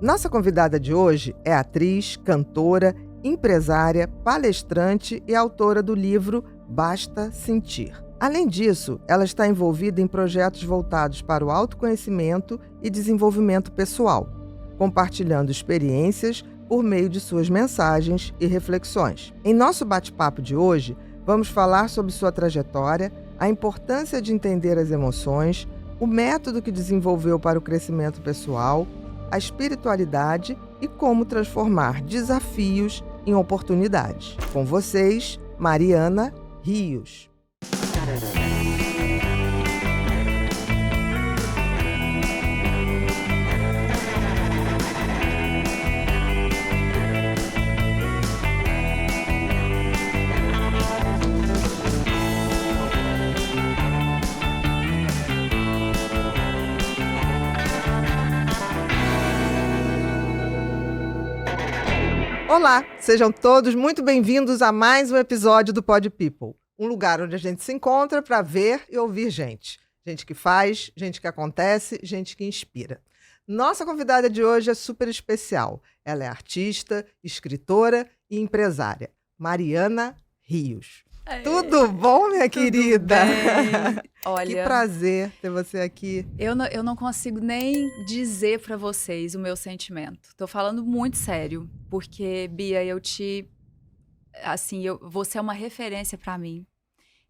Nossa convidada de hoje é atriz, cantora, empresária, palestrante e autora do livro Basta Sentir. Além disso, ela está envolvida em projetos voltados para o autoconhecimento e desenvolvimento pessoal, compartilhando experiências por meio de suas mensagens e reflexões. Em nosso bate-papo de hoje, vamos falar sobre sua trajetória, a importância de entender as emoções, o método que desenvolveu para o crescimento pessoal, a espiritualidade e como transformar desafios em oportunidades. Com vocês, Mariana Rios. Olá, sejam todos muito bem-vindos a mais um episódio do Pod People, um lugar onde a gente se encontra para ver e ouvir gente. Gente que faz, gente que acontece, gente que inspira. Nossa convidada de hoje é super especial. Ela é artista, escritora e empresária. Mariana Rios. Tudo bom, minha querida? Bem. Olha, que prazer ter você aqui. Eu não consigo nem dizer para vocês o meu sentimento. Tô falando muito sério, porque, Bia, você é uma referência para mim.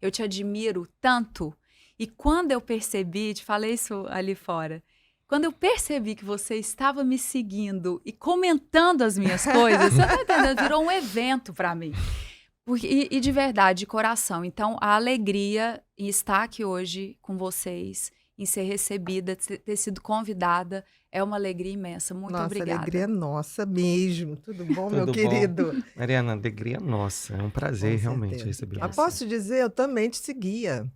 Eu te admiro tanto. E quando eu percebi, te falei isso ali fora, quando eu percebi que você estava me seguindo e comentando as minhas coisas, você tá entendendo? Virou um evento para mim. E de verdade, de coração. Então, a alegria em estar aqui hoje com vocês, em ser recebida, ter sido convidada, é uma alegria imensa. Muito obrigada. Nossa, alegria é nossa mesmo. Tudo bom, meu Tudo querido? bom. Mariana, alegria é nossa. É um prazer Com realmente certeza. receber Mas você. posso dizer, eu também te seguia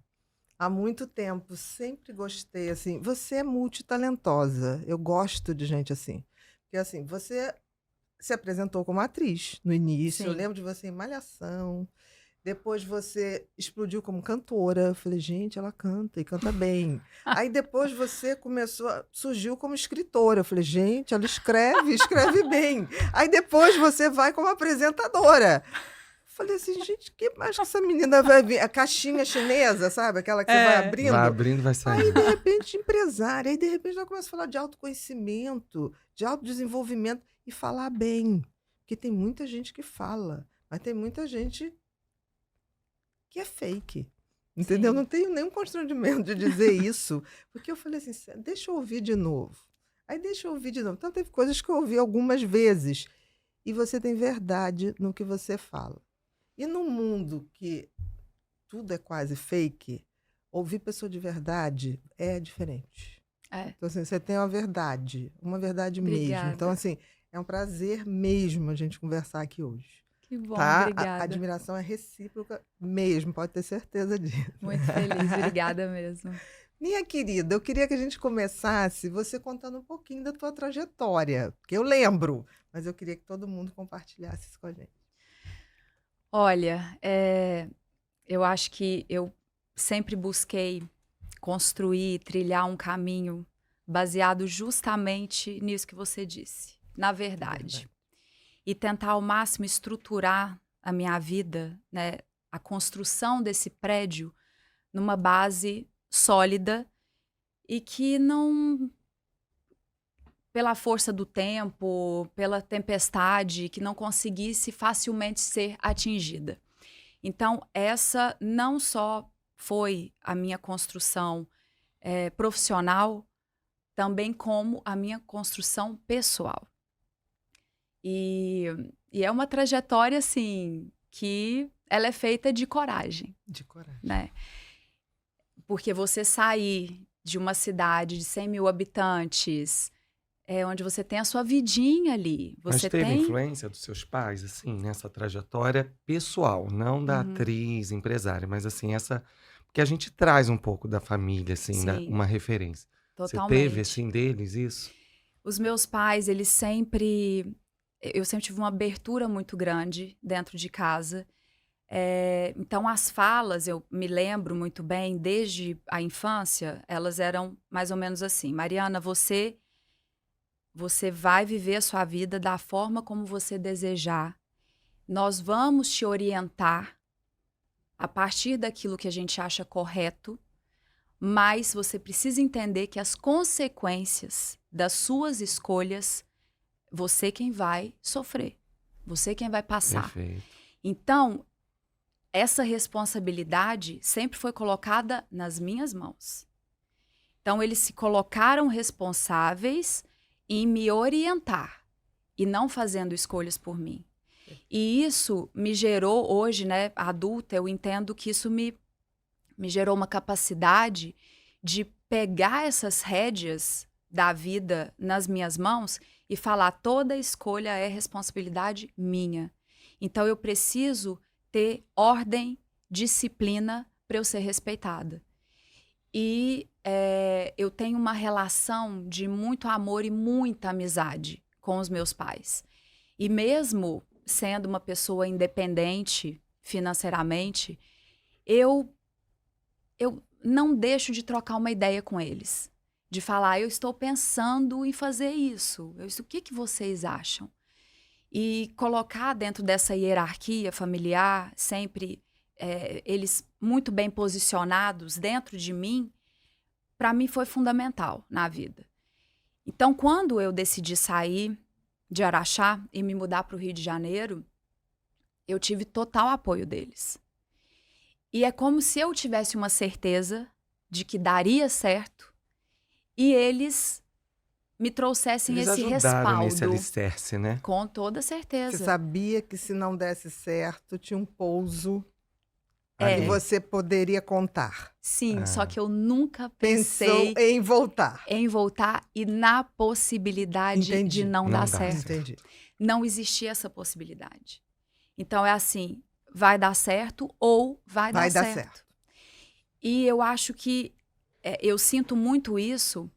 há muito tempo. Sempre gostei, assim. Você é multitalentosa. Eu gosto de gente assim. Porque, assim, você se apresentou como atriz no início. Sim. Eu lembro de você em Malhação. Depois você explodiu como cantora. Eu falei, gente, ela canta e canta bem. Aí depois você surgiu como escritora. Eu falei, gente, ela escreve bem. Aí depois você vai como apresentadora. Eu falei assim, gente, que mais que essa menina vai vir? A caixinha chinesa, sabe? Aquela que você vai abrindo. Vai abrindo, vai saindo. Aí, de repente, empresária. Aí, de repente, ela começa a falar de autoconhecimento, de autodesenvolvimento e falar bem. Porque tem muita gente que fala, mas tem muita gente que é fake. Entendeu? Sim. Não tenho nenhum constrangimento de dizer isso. Porque eu falei assim, deixa eu ouvir de novo. Aí, deixa eu ouvir de novo. Então, teve coisas que eu ouvi algumas vezes. E você tem verdade no que você fala. E num mundo que tudo é quase fake, ouvir pessoa de verdade é diferente. É. Então, assim, você tem uma verdade mesmo. Obrigada. Então, assim, é um prazer mesmo a gente conversar aqui hoje. Que bom, Tá? obrigada. A admiração é recíproca mesmo, pode ter certeza disso. Muito feliz, obrigada mesmo. Minha querida, eu queria que a gente começasse você contando um pouquinho da tua trajetória, porque eu lembro, mas eu queria que todo mundo compartilhasse isso com a gente. Olha, eu acho que eu sempre busquei construir, trilhar um caminho baseado justamente nisso que você disse, na verdade. E tentar ao máximo estruturar a minha vida, né, a construção desse prédio numa base sólida e que não, pela força do tempo, pela tempestade, que não conseguisse facilmente ser atingida. Então, essa não só foi a minha construção profissional, também como a minha construção pessoal. E é uma trajetória, assim, que ela é feita de coragem. De coragem. Né? Porque você sair de uma cidade de 100 mil habitantes, onde você tem a sua vidinha ali. Mas Você teve tem influência dos seus pais, assim, nessa trajetória pessoal, não da atriz, empresária, mas assim, porque a gente traz um pouco da família, assim, Sim. uma referência. Totalmente. Você teve, assim, deles isso? Os meus pais, eu sempre tive uma abertura muito grande dentro de casa. Então, as falas, eu me lembro muito bem, desde a infância, elas eram mais ou menos assim. Mariana, você você vai viver a sua vida da forma como você desejar. Nós vamos te orientar a partir daquilo que a gente acha correto, mas você precisa entender que as consequências das suas escolhas, você quem vai sofrer, você quem vai passar. Perfeito. Então, essa responsabilidade sempre foi colocada nas minhas mãos. Então, eles se colocaram responsáveis em me orientar e não fazendo escolhas por mim. E isso me gerou, hoje, né, adulta, eu entendo que isso me gerou uma capacidade de pegar essas rédeas da vida nas minhas mãos e falar: toda escolha é responsabilidade minha. Então, eu preciso ter ordem, disciplina para eu ser respeitada. E eu tenho uma relação de muito amor e muita amizade com os meus pais. E mesmo sendo uma pessoa independente financeiramente, eu não deixo de trocar uma ideia com eles. De falar: eu estou pensando em fazer isso. O que vocês acham? E colocar dentro dessa hierarquia familiar, sempre eles muito bem posicionados dentro de mim, para mim foi fundamental na vida. Então, quando eu decidi sair de Araxá e me mudar para o Rio de Janeiro, eu tive total apoio deles. E é como se eu tivesse uma certeza de que daria certo e eles me trouxessem Eles esse ajudaram respaldo. nesse alicerce, né? Com toda certeza. Você sabia que se não desse certo, tinha um pouso que Ali. você poderia contar. Sim, só que eu nunca pensei Pensou em voltar. em voltar e na possibilidade Entendi. de não Não dar dá certo. Entendi. Não existia essa possibilidade. Então é assim, vai dar certo ou vai Vai dar dar certo. E eu acho que eu sinto muito isso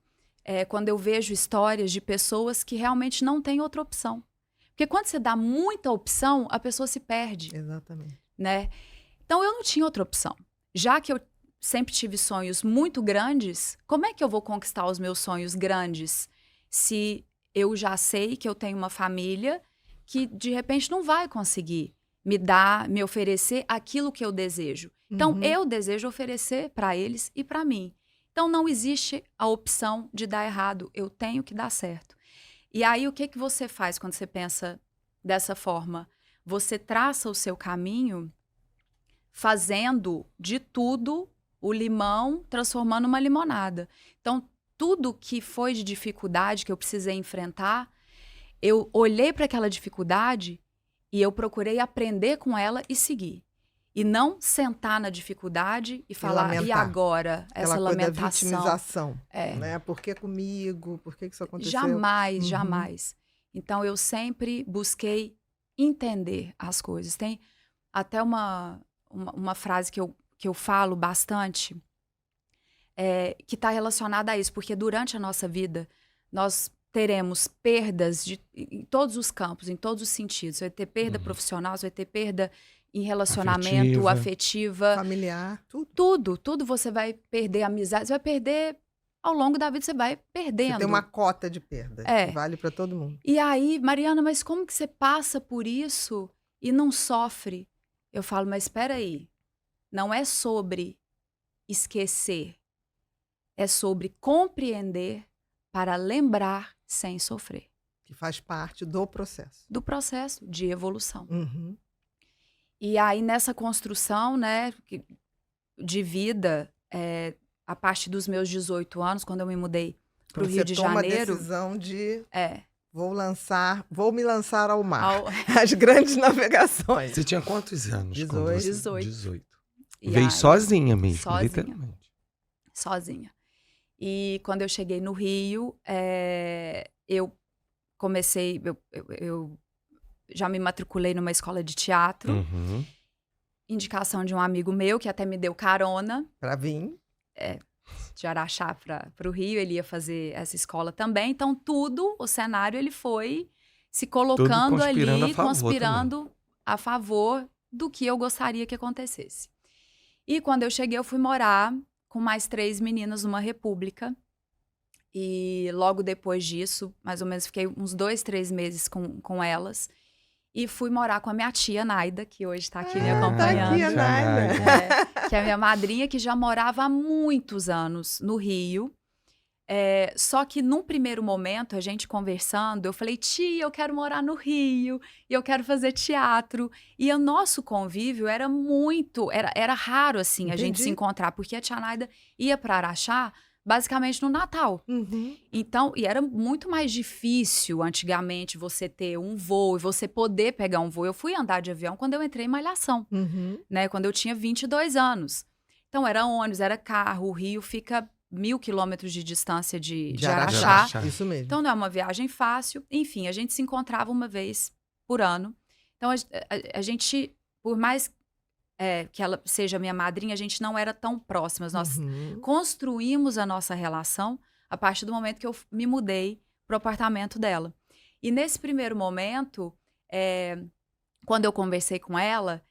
quando eu vejo histórias de pessoas que realmente não têm outra opção. Porque quando você dá muita opção, a pessoa se perde, Exatamente. né? Então eu não tinha outra opção. Já que eu sempre tive sonhos muito grandes, como é que eu vou conquistar os meus sonhos grandes se eu já sei que eu tenho uma família que de repente não vai conseguir me oferecer aquilo que eu desejo? Então eu desejo oferecer para eles e para mim. Então não existe a opção de dar errado, eu tenho que dar certo. E aí o que você faz quando você pensa dessa forma? Você traça o seu caminho fazendo de tudo o limão, transformando uma limonada. Então, tudo que foi de dificuldade que eu precisei enfrentar, eu olhei para aquela dificuldade e eu procurei aprender com ela e seguir. E não sentar na dificuldade e falar: lamentar. e agora? Essa Aquela coisa da lamentação. vitimização. É. Né? Por que comigo? Por que isso aconteceu? Jamais, jamais. Então, eu sempre busquei entender as coisas. Tem até uma frase que eu falo bastante, que está relacionada a isso, porque durante a nossa vida, nós teremos perdas em todos os campos, em todos os sentidos. Você vai ter perda profissional, você vai ter perda em relacionamento, afetiva. Familiar, tudo. Tudo você vai perder amizade, você vai perder ao longo da vida, você vai perdendo. Você tem uma cota de perda, que vale para todo mundo. E aí, Mariana, mas como que você passa por isso e não sofre? Eu falo: mas espera aí, não é sobre esquecer, é sobre compreender para lembrar sem sofrer. Que faz parte do processo. Do processo de evolução. Uhum. E aí, nessa construção, né, de vida, a partir dos meus 18 anos, quando eu me mudei para o Rio de Janeiro... Você toma a decisão de... Vou me lançar ao mar. Ao... As grandes navegações. Você tinha quantos anos? 18. Veio aí, sozinha mesmo, sozinha. literalmente. Sozinha. E quando eu cheguei no Rio, eu comecei... Eu já me matriculei numa escola de teatro. Uhum. Indicação de um amigo meu, que até me deu carona. Para vir. De Araxá para o Rio, ele ia fazer essa escola também. Então, o cenário, ele foi se colocando ali, conspirando a favor do que eu gostaria que acontecesse. E quando eu cheguei, eu fui morar com mais 3 meninas numa república. E logo depois disso, mais ou menos, fiquei uns 2, 3 meses com elas. E fui morar com a minha tia Naida, que hoje está aqui me acompanhando. Tá aqui a Naida. Que é a minha madrinha, que já morava há muitos anos no Rio. Só que num primeiro momento, a gente conversando, eu falei, tia, eu quero morar no Rio, e eu quero fazer teatro. E o nosso convívio era era raro, assim, a gente se encontrar, porque a tia Naida ia para Araxá, basicamente no Natal. Então, e era muito mais difícil antigamente você ter um voo e você poder pegar um voo. Eu fui andar de avião quando eu entrei em Malhação, né? Quando eu tinha 22 anos. Então, era ônibus, era carro. O Rio fica 1.000 quilômetros de distância de Araxá. Isso mesmo. Então, não é uma viagem fácil. Enfim, a gente se encontrava uma vez por ano. Então, a gente, por mais que ela seja minha madrinha, a gente não era tão próximas. Nós construímos a nossa relação a partir do momento que eu me mudei para o apartamento dela. E nesse primeiro momento, quando eu conversei com ela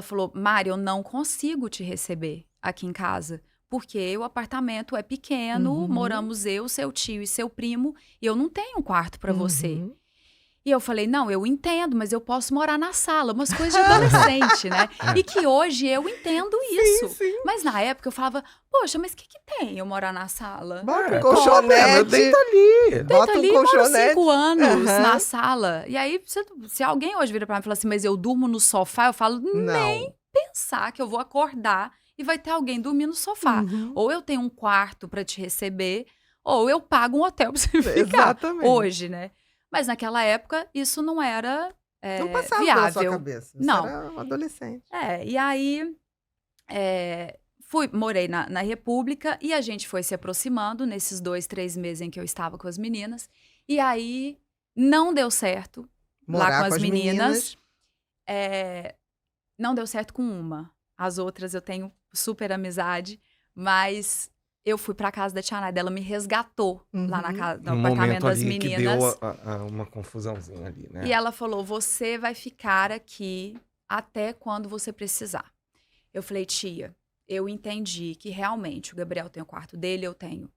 falou, Mari, eu não consigo te receber aqui em casa, porque o apartamento é pequeno, moramos eu, seu tio e seu primo, e eu não tenho um quarto para você. E eu falei, não, eu entendo, mas eu posso morar na sala, umas coisas de adolescente, né? E que hoje eu entendo isso. Sim. Mas na época eu falava, poxa, mas o que tem eu morar na sala? Bota um colchonete. Deita ali. Bota um moro colchonete. 5 anos na sala. E aí, se alguém hoje vira pra mim e fala assim, mas eu durmo no sofá, eu falo, nem pensar que eu vou acordar e vai ter alguém dormindo no sofá. Ou eu tenho um quarto pra te receber, ou eu pago um hotel pra você ficar. Exatamente. Hoje, né? Mas naquela época, isso não era não passava viável. pela sua cabeça. Você não. era um adolescente. E aí, morei na República e a gente foi se aproximando nesses 2, 3 meses em que eu estava com as meninas. E aí, não deu certo lá com as meninas. Não deu certo com uma. As outras eu tenho super amizade, mas eu fui pra casa da tia Naida, ela me resgatou lá no apartamento das meninas. Que deu uma confusãozinha ali, né? E ela falou, você vai ficar aqui até quando você precisar. Eu falei, tia, eu entendi que realmente o Gabriel tem o quarto dele, eu tenho.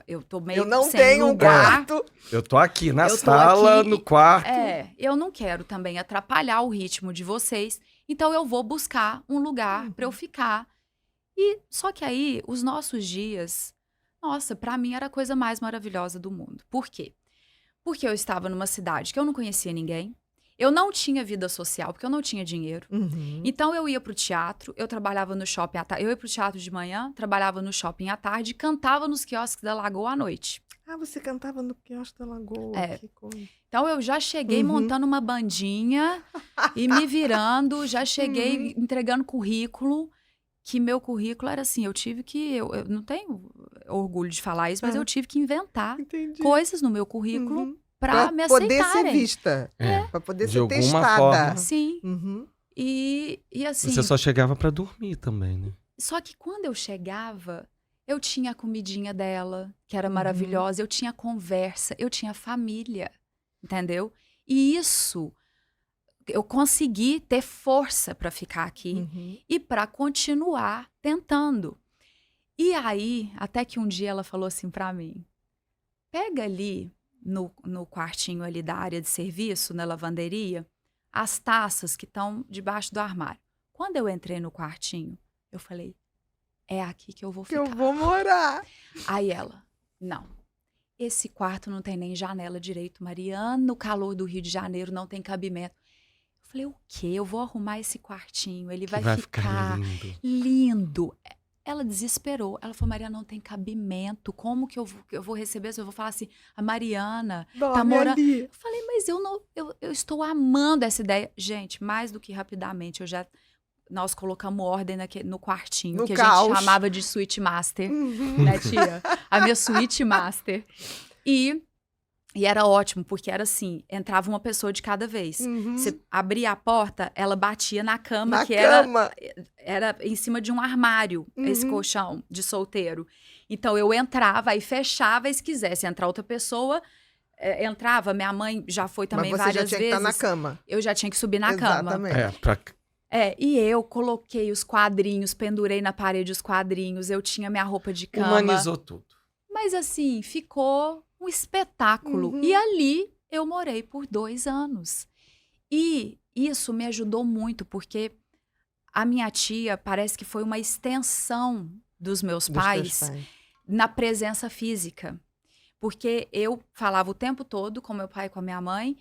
Eu tô meio eu não sem tenho lugar. um quarto. Eu tô aqui na sala, no quarto. Eu não quero também atrapalhar o ritmo de vocês, então eu vou buscar um lugar pra eu ficar. E só que aí, os nossos dias, nossa, pra mim era a coisa mais maravilhosa do mundo. Por quê? Porque eu estava numa cidade que eu não conhecia ninguém, eu não tinha vida social, porque eu não tinha dinheiro. Então eu ia pro teatro, eu trabalhava no shopping à tarde, eu ia pro teatro de manhã, trabalhava no shopping à tarde, cantava nos quiosques da Lagoa à noite. Ah, você cantava no quiosque da Lagoa, que coisa. Então eu já cheguei montando uma bandinha e me virando, já cheguei entregando currículo. Que meu currículo era assim, eu tive que... Eu não tenho orgulho de falar isso, mas eu tive que inventar coisas no meu currículo pra me aceitarem. Pra poder ser vista. Pra poder ser testada. De alguma forma. Sim. E assim... Você só chegava pra dormir também, né? Só que quando eu chegava, eu tinha a comidinha dela, que era maravilhosa, eu tinha conversa, eu tinha família, entendeu? E isso... Eu consegui ter força para ficar aqui e para continuar tentando. E aí, até que um dia ela falou assim para mim, pega ali no quartinho ali da área de serviço, na lavanderia, as taças que estão debaixo do armário. Quando eu entrei no quartinho, eu falei, é aqui que eu vou ficar. Que eu vou morar. Aí ela, não. Esse quarto não tem nem janela direito, Mariana. No calor do Rio de Janeiro não tem cabimento. Eu falei, o quê? Eu vou arrumar esse quartinho, ele vai ficar lindo. Ela desesperou. Ela falou, Mariana, não tem cabimento. Como que eu vou receber? Eu vou falar assim, a Mariana tá morando... Eu falei, mas eu estou amando essa ideia. Gente, mais do que rapidamente, nós colocamos ordem no quartinho, no que caos. A gente chamava de suíte master, né, tia? A minha suíte master. E era ótimo, porque era assim, entrava uma pessoa de cada vez. Você abria a porta, ela batia na cama, era em cima de um armário, esse colchão de solteiro. Então, eu entrava e fechava, e se quisesse entrar outra pessoa, entrava. Minha mãe já foi também várias vezes. Mas você já tinha que estar na cama. Eu já tinha que subir na cama. Exatamente. E eu coloquei os quadrinhos, pendurei na parede os quadrinhos, eu tinha minha roupa de cama. Humanizou tudo. Mas assim, ficou um espetáculo. Uhum. E ali eu morei por 2 anos. E isso me ajudou muito, porque a minha tia parece que foi uma extensão dos meus Dos teus pais pais. na presença física. Porque eu falava o tempo todo com meu pai e com a minha mãe,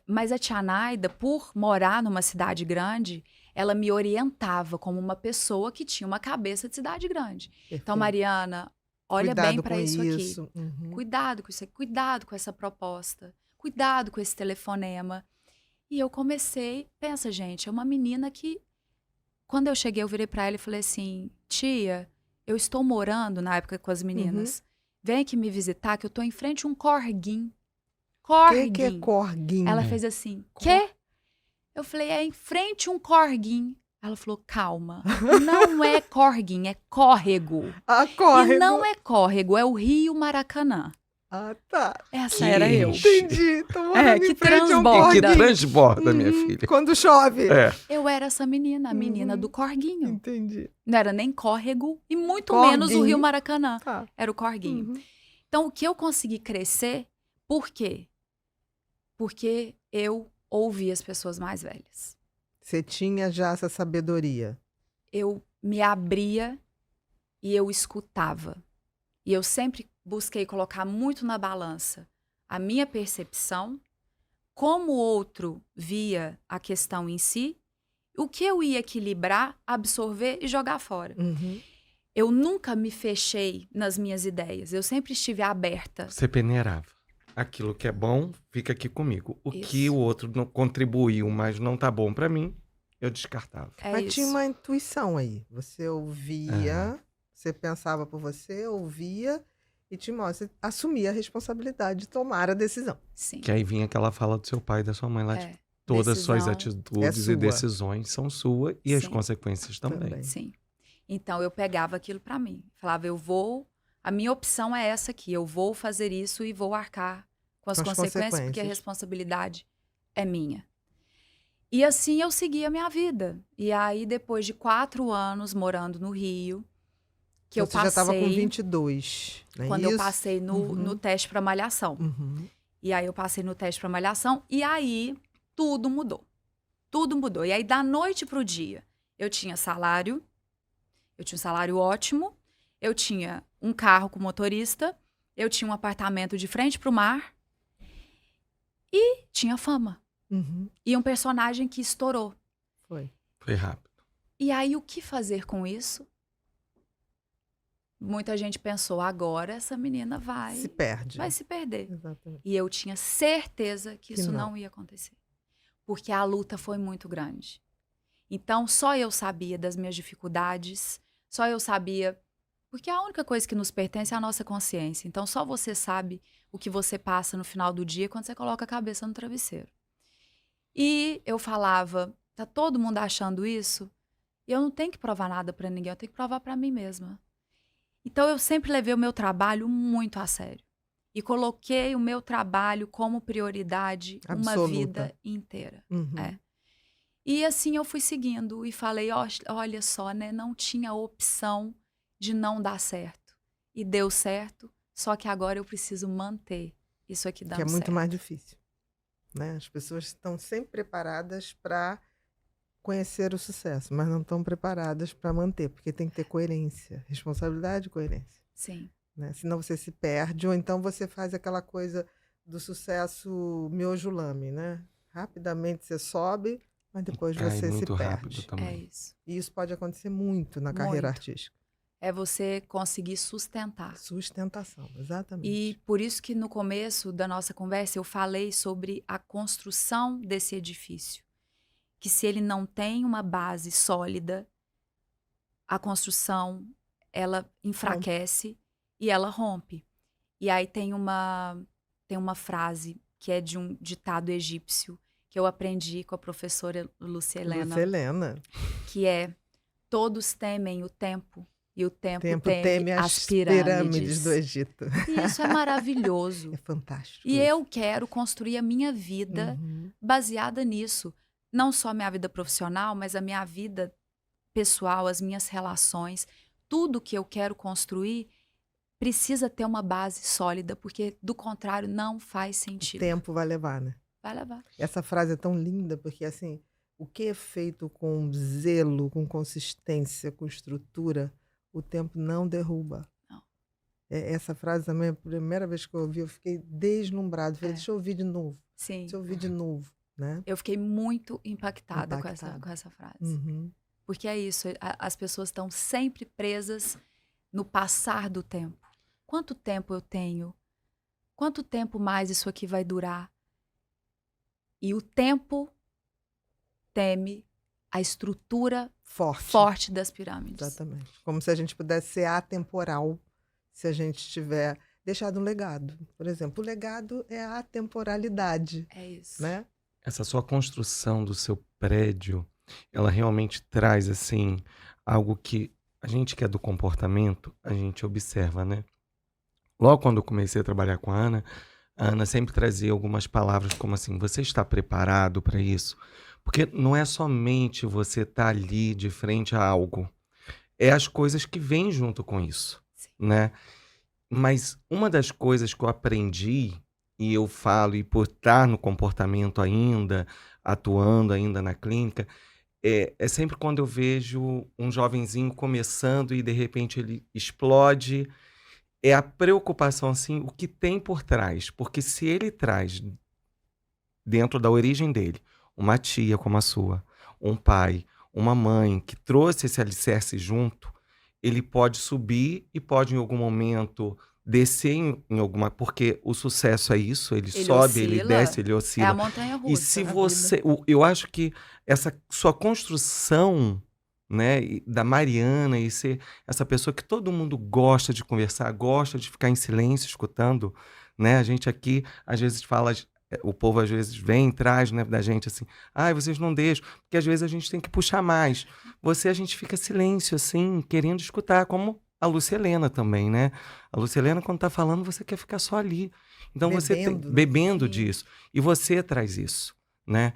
mas a tia Naida, por morar numa cidade grande, ela me orientava como uma pessoa que tinha uma cabeça de cidade grande. Então, Perfeito. Mariana, olha bem Cuidado para com isso aqui. isso. Uhum. Cuidado com isso aqui, cuidado com essa proposta, cuidado com esse telefonema. E eu comecei, pensa, gente, é uma menina que, quando eu cheguei, eu virei para ela e falei assim: tia, eu estou morando na época com as meninas. Vem aqui me visitar, que eu tô em frente a um corguinho. O que é Corguinho. corguinho? Ela fez assim: quê? Eu falei: é em frente a um corguinho. Ela falou: calma, não é corguinho, é córrego. Ah, córrego. E não é córrego, é o Rio Maracanã. Ah, tá. Essa Que era eu. isso. Entendi. Tô morando que em frente a um transborda. Que corguinho. transborda, minha Uhum. filha. Quando chove. É. Eu era essa menina, a menina Uhum. do corguinho. Entendi. Não era nem córrego e muito Corguinho. menos o Rio Maracanã. Tá. Era o corguinho. Uhum. Então, o que eu consegui crescer, por quê? Porque eu ouvi as pessoas mais velhas. Você tinha já essa sabedoria. Eu me abria e eu escutava. E eu sempre busquei colocar muito na balança a minha percepção, como o outro via a questão em si, o que eu ia equilibrar, absorver e jogar fora. Uhum. Eu nunca me fechei nas minhas ideias, eu sempre estive aberta. Você peneirava. Aquilo que é bom, fica aqui comigo. O Isso. que o outro não contribuiu, mas não tá bom pra mim, eu descartava. É Mas isso. tinha uma intuição aí. Você ouvia, você pensava por você, ouvia e você assumia a responsabilidade de tomar a decisão. Sim. Que aí vinha aquela fala do seu pai e da sua mãe lá de É. todas as suas Decisão. atitudes É e sua. decisões são suas e as Sim. consequências também. Também. Sim. Então eu pegava aquilo pra mim. Falava, a minha opção é essa aqui, eu vou fazer isso e vou arcar com as consequências, porque a responsabilidade é minha. E assim eu segui a minha vida. E aí, depois de 4 anos morando no Rio, que Então, eu você já estava com passei, 22, não é quando isso? eu passei no teste pra malhação. Uhum. E aí eu passei no teste pra malhação e aí tudo mudou. Tudo mudou. E aí, da noite pro dia, eu tinha um salário ótimo, eu tinha um carro com motorista, eu tinha um apartamento de frente pro mar e tinha fama. Uhum. E um personagem que estourou. Foi. Foi rápido. E aí, o que fazer com isso? Muita gente pensou, agora essa menina vai Se perde. se perder. Exatamente. E eu tinha certeza que Que isso não. não ia acontecer. Porque a luta foi muito grande. Então, só eu sabia das minhas dificuldades, só eu sabia... Porque a única coisa que nos pertence é a nossa consciência. Então, só você sabe o que você passa no final do dia quando você coloca a cabeça no travesseiro. E eu falava, tá todo mundo achando isso? E eu não tenho que provar nada pra ninguém, eu tenho que provar pra mim mesma. Então, eu sempre levei o meu trabalho muito a sério. E coloquei o meu trabalho como prioridade uma Absoluta. vida inteira. Uhum. É. E assim eu fui seguindo e falei, olha só, né? Não tinha opção de não dar certo. E deu certo, só que agora eu preciso manter isso aqui dando Que é muito certo. mais difícil. Né? As pessoas estão sempre preparadas para conhecer o sucesso, mas não estão preparadas para manter, porque tem que ter coerência, responsabilidade e coerência. Sim, Né? Senão você se perde, ou então você faz aquela coisa do sucesso miojulame, né? Rapidamente você sobe, mas depois Cai você se muito rápido perde. é também. isso. E isso pode acontecer muito na carreira Muito. artística. É você conseguir sustentar. Sustentação, exatamente. E por isso que no começo da nossa conversa eu falei sobre a construção desse edifício. Que se ele não tem uma base sólida, a construção, ela enfraquece e ela rompe. E aí tem uma frase que é de um ditado egípcio que eu aprendi com a professora Lúcia Lúcia Helena. que é: todos temem o tempo e o tempo teme teme as pirâmides. do Egito. E isso é maravilhoso. É fantástico. E isso. eu quero construir a minha vida Uhum. baseada nisso. Não só a minha vida profissional, mas a minha vida pessoal, as minhas relações. Tudo que eu quero construir precisa ter uma base sólida, porque do contrário não faz O sentido. tempo vai levar, né? Vai levar. Essa frase é tão linda, porque assim, o que é feito com zelo, com consistência, com estrutura, o tempo não derruba. Não. Essa frase também, a primeira vez que eu ouvi, eu fiquei deslumbrado. Falei, É. deixa eu ouvir de novo. Sim. Deixa eu ouvir de novo, né? Eu fiquei muito impactada Impactada. com essa frase. Uhum. Porque é isso, as pessoas estão sempre presas no passar do tempo. Quanto tempo eu tenho? Quanto tempo mais isso aqui vai durar? E o tempo teme a estrutura forte das pirâmides. Exatamente. Como se a gente pudesse ser atemporal se a gente tiver deixado um legado. Por exemplo, o legado é a atemporalidade, É isso. né? Essa sua construção do seu prédio, ela realmente traz, assim, algo que a gente que é do comportamento, a gente observa, né? Logo quando eu comecei a trabalhar com a Ana sempre trazia algumas palavras como assim, você está preparado para isso? Porque não é somente você estar ali de frente a algo, é as coisas que vêm junto com isso, Sim. né? Mas uma das coisas que eu aprendi, e eu falo, e por estar no comportamento ainda, atuando ainda na clínica, é sempre quando eu vejo um jovenzinho começando e de repente ele explode, é a preocupação, assim, o que tem por trás. Porque se ele traz dentro da origem dele uma tia como a sua, um pai, uma mãe que trouxe esse alicerce junto, ele pode subir e pode em algum momento descer em alguma... Porque o sucesso é isso, ele sobe, ele oscila, desce, ele é a oscila. montanha E se russa. você... eu acho que essa sua construção, né, da Mariana e ser essa pessoa que todo mundo gosta de conversar, gosta de ficar em silêncio escutando, né? A gente aqui às vezes fala, o povo às vezes vem, traz, né, da gente assim, ai, vocês não deixam, porque às vezes a gente tem que puxar mais. A gente fica silêncio assim, querendo escutar, como a Lúcia Helena também, né? A Lúcia Helena, quando tá falando, você quer ficar só ali. Então você tem Bebendo. bebendo Sim. disso. E você traz isso, né?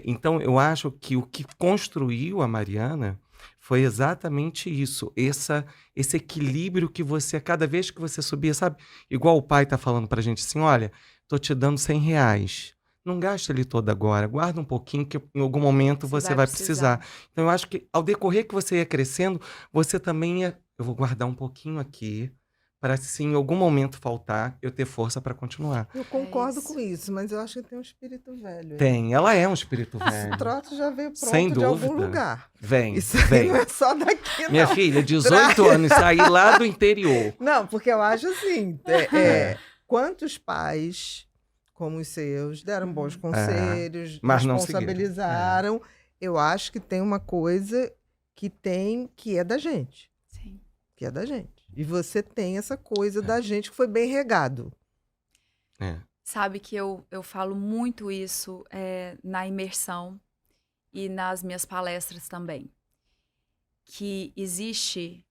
Então eu acho que o que construiu a Mariana foi exatamente isso, esse equilíbrio que você, cada vez que você subia, sabe? Igual o pai tá falando pra gente assim, olha, tô te dando R$ 100. Não gasta ele todo agora, guarda um pouquinho que em algum momento você vai precisar. Então eu acho que ao decorrer que você ia crescendo, você também ia, eu vou guardar um pouquinho aqui, para se em algum momento faltar, eu ter força para continuar. Eu concordo isso. com isso, mas eu acho que tem um espírito velho aí. Tem, ela é um espírito Esse velho. troço já veio Sem pronto de algum dúvida. lugar. Vem, Isso aí vem. não é só daqui, Minha não. filha, 18 anos, sair lá do interior. Não, porque eu acho assim, quantos pais, como os seus, deram bons conselhos, mas não responsabilizaram. Eu acho que tem uma coisa que é da gente. Sim. Que é da gente. E você tem essa coisa da gente que foi bem regado. Sabe que eu falo muito isso na imersão e nas minhas palestras também. Que existe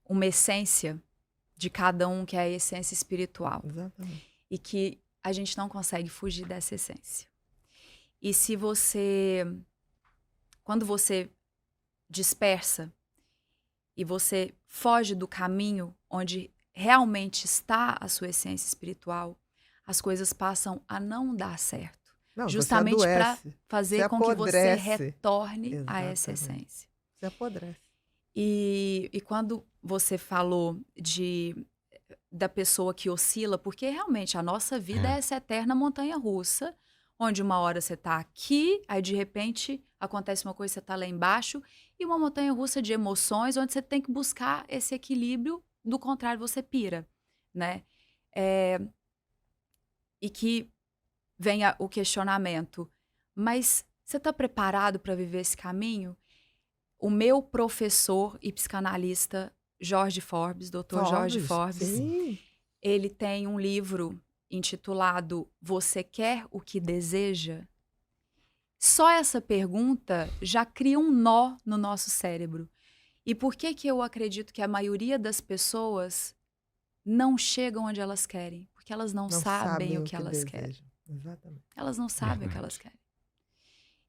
uma essência de cada um, que é a essência espiritual. Exatamente. E que a gente não consegue fugir dessa essência. E se você... Quando você dispersa e você foge do caminho onde realmente está a sua essência espiritual, as coisas passam a não dar certo. Não, Justamente você para adoece, fazer você com que você apodrece. retorne a essa Exatamente. essência. Você apodrece. E quando você falou da pessoa que oscila, porque realmente a nossa vida é essa eterna montanha-russa, onde uma hora você está aqui, aí de repente acontece uma coisa, você está lá embaixo, e uma montanha-russa de emoções, onde você tem que buscar esse equilíbrio, do contrário você pira, né? E que venha o questionamento, mas você está preparado para viver esse caminho? O meu professor e psicanalista Jorge Forbes, Dr. Jorge Forbes, sim. ele tem um livro intitulado Você Quer o que Deseja? Só essa pergunta já cria um nó no nosso cérebro. E por que eu acredito que a maioria das pessoas não chegam onde elas querem? Porque elas não sabem o que elas querem. Exatamente. Elas não sabem o que elas querem.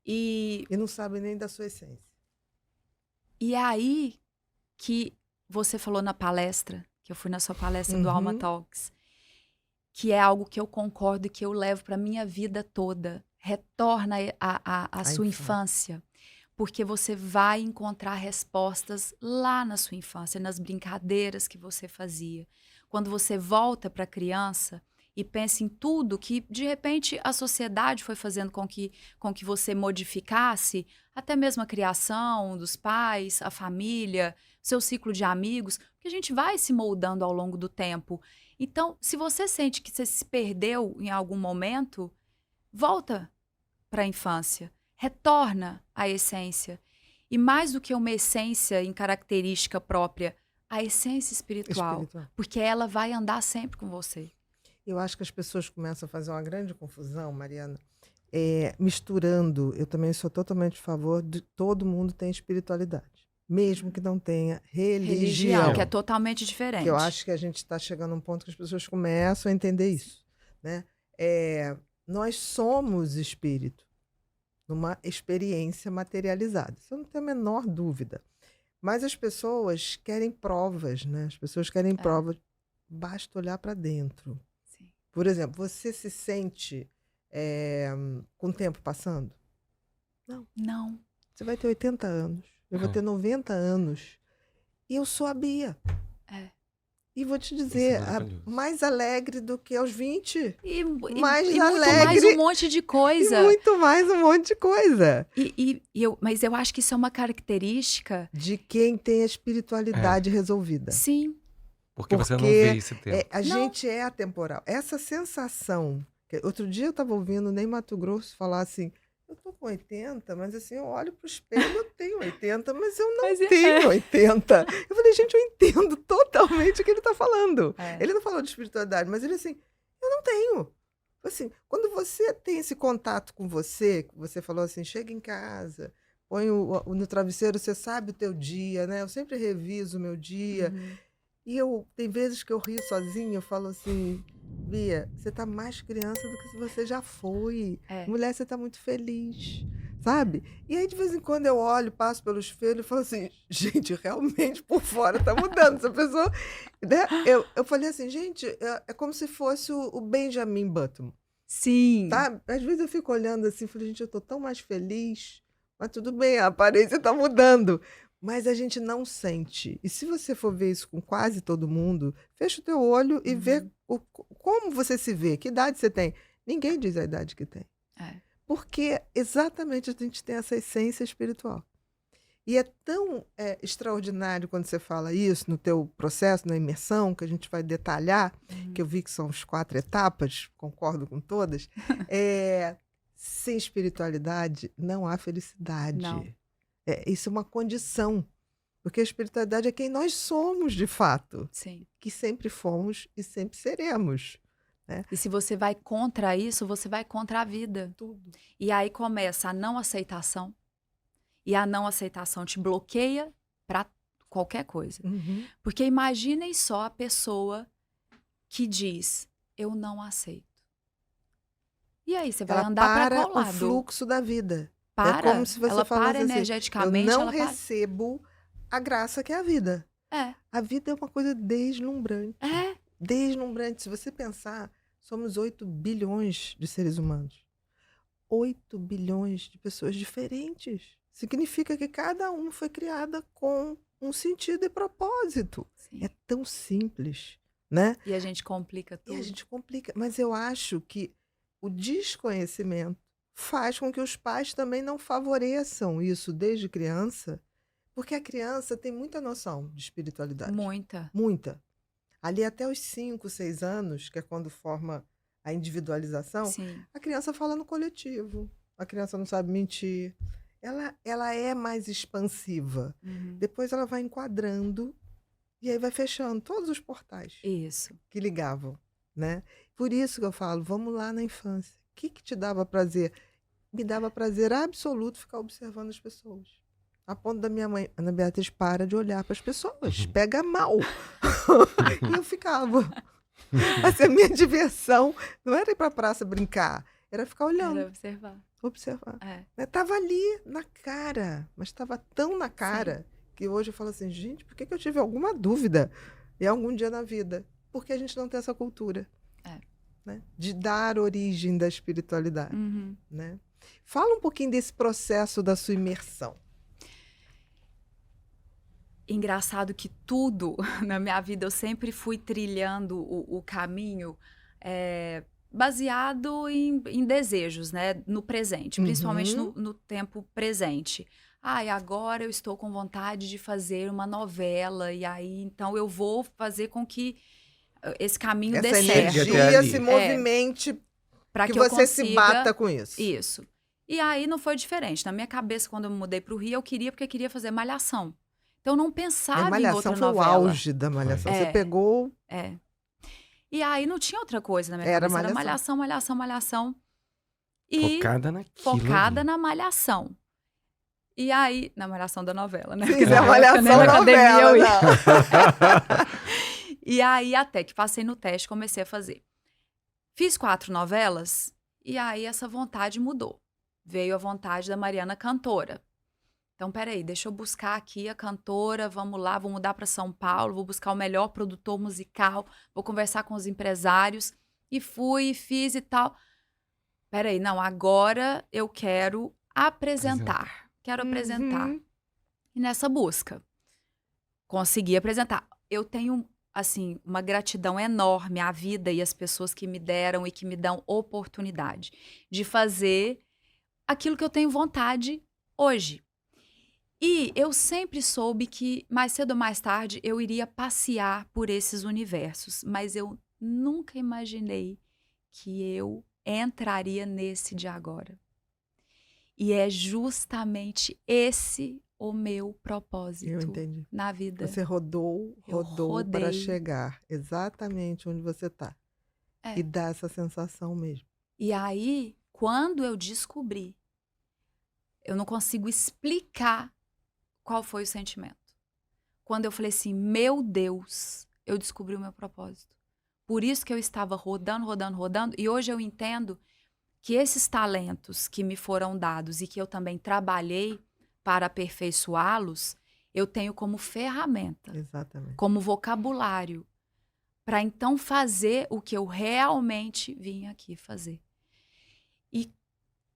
E não sabem nem da sua essência. E é aí que você falou na palestra que eu fui na sua palestra do Alma Uhum. Talks, que é algo que eu concordo e que eu levo para minha vida toda. Retorna a sua infância, porque você vai encontrar respostas lá na sua infância, nas brincadeiras que você fazia. Quando você volta para a criança e pensa em tudo que, de repente, a sociedade foi fazendo com que você modificasse, até mesmo a criação dos pais, a família, seu ciclo de amigos, porque a gente vai se moldando ao longo do tempo. Então, se você sente que você se perdeu em algum momento, volta para a infância, retorna à essência. E mais do que uma essência em característica própria, a essência espiritual, porque ela vai andar sempre com você. Eu acho que as pessoas começam a fazer uma grande confusão, Mariana, misturando. Eu também sou totalmente a favor de todo mundo tem espiritualidade, mesmo que não tenha religião. Que é totalmente diferente. Que eu acho que a gente está chegando a um ponto que as pessoas começam a entender isso, né? Nós somos espírito, numa experiência materializada. Isso eu não tenho a menor dúvida. Mas as pessoas querem provas, né? As pessoas querem provas. Basta olhar para dentro. Sim. Por exemplo, você se sente com o tempo passando? Não. Não. Você vai ter 80 anos, eu vou ter 90 anos. E eu sou a Bia. E vou te dizer, mais alegre do que aos 20. Mais alegre. Muito mais um monte de coisa. E muito mais um monte de coisa. Mas eu acho que isso é uma característica... de quem tem a espiritualidade resolvida. Sim. Porque você não vê esse tempo. A gente é atemporal. Essa sensação... Outro dia eu estava ouvindo o Ney Matogrosso falar assim, eu tô com 80, mas assim, eu olho pro espelho, eu tenho 80, mas eu não tenho 80. Eu falei, gente, eu entendo totalmente o que ele tá falando. Ele não falou de espiritualidade, mas ele assim, eu não tenho. Assim, quando você tem esse contato com você, você falou assim, chega em casa, põe no travesseiro, você sabe o teu dia, né? Eu sempre reviso o meu dia. E tem vezes que eu rio sozinha, eu falo assim, Bia, você tá mais criança do que você já foi. Mulher, você tá muito feliz, sabe? E aí, de vez em quando, eu olho, passo pelo espelho e falo assim, gente, realmente, por fora tá mudando. Essa pessoa... Né? Eu falei assim, gente, é como se fosse o Benjamin Button. Sim. Sabe? Às vezes eu fico olhando assim, falei, gente, eu tô tão mais feliz. Mas tudo bem, a aparência tá mudando. Mas a gente não sente. E se você for ver isso com quase todo mundo, fecha o teu olho e vê como você se vê, que idade você tem. Ninguém diz a idade que tem. Porque exatamente a gente tem essa essência espiritual. E é tão extraordinário quando você fala isso no teu processo, na imersão, que a gente vai detalhar, que eu vi que são as 4 etapas, concordo com todas. Sem espiritualidade não há felicidade. Não. Isso é uma condição, porque a espiritualidade é quem nós somos de fato. Sim. Que sempre fomos e sempre seremos. Né? E se você vai contra isso, você vai contra a vida. Tudo. E aí começa a não aceitação. E a não aceitação te bloqueia para qualquer coisa. Porque imaginem só a pessoa que diz, eu não aceito. E aí, você vai andar para qual lado? Ela para o fluxo da vida. Para, é como se você ela falasse para energeticamente. assim, eu não ela recebo a graça que é a vida. A vida é uma coisa deslumbrante. Deslumbrante. Se você pensar, somos 8 bilhões de seres humanos. 8 bilhões de pessoas diferentes. Significa que cada um foi criada com um sentido e propósito. Sim. É tão simples, né? E a gente complica tudo. E a gente complica. Mas eu acho que o desconhecimento faz com que os pais também não favoreçam isso desde criança, porque a criança tem muita noção de espiritualidade. Muita. Muita. Ali até os 5, 6 anos, que é quando forma a individualização, a criança fala no coletivo. A criança não sabe mentir. Ela é mais expansiva. Depois ela vai enquadrando e aí vai fechando todos os portais que ligavam, né? Por isso que eu falo, vamos lá na infância. O que te dava prazer? Me dava prazer absoluto ficar observando as pessoas. A ponto da minha mãe, Ana Beatriz, para de olhar para as pessoas. Pega mal. E eu ficava. Assim, a minha diversão não era ir para a praça brincar, era ficar olhando. Era observar. Tava ali na cara, mas estava tão na cara que hoje eu falo assim, gente, por que eu tive alguma dúvida? e algum dia na vida. Porque a gente não tem essa cultura, né? De dar origem da espiritualidade, Uhum. né? Fala um pouquinho desse processo da sua imersão. Engraçado que tudo na minha vida eu sempre fui trilhando o caminho baseado em desejos, né? No presente, principalmente Uhum. no tempo presente. E agora eu estou com vontade de fazer uma novela, e aí então eu vou fazer com que esse caminho dê Essa certo. energia ali. se movimente, Para que que eu você se consiga bata com isso. isso. E aí não foi diferente. Na minha cabeça, quando eu me mudei para o Rio, porque eu queria fazer Malhação. Então eu não A pensava em Malhação outra foi o novela. auge da Malhação. É. Você pegou... É. E aí não tinha outra coisa na minha Era cabeça. Era Malhação. Malhação, Malhação, Malhação. E Focada naquilo focada ali. na Malhação. E aí, na Malhação da novela, né? Sim, Porque é na época nem Malhação na academia novela, eu ia. não. E aí, até que passei no teste, comecei a fazer. Fiz 4 novelas, e aí essa vontade mudou. Veio a vontade da Mariana cantora. Então, peraí, deixa eu buscar aqui a cantora, vamos lá, vou mudar para São Paulo, vou buscar o melhor produtor musical, vou conversar com os empresários. E fui, fiz e tal. Peraí, não, agora eu quero apresentar. Quero apresentar. Uhum. E nessa busca, consegui apresentar. Eu tenho, assim, uma gratidão enorme à vida e às pessoas que me deram e que me dão oportunidade de fazer aquilo que eu tenho vontade hoje. E eu sempre soube que, mais cedo ou mais tarde, eu iria passear por esses universos. Mas eu nunca imaginei que eu entraria nesse de agora. E é justamente esse o meu Eu propósito entendi. na vida. Você rodou Eu para rodei. chegar exatamente onde você está. É. E dá essa sensação mesmo. E aí, quando eu descobri, eu não consigo explicar qual foi o sentimento. Quando eu falei assim, meu Deus, eu descobri o meu propósito. Por isso que eu estava rodando, rodando, rodando. E hoje eu entendo que esses talentos que me foram dados e que eu também trabalhei para aperfeiçoá-los, eu tenho como ferramenta, Exatamente. como vocabulário, para então fazer o que eu realmente vim aqui fazer. E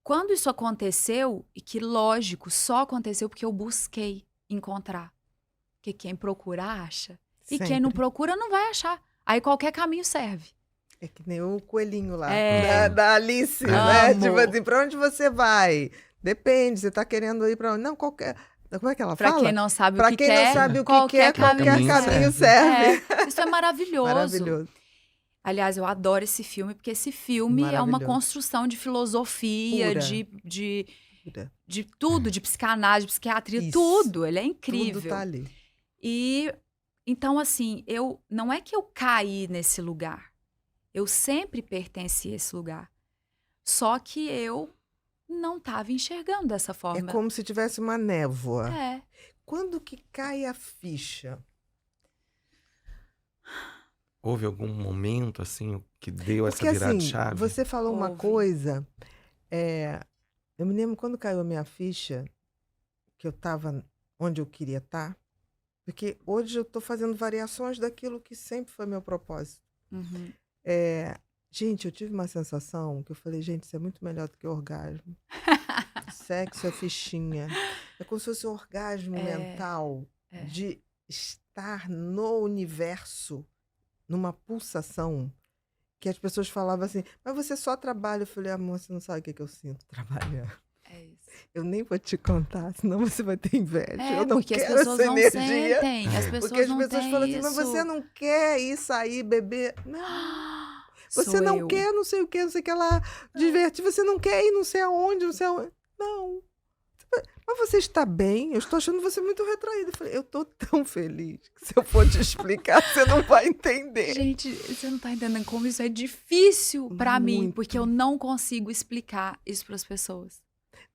quando isso aconteceu, e que lógico, só aconteceu porque eu busquei encontrar. Porque quem procura, acha. E quem não Sempre. procura, não vai achar. Aí qualquer caminho serve. É que nem o coelhinho lá, É. da Alice, né? Amo. Tipo assim, pra onde você vai? Depende, você tá querendo ir pra onde? Não, qualquer... Como é que ela Pra fala? quem não sabe Pra o que quem quer, não sabe o que qualquer quer, qualquer caminho caminho serve. Isso é maravilhoso. Maravilhoso. Aliás, eu adoro esse filme, porque esse filme é uma Maravilhoso. construção de filosofia, Pura. de tudo, de psicanálise, de psiquiatria, Isso. tudo. Ele é incrível. Tudo tá ali. E então, assim, não é que eu caí nesse lugar. Eu sempre pertenci a esse lugar. Só que eu não estava enxergando dessa É forma. como se tivesse uma névoa. É. Quando que cai a ficha? Houve algum momento, assim, que deu essa Porque virada de assim, chave? você falou uma Houve. coisa, eu me lembro quando caiu a minha ficha, que eu estava onde eu queria estar, porque hoje eu estou fazendo variações daquilo que sempre foi meu propósito. Uhum. Gente, eu tive uma sensação que eu falei, gente, isso é muito melhor do que orgasmo. Sexo é fichinha. É como se fosse um orgasmo mental de estar no universo, numa pulsação, que as pessoas falavam assim, mas você só trabalha. Eu falei, amor, você não sabe o que eu sinto trabalhando. É isso. Eu nem vou te contar, senão você vai ter inveja. Eu não porque as quero pessoas essa não energia. sentem. As pessoas Porque as não pessoas têm falam assim, isso. mas você não quer ir sair, beber. Não. Você Sou não eu. quer não sei o que, não sei o que lá, divertir. Você não quer ir não sei aonde, não sei aonde. Não. Mas você está bem? Eu estou achando você muito retraída. Eu falei, eu estou tão feliz que se eu for te explicar, você não vai entender. Gente, você não tá entendendo como isso é difícil pra mim, Muito. porque eu não consigo explicar isso pras pessoas.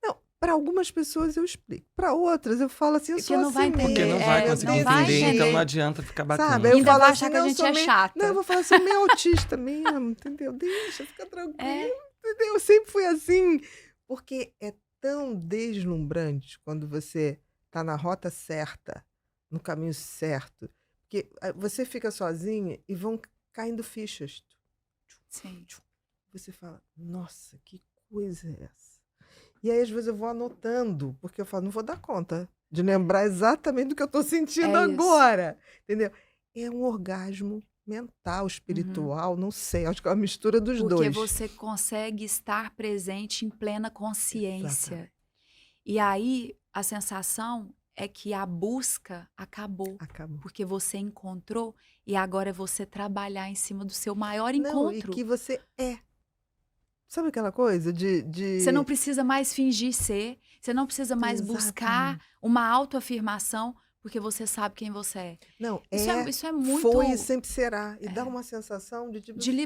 Não, para algumas pessoas eu explico. Para outras eu falo assim, eu Porque sou não vai assim entender. Porque mesmo. não vai É, conseguir não vai entender, então entender. não adianta ficar batendo. Sabe? Aí eu Ainda falo vai assim, achar que a não, eu gente sou é meio... chata. Não, eu vou falar, sou meio autista mesmo, entendeu? Deixa, fica tranquilo. É. Entendeu? Eu sempre fui assim. Porque é tão deslumbrante quando você tá na rota certa, no caminho certo. Porque você fica sozinha e vão caindo fichas. Sim. Você fala, nossa, que coisa é essa? E aí, às vezes, eu vou anotando, porque eu falo, não vou dar conta de lembrar exatamente do que eu estou sentindo É isso. agora. Entendeu? É um orgasmo mental, Uhum. espiritual, não sei, acho que é uma mistura dos Porque dois. você consegue estar presente em plena consciência. Exatamente. E aí, a sensação é que a busca acabou. Acabou. Porque você encontrou e agora é você trabalhar em cima do seu maior Não, e encontro. que você é. Sabe aquela coisa Você não precisa mais fingir ser, você não precisa mais buscar Exatamente. uma autoafirmação, porque você sabe quem você é. Não, Isso é muito foi e sempre será. E dá é, uma sensação de, tipo, de de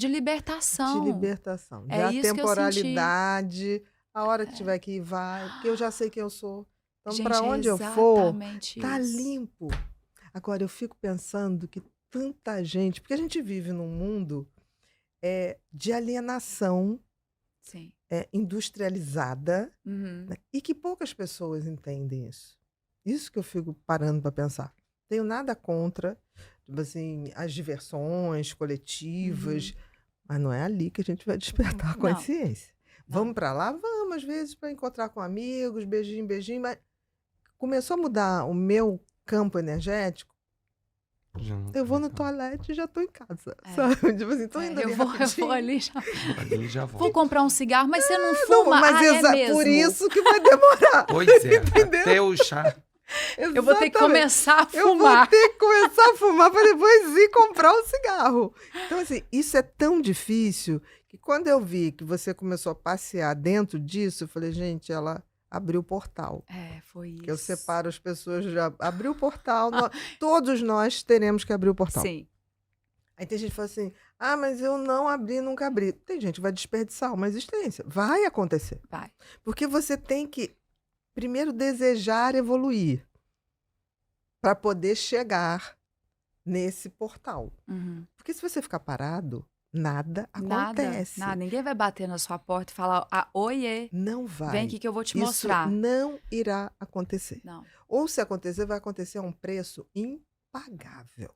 libertação. libertação, de É isso que eu senti. atemporalidade. A hora que tiver que ir, vai, porque eu já sei quem eu sou. Então, Gente, para é onde eu for, exatamente tá isso. limpo. Agora, eu fico pensando que tanta gente, porque a gente vive num mundo de alienação Sim. industrializada, Uhum. né? E que poucas pessoas entendem isso. Isso que eu fico parando para pensar. Tenho nada contra, tipo assim, as diversões coletivas, mas não é ali que a gente vai despertar a Não, consciência. Vamos não. para lá? Vamos, às vezes, para encontrar com amigos, beijinho, beijinho, mas começou a mudar o meu campo energético. Já não Eu vou no começava. toalete e já tô em casa, É. sabe? Tipo assim, tô indo ali Eu vou rapidinho. ali já. Ali já Vou volto. comprar um cigarro, mas você não Não, fuma? mas É por mesmo. isso que vai demorar. Pois é, Entendeu? até o chá. Eu vou ter que Exatamente. começar a Eu vou fumar. ter que começar a fumar para depois ir comprar um cigarro. Então, assim, isso é tão difícil que quando eu vi que você começou a passear dentro disso, eu falei, gente, ela abriu o portal. É, foi isso. Que eu separo as pessoas, já abriu o portal, todos nós teremos que abrir o portal. Sim. Aí tem gente que fala assim, mas eu não abri, nunca abri. Tem gente que vai desperdiçar uma existência. Vai acontecer. Vai. Porque você tem que, primeiro, desejar evoluir para poder chegar nesse portal. Uhum. Porque se você ficar parado, nada Nada, acontece. nada. Ninguém vai bater na sua porta e falar, oiê, Não vai. vem aqui que eu vou te Isso mostrar. não irá acontecer. Não. Ou se acontecer, vai acontecer a um preço impagável.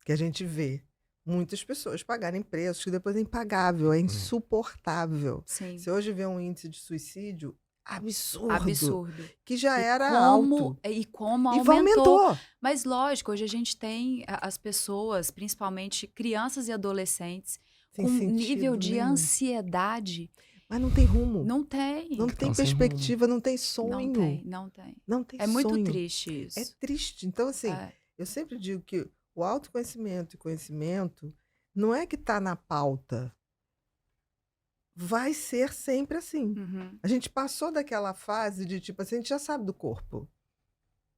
Que a gente vê muitas pessoas pagarem preços que depois é impagável, é insuportável. Sim. Se hoje vê um índice de suicídio absurdo, Absurdo. que já E era como, alto. e como E aumentou. Mas lógico, hoje a gente tem as pessoas, principalmente crianças e adolescentes, Sem com sentido nível de nenhum. ansiedade. Mas não tem rumo. Não tem. Não tem Então, sem rumo. perspectiva, não tem Não sonho. tem, não tem. Não tem É muito sonho. triste isso. É triste. Então, assim, É. eu sempre digo que o autoconhecimento e conhecimento não é que está na pauta. Vai ser sempre assim. Uhum. A gente passou daquela fase de, tipo assim, a gente já sabe do corpo.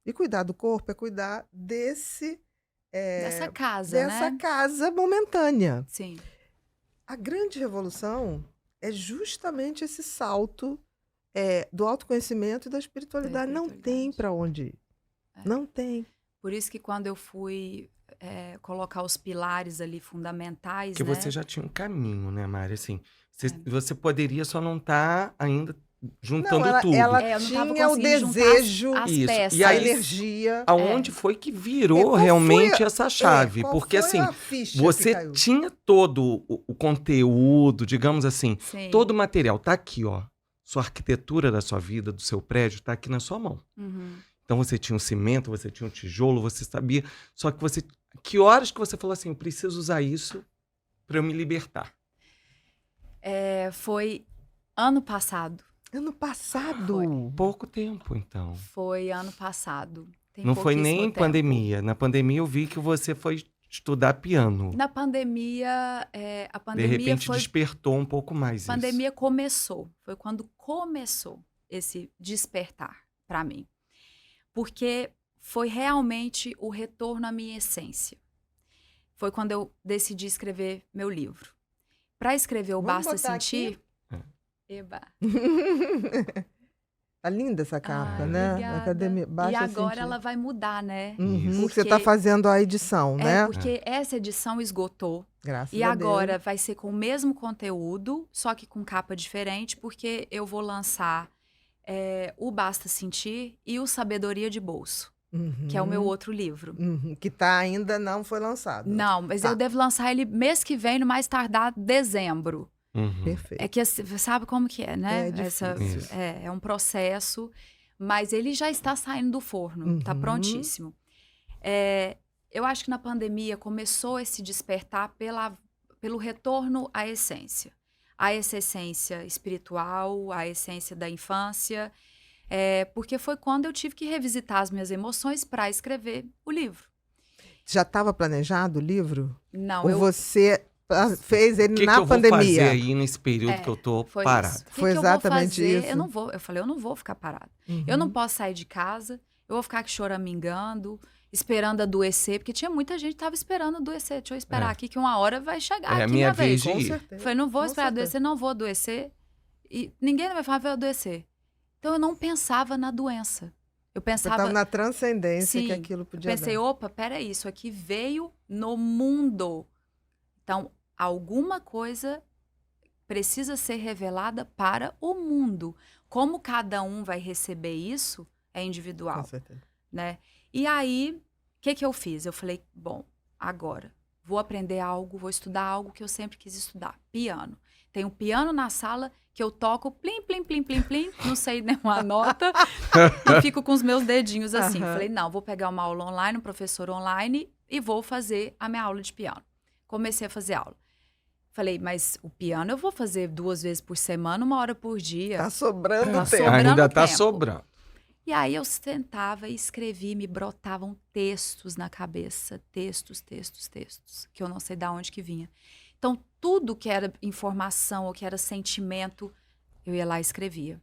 E cuidar do corpo é cuidar dessa Dessa né? casa momentânea. Sim. A grande revolução é justamente esse salto do autoconhecimento e da espiritualidade. Não tem para onde ir. É. Não tem. Por isso que quando eu fui colocar os pilares ali fundamentais, Porque né? você já tinha um caminho, né, Mari? Assim, você poderia só não estar ainda juntando tudo. Ela eu não tava tinha o conseguindo juntar desejo, as Isso. peças. E a aí, energia. aonde foi que virou qual foi realmente essa chave? qual Porque, foi assim, a ficha que você caiu? tinha todo o conteúdo, digamos assim, Sim. todo o material. Tá aqui, ó. Sua arquitetura da sua vida, do seu prédio, tá aqui na sua mão. Uhum. Então você tinha um cimento, você tinha um tijolo, você sabia. Só que você. Que horas que você falou assim, eu preciso usar isso para eu me libertar? Foi ano passado. Ano passado. Pouco tempo, então. Foi ano passado. Tem Não foi nem pouquíssimo tempo. pandemia. Na pandemia eu vi que você foi estudar piano. Na pandemia, a De pandemia repente foi... despertou um pouco mais A pandemia começou. Foi quando começou esse despertar para mim. Porque foi realmente o retorno à minha essência. Foi quando eu decidi escrever meu livro. Para escrever o Vamos Basta botar Sentir... aqui? Eba. Tá linda essa capa, Ai, né? obrigada. Academia, E Basta agora Sentir. ela vai mudar, né? Isso. Você tá fazendo a edição, né? Porque essa edição esgotou. Graças E a agora Deus. vai ser com o mesmo conteúdo, só que com capa diferente, porque eu vou lançar o Basta Sentir e o Sabedoria de Bolso. que é o meu Uhum. outro livro. Que ainda não foi lançado. Não, mas Tá. eu devo lançar ele mês que vem, no mais tardar dezembro. Uhum. Perfeito. É que sabe como que é, né? É difícil. Isso. É um processo, mas ele já está saindo do forno, está Uhum. prontíssimo. Eu acho que na pandemia começou esse despertar pelo retorno à essência. A essa essência espiritual, a essência da infância, porque foi quando eu tive que revisitar as minhas emoções para escrever o livro. Já estava planejado o livro? Não, Ou você fez ele O que na eu vou pandemia? fazer aí nesse período que eu tô foi parado? isso. O Foi que eu exatamente vou fazer? isso? Eu falei, eu não vou ficar parada. Uhum. Eu não posso sair de casa, eu vou ficar aqui choramingando, esperando adoecer, porque tinha muita gente que estava esperando adoecer. Deixa eu esperar aqui que uma hora vai chegar É a aqui minha vez. vez de Com ir. certeza. Eu falei, não vou Com esperar certeza. adoecer, não vou adoecer. E ninguém vai falar, vai adoecer. Então eu não pensava na doença. Eu Você pensava, estava na transcendência que sim, aquilo podia pensei, dar. opa, peraí, isso aqui veio no mundo. Então, alguma coisa precisa ser revelada para o mundo. Como cada um vai receber isso é individual, Com certeza. né? E aí, o que eu fiz? Eu falei, bom, agora vou aprender algo, vou estudar algo que eu sempre quis estudar, piano. Tem um piano na sala que eu toco plim, plim, plim, plim, plim, não sei nenhuma nota, e fico com os meus dedinhos assim. Aham. Falei, não, vou pegar uma aula online, um professor online, e vou fazer a minha aula de piano. Comecei a fazer aula. Falei, mas o piano eu vou fazer 2 vezes por semana, 1 hora por dia. Tá sobrando Tá tempo. sobrando Ainda tá tempo. sobrando. E aí eu sentava e escrevia, me brotavam textos na cabeça, textos, que eu não sei de onde que vinha. Então, tudo que era informação ou que era sentimento, eu ia lá e escrevia.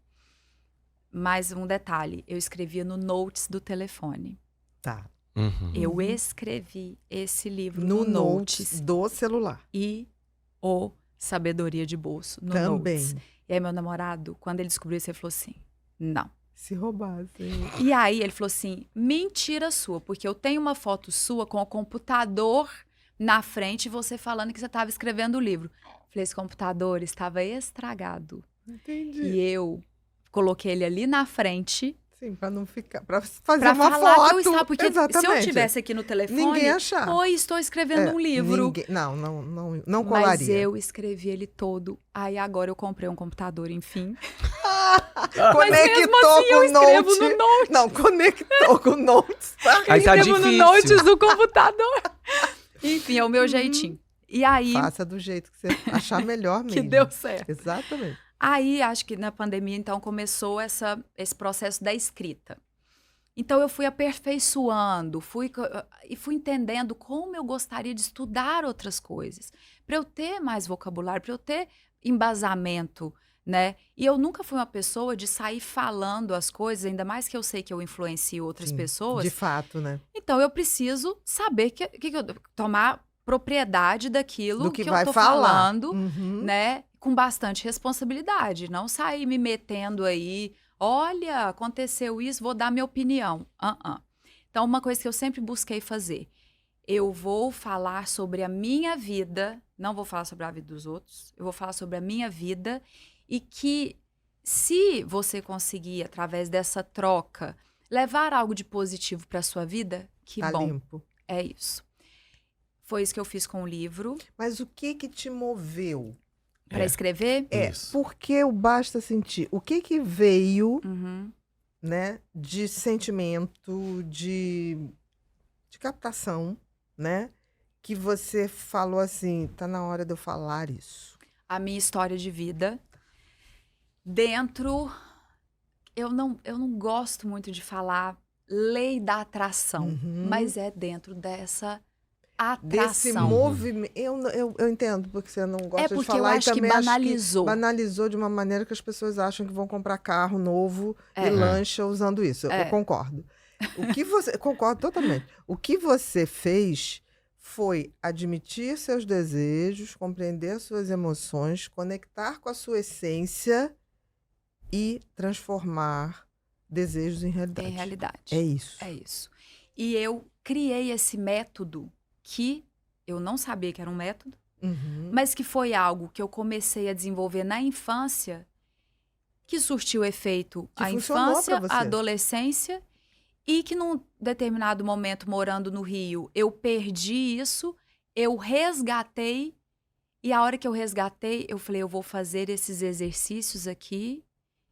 Mais um detalhe, eu escrevia no notes do telefone. Tá. Uhum. Eu escrevi esse livro No no notes do celular. e o Sabedoria de Bolso, no Também. notes. E aí meu namorado, quando ele descobriu isso, ele falou assim, não. Se roubasse. E aí ele falou assim, mentira sua, porque eu tenho uma foto sua com o computador na frente e você falando que você estava escrevendo o livro. Falei, esse computador estava estragado. Entendi. E eu coloquei ele ali na frente Sim, pra não ficar. Pra fazer para uma falar foto. que eu estava. Porque Exatamente. se eu tivesse aqui no telefone, Ninguém ia achar. oi, estou escrevendo um livro. Ninguém... Não Mas colaria. eu escrevi ele todo. Aí agora eu comprei um computador, enfim. Conectou assim, eu com o escrevo Note. no Note. Não, conectou com o Notes. Tá? Aí tá Escrevo no difícil. notes do computador. Enfim, é o meu jeitinho. E aí, Faça do jeito que você achar melhor mesmo. que deu certo. Exatamente. Aí, acho que na pandemia, então, começou esse processo da escrita. Então, eu fui aperfeiçoando, fui entendendo como eu gostaria de estudar outras coisas. Para eu ter mais vocabulário, para eu ter embasamento, né? E eu nunca fui uma pessoa de sair falando as coisas, ainda mais que eu sei que eu influencio outras Sim, pessoas. De fato, né? Então, eu preciso saber tomar propriedade daquilo Do que que vai eu tô falar. falando, Uhum. né? Com bastante responsabilidade. Não sair me metendo aí, olha, aconteceu isso, vou dar minha opinião. Então, uma coisa que eu sempre busquei fazer, eu vou falar sobre a minha vida, não vou falar sobre a vida dos outros, eu vou falar sobre a minha vida e que se você conseguir, através dessa troca, levar algo de positivo para sua vida, que Tá bom. limpo. É isso. Foi isso que eu fiz com o livro. Mas o que te moveu? Para escrever? Isso. Porque o Basta Sentir. O que veio, Uhum. né, de sentimento, de captação, né? Que você falou assim, tá na hora de eu falar isso. A minha história de vida. Dentro... Eu não gosto muito de falar lei da atração, Uhum. mas é dentro dessa Desse atração. movimento. Eu entendo porque você não gosta de porque falar. eu acho e que também banalizou. Banalizou de uma maneira que as pessoas acham que vão comprar carro novo É. e lancha usando isso. É. Eu concordo. Concordo totalmente. O que você fez foi admitir seus desejos, compreender suas emoções, conectar com a sua essência e transformar desejos em realidade. Em realidade. É isso. É isso. E eu criei esse método que eu não sabia que era um método, Uhum. mas que foi algo que eu comecei a desenvolver na infância, que surtiu efeito Que a funcionou infância, pra você. a adolescência E que num determinado momento, morando no Rio, eu perdi isso, eu resgatei, e a hora que eu resgatei, eu falei, eu vou fazer esses exercícios aqui,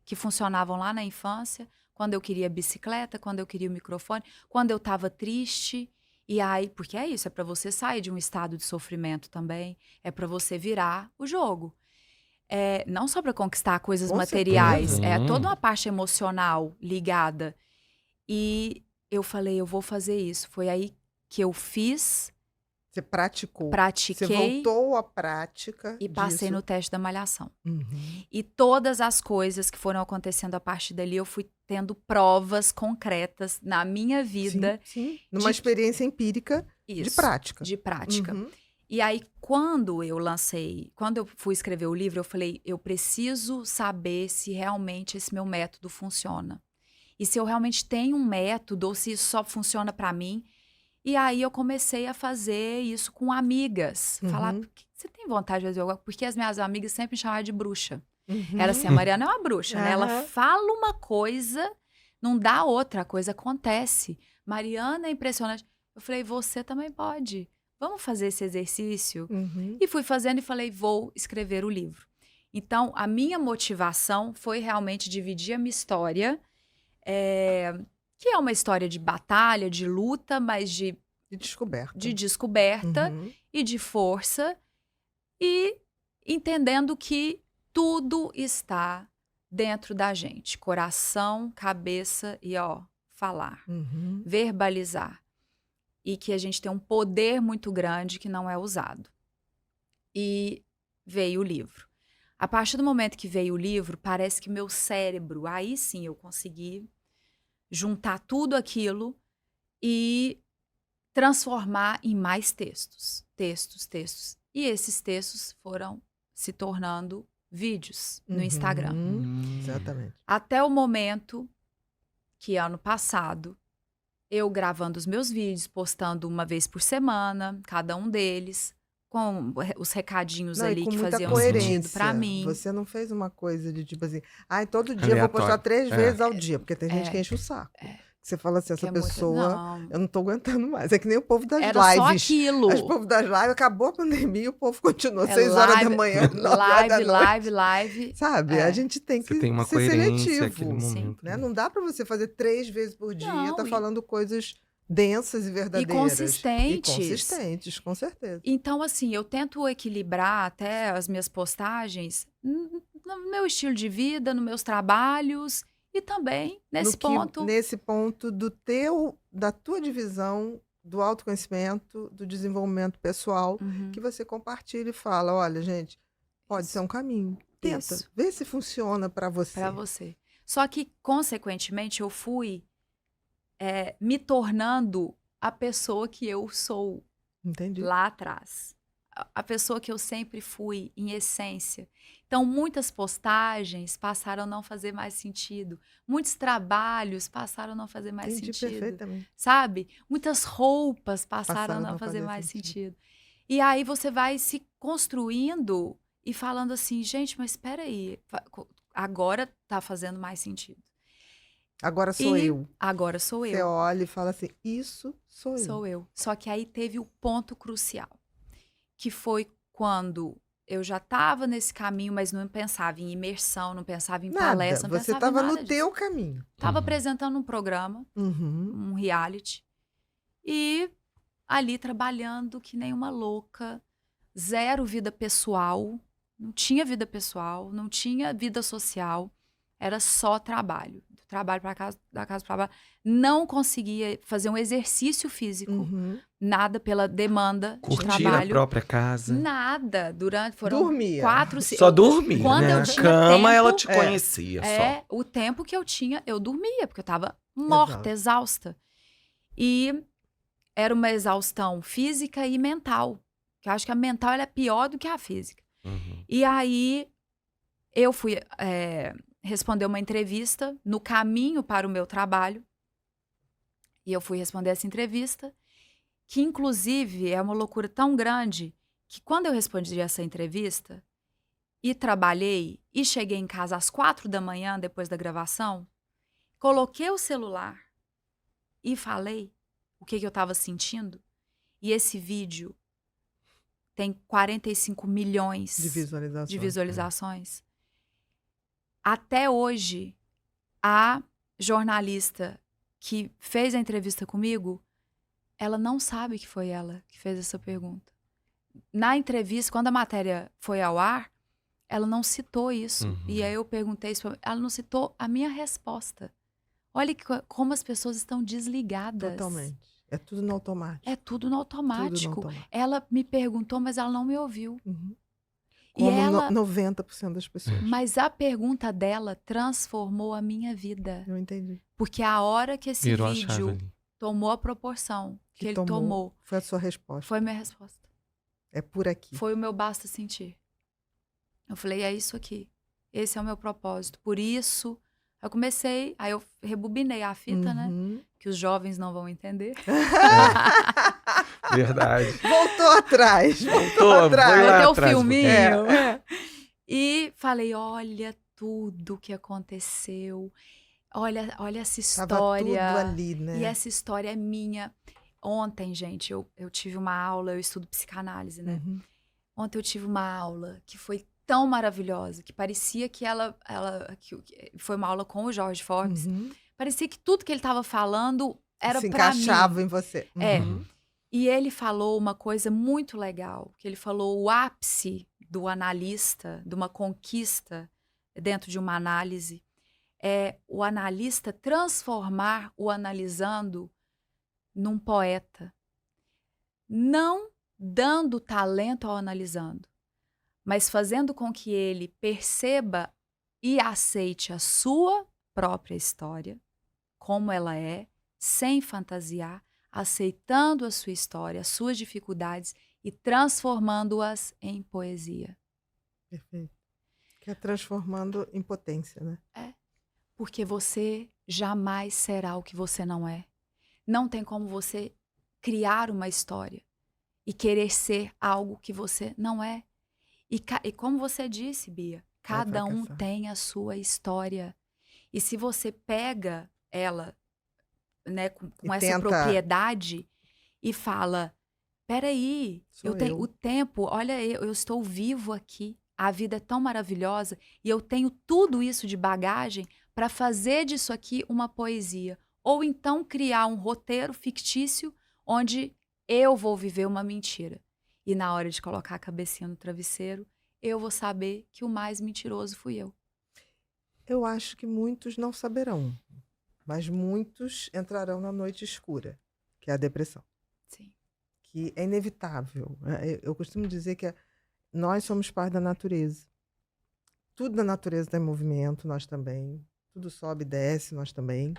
que funcionavam lá na infância, quando eu queria bicicleta, quando eu queria o microfone, quando eu estava triste. E aí, porque é isso, é para você sair de um estado de sofrimento também, é para você virar o jogo. Não só para conquistar coisas Com materiais, certeza. é toda uma parte emocional ligada. E eu falei, eu vou fazer isso. Foi aí que eu fiz, Você praticou. Você pratiquei voltou à prática e passei disso. no teste da malhação. Uhum. E todas as coisas que foram acontecendo a partir dali, eu fui tendo provas concretas na minha vida. Sim. Numa de- experiência empírica de Isso, prática. de prática. Uhum. E aí, quando eu fui escrever o livro, eu falei, eu preciso saber se realmente esse meu método funciona. E se eu realmente tenho um método, ou se isso só funciona para mim. E aí eu comecei a fazer isso com amigas. Falar, por que você tem vontade de fazer yoga? Porque as minhas amigas sempre me chamavam de bruxa. Uhum. Era assim, a Mariana é uma bruxa, né? Ela Aham. fala uma coisa, não dá outra, a coisa acontece. Mariana é impressionante. Eu falei, você também pode. Vamos fazer esse exercício? Uhum. E fui fazendo e falei, vou escrever o livro. Então, a minha motivação foi realmente dividir a minha história, que é uma história de batalha, de luta, mas de De descoberta. descoberta Uhum. e de força, e entendendo que tudo está dentro da gente. Coração, cabeça e, falar, Uhum. verbalizar. E que a gente tem um poder muito grande que não é usado. E veio o livro. A partir do momento que veio o livro, parece que meu cérebro, aí sim eu consegui juntar tudo aquilo e transformar em mais textos. E esses textos foram se tornando vídeos no Instagram. Exatamente. Até o momento que, ano passado, eu gravando os meus vídeos, postando uma vez por semana, cada um deles, com os recadinhos Não, e ali com que muita faziam sentido pra coerência. mim. Você não fez uma coisa de tipo assim, todo dia eu vou postar Aleatório. 3 vezes ao dia, porque tem gente que É. enche o saco. Você fala assim, Que essa é muito... pessoa, Não, eu não tô aguentando mais. É que nem o povo das era só lives. aquilo. O povo das lives, acabou a pandemia e o povo continuou É 6 horas da live, manhã, 9 horas da live. Sabe? A gente tem Você que tem uma ser coerência aquele seletivo. momento. Né? Não dá pra você fazer 3 vezes por dia, Não, tá e- falando coisas densas e verdadeiras. consistentes. E consistentes, com certeza. Então, assim, eu tento equilibrar até as minhas postagens no meu estilo de vida, nos meus trabalhos e também nesse ponto. Nesse ponto da tua divisão do autoconhecimento, do desenvolvimento pessoal, Uhum, que você compartilha e fala, olha, gente, pode ser um caminho. Tenta, Isso. vê se funciona para você. pra você. Só que, consequentemente, eu fui me tornando a pessoa que eu sou Entendi. lá atrás. A pessoa que eu sempre fui, em essência. Então, muitas postagens passaram a não fazer mais sentido. Muitos trabalhos passaram a não fazer mais Entendi sentido. perfeitamente. Sabe? Muitas roupas passaram a não fazer mais sentido. E aí você vai se construindo e falando assim, gente, mas espera aí, agora tá fazendo mais sentido. Agora sou eu. Agora sou Você eu. olha e fala assim, isso sou eu. Sou eu. Só que aí teve o ponto crucial, que foi quando eu já estava nesse caminho, mas não pensava em imersão, não pensava em Nada, palestra, não você pensava em estava nada no disso. teu caminho. Estava Uhum. apresentando um programa, Uhum. um reality, e ali trabalhando que nem uma louca, zero vida pessoal, não tinha vida pessoal, não tinha vida social, era só trabalho. Do trabalho para casa, da casa para trabalho. Não conseguia fazer um exercício físico, Uhum. nada pela demanda de Curtir a trabalho. própria casa. Nada. Foram Dormia. 4, Só dormia, Quando né? eu A tinha cama, tempo, ela te conhecia só. o tempo que eu tinha, eu dormia, porque eu tava morta, exausta. E era uma exaustão física e mental. Que eu acho que a mental ela é pior do que a física. Uhum. E aí eu fui responder uma entrevista no caminho para o meu trabalho. E eu fui responder essa entrevista, que inclusive é uma loucura tão grande que quando eu respondi essa entrevista e trabalhei e cheguei em casa às 4 da manhã, depois da gravação, coloquei o celular e falei o que eu estava sentindo. E esse vídeo tem 45 milhões de visualizações. Até hoje, a jornalista que fez a entrevista comigo, ela não sabe que foi ela que fez essa pergunta. Na entrevista, quando a matéria foi ao ar, ela não citou isso. E aí eu perguntei isso pra ela, ela não citou a minha resposta. Olha como as pessoas estão desligadas. Totalmente. É tudo no automático. É tudo no automático. Tudo no automático. Ela me perguntou, mas ela não me ouviu. Como E ela, 90% das pessoas. mas a pergunta dela transformou a minha vida. Eu entendi. Porque a hora que esse Virou a chave vídeo ali. tomou a proporção que ele tomou, Foi a sua resposta. foi minha resposta. É por aqui. Foi o meu basta sentir. Eu falei, é isso aqui. Esse é o meu propósito. Por isso, eu comecei, aí eu rebobinei a fita, né? Que os jovens não vão entender. Verdade. Voltou atrás. Voltou Foi atrás. lá Até o atrás, filminho. E falei, olha tudo que aconteceu. Olha essa Tava tudo história. ali, né? E essa história é minha. Ontem, gente, eu tive uma aula, eu estudo psicanálise, né? Ontem eu tive uma aula que foi tão maravilhosa, que parecia que que foi uma aula com o Jorge Forbes. Parecia que tudo que ele estava falando era Se pra mim. encaixava em você. É. E ele falou uma coisa muito legal, que ele falou o ápice do analista, de uma conquista dentro de uma análise, é o analista transformar o analisando num poeta. Não dando talento ao analisando, mas fazendo com que ele perceba e aceite a sua própria história, como ela é, sem fantasiar, aceitando a sua história, as suas dificuldades e transformando-as em poesia. Perfeito. Que é transformando em potência, né? Porque você jamais será o que você não é. Não tem como você criar uma história e querer ser algo que você não é. E como você disse, Bia, cada um tem a sua história. E se você pega ela, né, com essa propriedade e fala, peraí, eu tenho o tempo, olha, eu estou vivo aqui, a vida é tão maravilhosa e eu tenho tudo isso de bagagem para fazer disso aqui uma poesia. Ou então criar um roteiro fictício onde eu vou viver uma mentira. E na hora de colocar a cabecinha no travesseiro, eu vou saber que o mais mentiroso fui eu. Eu acho que muitos não saberão, mas muitos entrarão na noite escura, que é a depressão. Sim. Que é inevitável. Eu costumo dizer que nós somos parte da natureza. Tudo da natureza está em movimento, nós também. Tudo sobe e desce, nós também.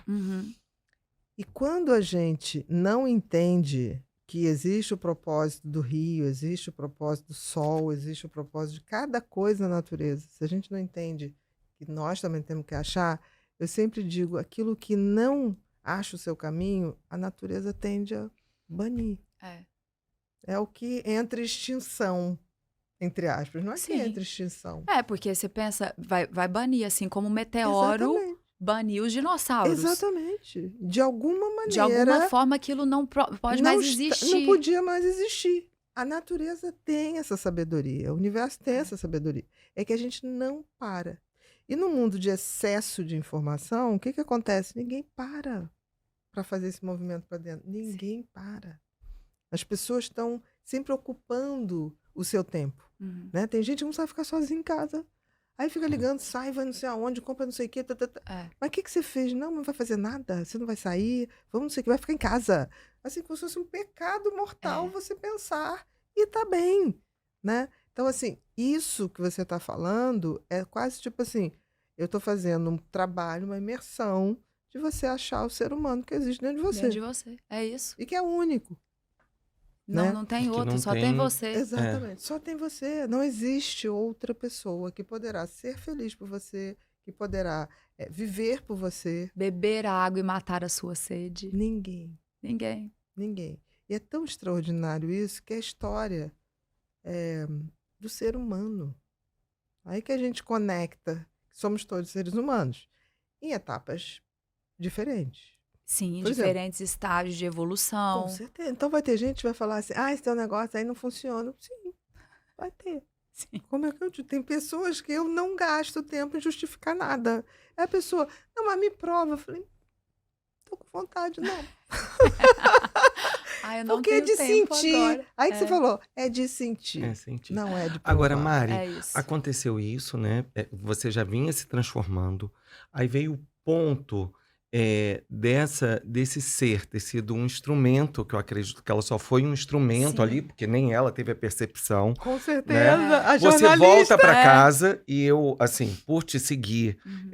E quando a gente não entende que existe o propósito do rio, existe o propósito do sol, existe o propósito de cada coisa na natureza, se a gente não entende que nós também temos que achar, eu sempre digo, aquilo que não acha o seu caminho, a natureza tende a banir. É o que entra em extinção, entre aspas. Não é que entra em extinção. Porque você pensa, vai banir, assim como o meteoro baniu os dinossauros. Exatamente. De alguma maneira. De alguma forma aquilo não pode mais existir. Não podia mais existir. A natureza tem essa sabedoria, o universo tem essa sabedoria. É que a gente não para. E no mundo de excesso de informação, o que acontece? Ninguém para fazer esse movimento para dentro. Ninguém para. As pessoas estão sempre ocupando o seu tempo. Né? Tem gente que não sabe ficar sozinha em casa. Aí fica ligando, sai, vai não sei aonde, compra não sei o quê. Mas o que você fez? Não vai fazer nada. Você não vai sair. Vamos não sei o que, vai ficar em casa. Assim, como se fosse um pecado mortal você pensar e tá bem. Né? Então, assim, isso que você está falando é quase tipo assim, eu estou fazendo um trabalho, uma imersão de você achar o ser humano que existe dentro de você. Dentro de você, é isso. E que é único. Não, né? não tem Porque outro, não só tem- tem você. Exatamente. Só tem você. Não existe outra pessoa que poderá ser feliz por você, que poderá viver por você. Beber a água e matar a sua sede. Ninguém. Ninguém. Ninguém. E é tão extraordinário isso que é a história do ser humano. Aí que a gente conecta, somos todos seres humanos, em etapas diferentes. Sim, em Por exemplo. diferentes estágios de Com evolução. certeza. Então vai ter gente que vai falar assim, esse teu negócio aí não funciona. Sim, vai ter. Sim. Como é que eu digo? Tem pessoas que eu não gasto tempo em justificar nada. É a pessoa, não, mas me prova. Eu falei, tô com vontade, não. Ah, eu não Porque é tenho de tempo sentir. agora. Aí que você falou, é de sentir. É, senti. Não é de Agora, provar. Mari, É isso. aconteceu isso, né? Você já vinha se transformando. Aí veio o ponto desse ser ter sido um instrumento, que eu acredito que ela só foi um instrumento ali, Sim. porque nem ela teve a percepção, Com né? certeza. A Você jornalista. volta para É. casa e eu, assim, por te seguir, Uhum.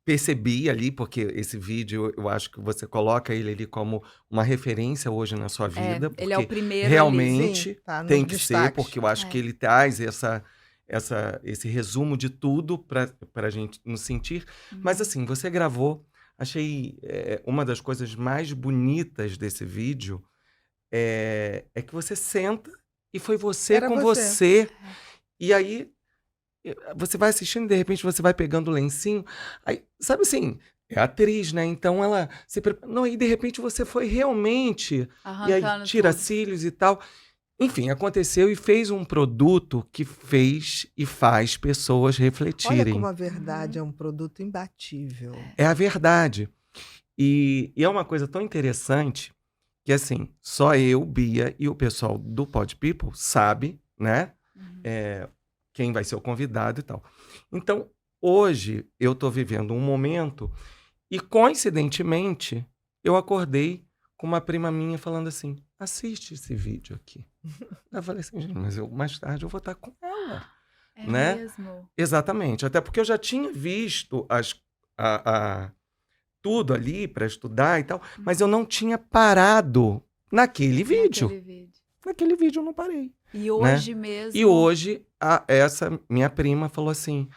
percebi ali, porque esse vídeo eu acho que você coloca ele ali como uma referência hoje na sua É, vida, ele é o porque primeiro ali. realmente Sim, tá nos tem que ser, destaques. porque eu acho que É. ele traz esse resumo de tudo para a gente nos sentir. Mas Uhum. assim, você gravou, achei uma das coisas mais bonitas desse vídeo é que você senta e foi você Era com você. você. E aí você vai assistindo e de repente você vai pegando o lencinho. Aí, sabe assim, é atriz, né? Então ela se prepara. Não, aí de repente você foi realmente. E aí Arrancando tira tudo. cílios e tal. Enfim, aconteceu e fez um produto que fez e faz pessoas Olha refletirem. como a verdade é um produto imbatível. É a verdade. E é uma coisa tão interessante que, assim, só eu, Bia e o pessoal do Pod People sabe, né? Uhum. Quem vai ser o convidado e tal. Então, hoje eu tô vivendo um momento e, coincidentemente, eu acordei com uma prima minha falando assim, assiste esse vídeo aqui. Eu falei assim, gente, mas mais tarde eu vou estar com ela, É né? mesmo. Exatamente, até porque eu já tinha visto tudo ali para estudar e tal, mas eu não tinha parado naquele vídeo. Naquele vídeo. Naquele vídeo eu não parei, E né? hoje E mesmo. hoje essa minha prima falou assim,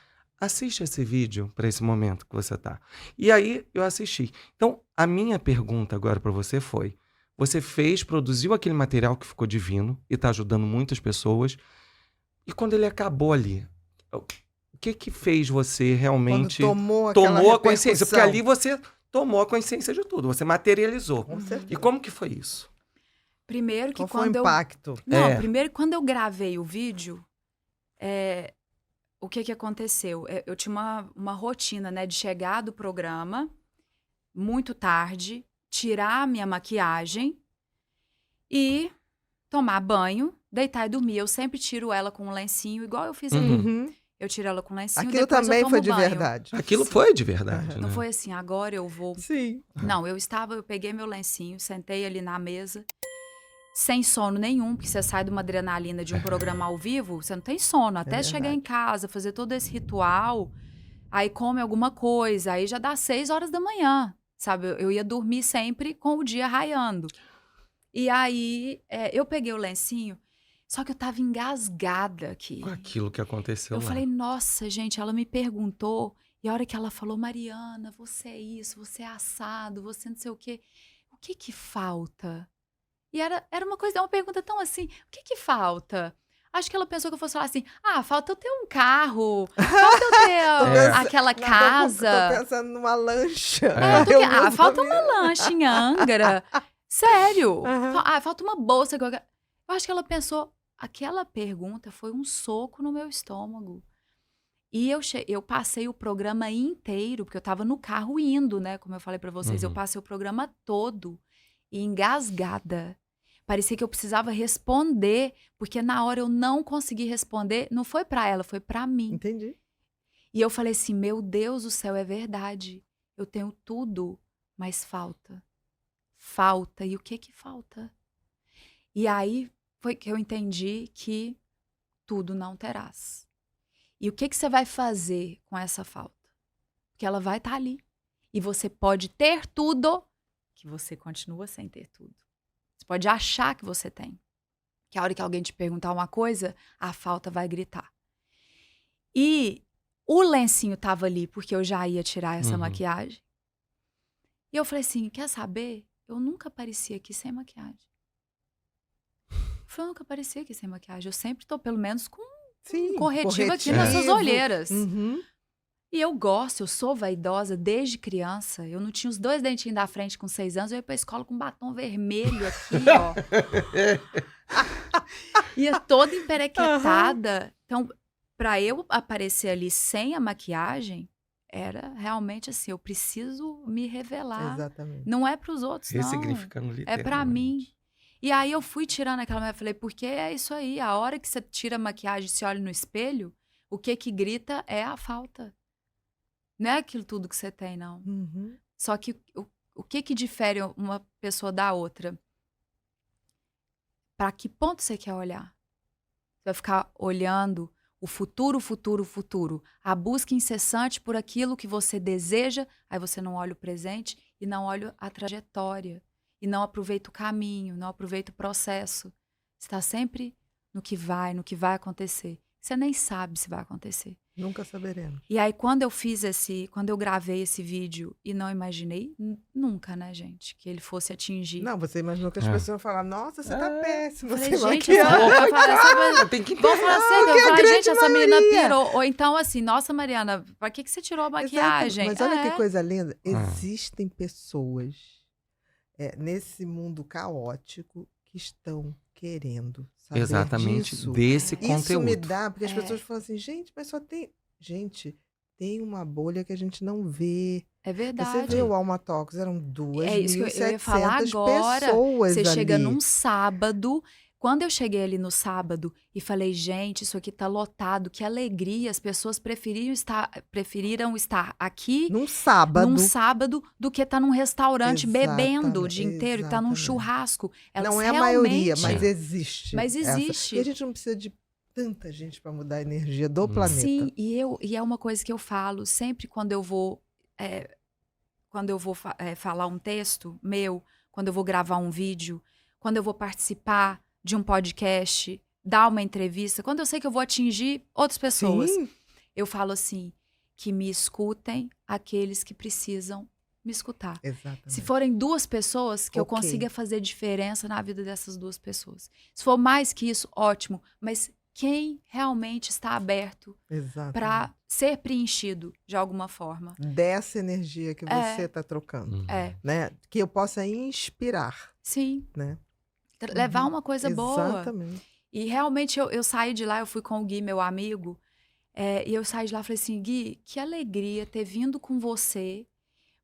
assiste esse vídeo para esse momento que você tá. E aí eu assisti. Então, a minha pergunta agora para você foi, você produziu aquele material que ficou divino e tá ajudando muitas pessoas, e quando ele acabou ali, o que fez você Quando realmente tomou aquela tomou a consciência? Porque repercussão. ali você tomou a consciência de tudo, você materializou. Com Uhum. certeza. E como que foi isso? Primeiro que Qual foi o quando eu. impacto? Não, primeiro quando eu gravei o vídeo, o que aconteceu? Eu tinha uma rotina, né, de chegar do programa muito tarde, tirar a minha maquiagem e tomar banho, deitar e dormir. Eu sempre tiro ela com um lencinho, igual eu fiz aqui. Uhum. Eu tiro ela com um lencinho, Aquilo depois eu também tomo foi de banho. verdade. Aquilo Sim. foi de verdade, Aham. Não né? foi assim, agora eu vou. Sim. Não, eu peguei meu lencinho, sentei ali na mesa, sem sono nenhum, porque você sai de uma adrenalina de um programa ao vivo, você não tem sono. Até chegar verdade. em casa, fazer todo esse ritual, aí come alguma coisa, aí já dá 6 horas da manhã, sabe? Eu ia dormir sempre com o dia raiando. E aí, eu peguei o lencinho, só que eu tava engasgada aqui. Com aquilo que aconteceu Eu lá. falei, nossa, gente, ela me perguntou, e a hora que ela falou, Mariana, você é isso, você é assado, você não sei o quê. O que que falta? E era uma pergunta tão assim, o que que falta? Acho que ela pensou que eu fosse falar assim, falta eu ter um carro, falta eu ter aquela Tô casa. pensando numa lancha. Falta uma lancha em Angra. Sério. Aham. Falta uma bolsa. Eu acho que ela pensou, aquela pergunta foi um soco no meu estômago. E eu passei o programa inteiro, porque eu tava no carro indo, né? Como eu falei pra vocês, eu Uhum. passei o programa todo e engasgada. Parecia que eu precisava responder, porque na hora eu não consegui responder. Não foi pra ela, foi pra mim. Entendi. E eu falei assim, meu Deus do céu, é verdade. Eu tenho tudo, mas falta. Falta. E o que que falta? E aí foi que eu entendi que tudo não terás. E o que que você vai fazer com essa falta? Porque ela vai estar ali. E você pode ter tudo, que você continua sem ter tudo. Você pode achar que você tem. Que a hora que alguém te perguntar uma coisa, a falta vai gritar. E o lencinho tava ali porque eu já ia tirar essa maquiagem. E eu falei assim, quer saber? Eu nunca apareci aqui sem maquiagem. Eu nunca apareci aqui sem maquiagem. Eu sempre tô pelo menos com Sim, corretivo aqui nessas olheiras. Uhum. E eu gosto, eu sou vaidosa desde criança. Eu não tinha os 2 dentinhos da frente com 6 anos, eu ia pra escola com batom vermelho aqui, ó. Ia toda emperequetada. Então, pra eu aparecer ali sem a maquiagem, era realmente assim, eu preciso me revelar. Exatamente. Não é pros outros, não. Ressignificando É pra mim. literalmente. E aí eu fui tirando aquela maquiagem, falei, porque é isso aí, a hora que você tira a maquiagem e se olha no espelho, o que grita é a falta. Não é aquilo tudo que você tem, não. Uhum. Só que o que difere uma pessoa da outra? Para que ponto você quer olhar? Você vai ficar olhando o futuro, o futuro, o futuro. A busca incessante por aquilo que você deseja, aí você não olha o presente e não olha a trajetória. E não aproveita o caminho, não aproveita o processo. Você está sempre no que vai acontecer. Você nem sabe se vai acontecer. Nunca saberemos. E aí, quando eu gravei esse vídeo e não imaginei, nunca, né, gente, que ele fosse atingir. Não, você imaginou que as pessoas iam falar, nossa, você tá péssima, Falei, você gente, essa maquiagem. roupa, Tem que vão falar assim, que eu a falar, grande gente, essa menina maioria. pirou. Ou então, assim, nossa, Mariana, pra que você tirou a maquiagem? Exato. Mas olha que coisa linda. Ah. Existem pessoas nesse mundo caótico que estão querendo saber Exatamente disso. desse Isso me conteúdo. dá, porque as pessoas falam assim, gente, mas só tem... Gente, tem uma bolha que a gente não vê. É Você verdade. vê o Alma Talks, eram É isso que eu ia falar 2.700 agora. pessoas Você chega ali. num sábado. Quando eu cheguei ali no sábado e falei, gente, isso aqui tá lotado, que alegria, as pessoas preferiram estar aqui Num sábado. do que estar num restaurante bebendo o Exatamente, dia inteiro, e estar num exatamente. churrasco. Elas Não é a maioria, realmente- mas existe. Mas essa. existe. E a gente não precisa de tanta gente para mudar a energia do planeta. Sim, e é uma coisa que eu falo sempre quando eu vou falar um texto meu, quando eu vou gravar um vídeo, quando eu vou participar de um podcast, dar uma entrevista, quando eu sei que eu vou atingir outras pessoas, Sim, eu falo assim, que me escutem aqueles que precisam me escutar. exatamente. Se forem 2 pessoas, que eu Ok. consiga fazer diferença na vida dessas 2 pessoas. Se for mais que isso, ótimo. Mas quem realmente está aberto Exatamente. para ser preenchido de alguma forma? Dessa energia que você está trocando, É, né? Que eu possa inspirar, sim. né? Levar uma coisa boa. Exatamente. E realmente eu saí de lá, eu fui com o Gui, meu amigo, e eu saí de lá e falei assim, Gui, que alegria ter vindo com você,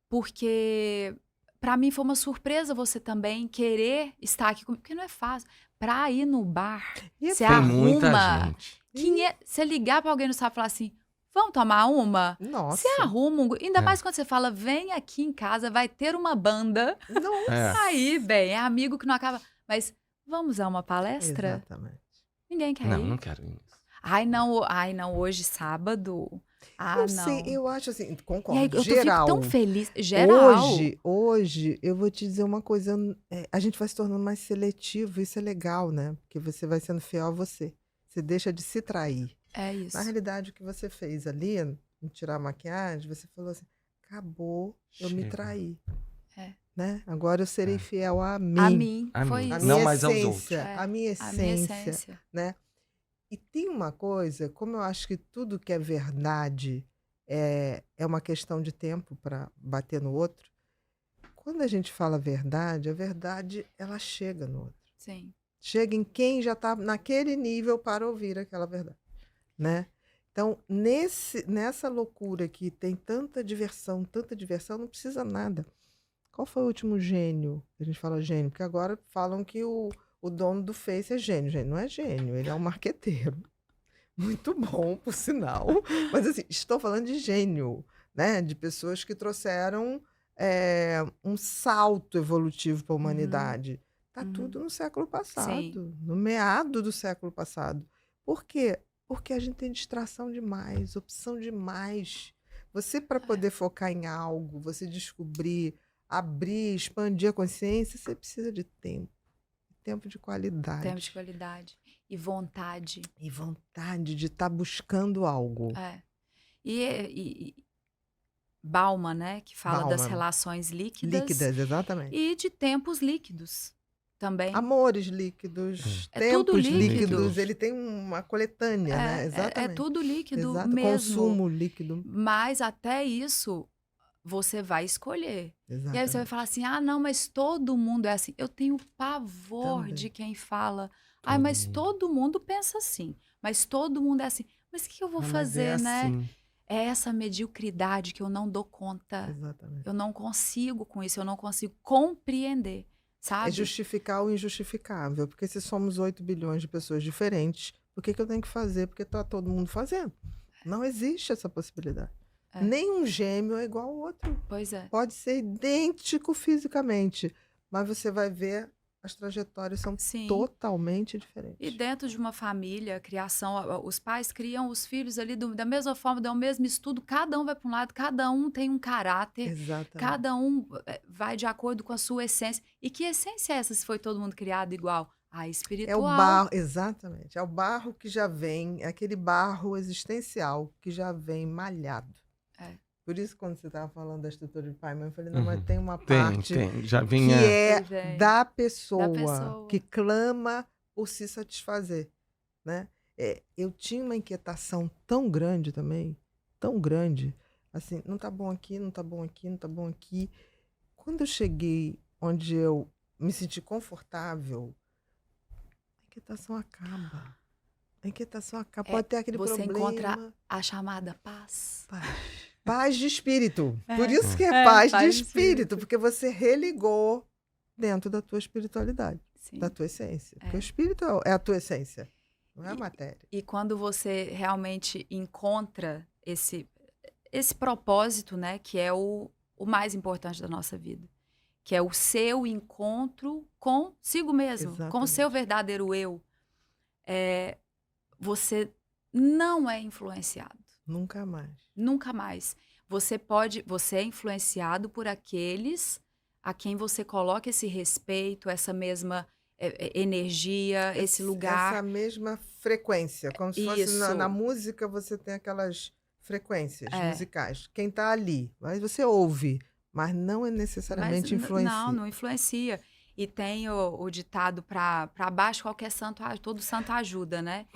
porque para mim foi uma surpresa você também querer estar aqui comigo, porque não é fácil. Para ir no bar, E você Tem muita arruma. gente. Você ligar para alguém no sábado e falar assim, vamos tomar uma? Nossa. Você arruma, ainda É. mais quando você fala, vem aqui em casa, vai ter uma banda. Nossa. É. Aí, bem, é amigo que não acaba. Mas vamos a uma palestra? Exatamente. Ninguém quer Não, ir. não quero isso. Ai, não, hoje sábado. Ah, Não não. sei, eu acho assim, E aí, concordo, eu geral. fico tão feliz. Geral. Hoje, eu vou te dizer uma coisa, a gente vai se tornando mais seletivo, isso é legal, né? Porque você vai sendo fiel a você. Você deixa de se trair. É isso. Na realidade, o que você fez ali, em tirar a maquiagem, você falou assim, acabou, eu me Chega. traí. É. Né? Agora eu serei É. fiel a mim. A mim, A foi mim. A isso. Não minha mais aos essência, outros. a minha A minha essência, essência. né? E tem uma coisa, como eu acho que tudo que é verdade é uma questão de tempo para bater no outro, quando a gente fala a verdade ela chega no outro. Sim. Chega em quem já está naquele nível para ouvir aquela verdade, né? Então, nessa loucura que tem tanta diversão, não precisa nada. Qual foi o último gênio? A gente fala gênio, porque agora falam que o dono do Face é gênio. Gente, não é gênio, ele é um marqueteiro. Muito bom, por sinal. Mas, assim, estou falando de gênio, né? De pessoas que trouxeram um salto evolutivo para a humanidade. Está tudo no século passado, no meado do século passado. Por quê? Porque a gente tem distração demais, opção demais. Você, para poder focar em algo, você descobrir, abrir, expandir a consciência, você precisa de tempo. Tempo de qualidade. Tempo de qualidade. E vontade. E vontade de estar buscando algo. É. E Bauman, né? Que fala das Bauman. relações líquidas. Líquidas, exatamente. E de tempos líquidos. também. Amores líquidos, É tudo tempos líquido. líquidos. Ele tem uma coletânea, né? É Exatamente. tudo líquido Exato. mesmo. Consumo líquido. Mas até isso, você vai escolher. E aí você vai Exatamente. falar assim, ah, não, mas todo mundo é assim. Eu tenho pavor Também. de quem fala, ai, Todo mas mundo. todo mundo pensa assim. Mas todo mundo é assim. Mas o que eu vou fazer, né? Assim. É essa mediocridade que eu não dou conta. Exatamente. Eu não consigo com isso, eu não consigo compreender, É sabe? justificar o injustificável. Porque se somos 8 bilhões de pessoas diferentes, por que eu tenho que fazer? Porque tá todo mundo fazendo. Não existe essa possibilidade. É. Nenhum gêmeo é igual ao outro. Pois é. Pode ser idêntico fisicamente, mas você vai ver as trajetórias são Sim. totalmente diferentes. E dentro de uma família, a criação, os pais criam os filhos ali da mesma forma, dão o mesmo estudo, cada um vai para um lado, cada um tem um caráter, Exatamente. cada um vai de acordo com a sua essência. E que essência é essa se foi todo mundo criado igual? A É o espiritual. barro, exatamente. É o barro que já vem, é aquele barro existencial que já vem malhado. É. Por isso, quando você estava falando da estrutura de pai e mãe, eu falei, não, mas Uhum. tem uma Tem, parte tem. Já que vinha. é Que vem da da pessoa, pessoa. que clama por se satisfazer, né? Eu tinha uma inquietação tão grande também, tão grande, assim, não tá bom aqui, não tá bom aqui, não tá bom aqui. Quando eu cheguei onde eu me senti confortável, a inquietação acaba. A inquietação acaba. Pode ter aquele Você problema. encontra a chamada paz. Paz de espírito. É. Por isso que é É, paz de paz de espírito, espírito. porque você religou dentro da tua espiritualidade, Sim. da tua essência. Porque É. o espírito é a tua essência, não é a matéria. E quando você realmente encontra esse propósito, né, que é o mais importante da nossa vida, que é o seu encontro consigo mesmo, com o Exatamente. seu verdadeiro eu, você não é influenciado, Nunca mais. nunca mais. Você é influenciado por aqueles a quem você coloca esse respeito, essa mesma energia, esse lugar. Essa mesma frequência. Como se fosse na Isso. música, você tem aquelas frequências É. musicais. Quem tá ali, mas você ouve, mas não é necessariamente influencia. Não influencia. E tem o ditado para baixo, todo santo ajuda, né?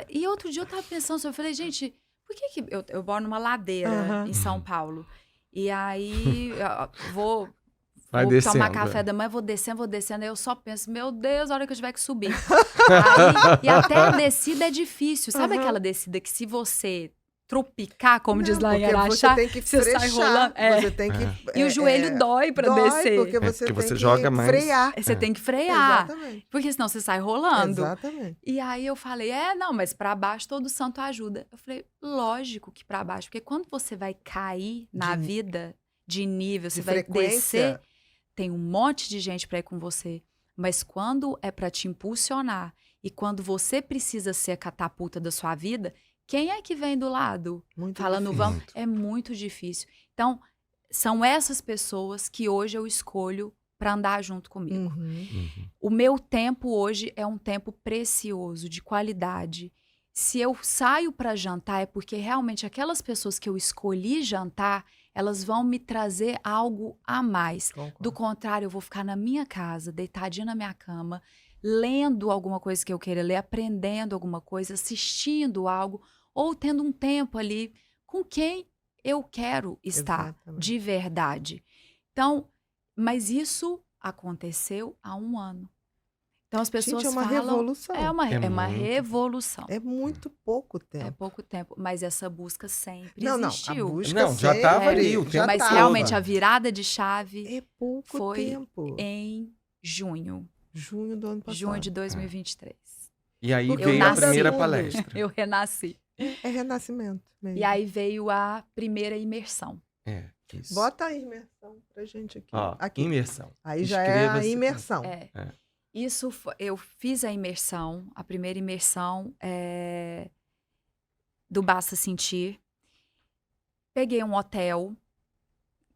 E outro dia eu tava pensando, eu falei, gente, por que eu moro numa ladeira Aham. em São Paulo? E aí vou Vai tomar descendo. café da manhã, vou descendo, aí eu só penso, meu Deus, a hora que eu tiver que subir. Aí, e até a descida é difícil. Sabe Aham. aquela descida que se você tropicar, como diz Não, lá em porque Araxá, você tem que você sai frechar, rolando. É. você tem que... E o joelho dói pra dói, descer. porque você porque tem você que joga mais. frear. Você tem que frear, Exatamente. porque senão você sai rolando. Exatamente. E aí eu falei, não, mas pra baixo todo santo ajuda. Eu falei, lógico que pra baixo, porque quando você vai cair na De- vida de nível, você De vai frequência. descer, tem um monte de gente pra ir com você. Mas quando é pra te impulsionar e quando você precisa ser a catapulta da sua vida, quem é que vem do lado? Muito Falando, difícil. vamos, é muito difícil. Então, são essas pessoas que hoje eu escolho para andar junto comigo. Uhum. Uhum. O meu tempo hoje é um tempo precioso, de qualidade. Se eu saio para jantar, é porque realmente aquelas pessoas que eu escolhi jantar, elas vão me trazer algo a mais. Concordo. Do contrário, eu vou ficar na minha casa, deitadinha na minha cama, lendo alguma coisa que eu queira ler, aprendendo alguma coisa, assistindo algo, ou tendo um tempo ali com quem eu quero estar Exatamente. de verdade. Então, mas isso aconteceu há 1 ano. Então as pessoas Gente, é uma falam... revolução. É uma muito. revolução. É muito pouco É tempo. pouco tempo, mas essa busca sempre Não, existiu. a busca Não, já sempre- tava ali, o já tempo Mas tava. realmente a virada de chave É pouco foi tempo. em junho. Junho do ano passado. Junho de 2023. E aí Porque veio eu a nasci. primeira palestra. Eu renasci. É renascimento mesmo. E aí veio a primeira imersão. É, isso. Bota a imersão pra gente aqui. Ó, aqui. imersão. Aí já é a Inscreva-se. imersão. É. É. Isso eu fiz a imersão, a primeira imersão do Basta Sentir. Peguei um hotel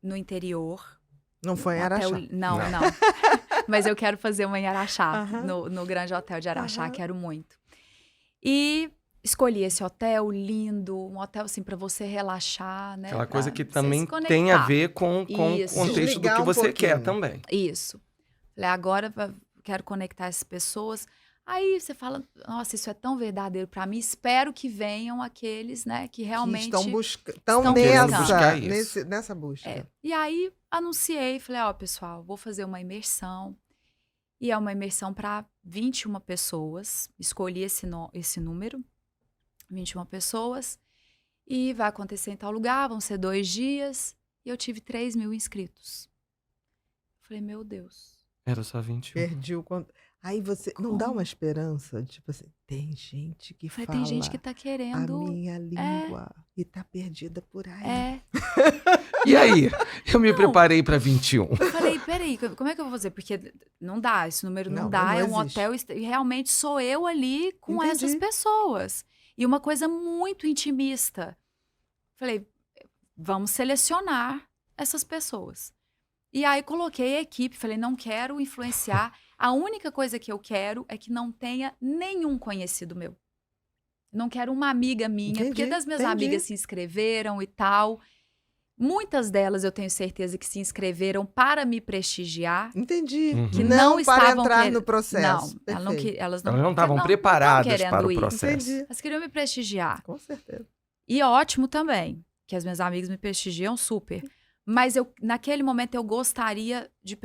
no interior. Não foi em Um hotel- Araxá. Não, Não. não. Mas eu quero fazer uma em Araxá, Aham. no Grande Hotel de Araxá, Aham. quero muito. E escolhi esse hotel lindo, um hotel assim para você relaxar, né? Aquela pra coisa que você também se conectar. tem a ver com o Isso. contexto do Desligar que um você quer pouquinho. também. Isso. Falei, agora quero conectar essas pessoas. Aí você fala, nossa, isso é tão verdadeiro para mim. Espero que venham aqueles, né, que Que realmente estão estão Querendo buscando. buscar isso. nessa busca. E aí anunciei, falei, ó, pessoal, vou fazer uma imersão. E é uma imersão para 21 pessoas. Escolhi esse número, 21 pessoas. E vai acontecer em tal lugar, vão ser 2 dias. E eu tive 3.000 inscritos. Falei, meu Deus. Era só 21. Perdi o conto. Aí você não dá Como? uma esperança, tipo assim, tem gente que Falei, fala tem gente que tá a querendo. minha língua e tá perdida por aí. E aí? Eu me Não. preparei pra 21. Eu falei, peraí, como é que eu vou fazer? Porque não dá, esse número não Não, dá. não É um existe. hotel e realmente sou eu ali com Entendi. essas pessoas. E uma coisa muito intimista. Falei, vamos selecionar essas pessoas. E aí coloquei a equipe, falei, não quero influenciar. A única coisa que eu quero é que não tenha nenhum conhecido meu. Não quero uma amiga minha, porque Entendi, das minhas entendi. amigas se inscreveram e tal. Muitas delas eu tenho certeza que se inscreveram para me prestigiar. Entendi. Uhum. Que não não para estavam entrar quer- no processo. Não, Perfeito. elas Elas não estavam não preparadas querendo para o ir. processo. Entendi. Elas queriam me prestigiar. Com certeza. E ótimo também, que as minhas amigas me prestigiam super. Mas naquele momento eu gostaria de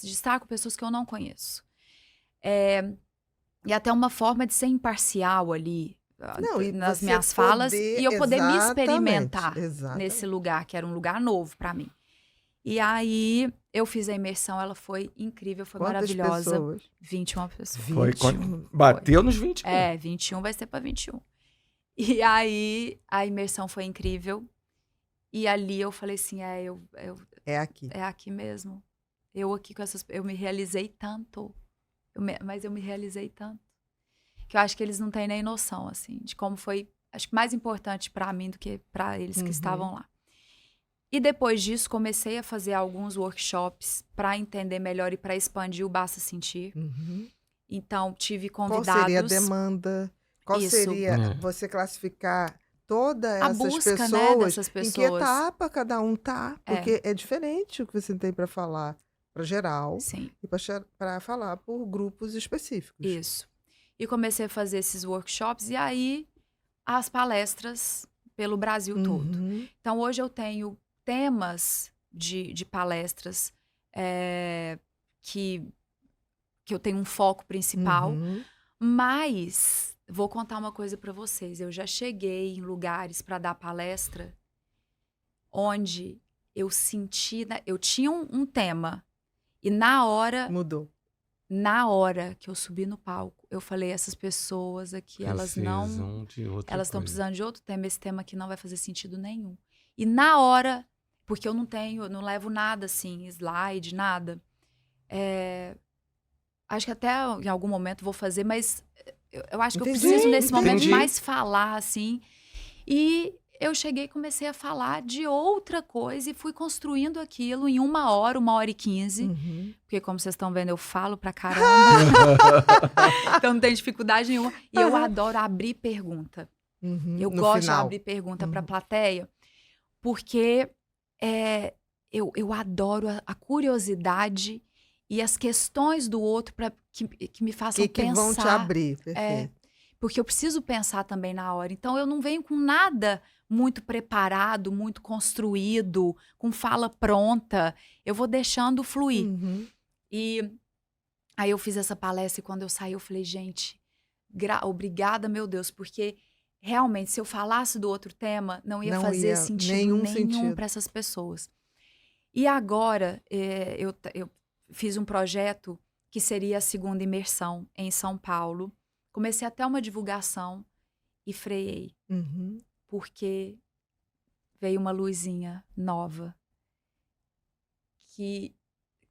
estar com pessoas que eu não conheço. E até uma forma de ser imparcial ali Não, e nas você minhas falas poder- e eu poder me exatamente, experimentar exatamente. nesse lugar, que era um lugar novo para mim. E aí eu fiz a imersão, ela foi incrível, foi Quantas maravilhosa. pessoas? 21 pessoas. Foi 21. quando bateu nos 21. 21 vai ser para 21. E aí a imersão foi incrível. E ali eu falei assim, É aqui. é aqui mesmo. Eu aqui com essas... Eu me realizei tanto. Mas eu me realizei tanto. Que eu acho que eles não têm nem noção, assim, de como foi, acho que mais importante para mim do que para eles que estavam lá. E depois disso, comecei a fazer alguns workshops para entender melhor e para expandir o Basta Sentir. Uhum. Então, tive Qual convidados... seria a demanda? Qual Isso. seria você classificar todas A essas busca, pessoas, né, dessas em que pessoas. etapa cada um tá? Porque é diferente o que você tem para falar para geral Sim, e para falar por grupos específicos. isso. E comecei a fazer esses workshops e aí as palestras pelo Brasil todo. Uhum. Então, hoje eu tenho temas de palestras que eu tenho um foco principal, Uhum. mas vou contar uma coisa para vocês. Eu já cheguei em lugares para dar palestra onde eu senti... Eu tinha um tema e na hora que eu subi no palco, eu falei, essas pessoas aqui, elas estão precisando de outro tema, esse tema aqui não vai fazer sentido nenhum. E na hora, porque eu não levo nada assim, slide, nada. Acho que até em algum momento vou fazer, mas eu acho que eu preciso nesse momento mais falar, assim. E eu cheguei e comecei a falar de outra coisa e fui construindo aquilo em 1 hora, 1h15. Uhum. Porque, como vocês estão vendo, eu falo pra caramba. Então não tem dificuldade nenhuma. E eu adoro abrir pergunta. Uhum. Eu No gosto final. de abrir pergunta pra plateia, porque eu adoro a curiosidade e as questões do outro que me façam que pensar. vão te abrir, perfeito. Porque eu preciso pensar também na hora. Então, eu não venho com nada muito preparado, muito construído, com fala pronta. Eu vou deixando fluir. Uhum. E aí eu fiz essa palestra e quando eu saí, eu falei, gente, obrigada, meu Deus, porque realmente, se eu falasse do outro tema, não ia fazer sentido nenhum para essas pessoas. E agora, eu fiz um projeto que seria a 2ª imersão em São Paulo. Comecei até uma divulgação e freiei. Uhum. Porque veio uma luzinha nova. Que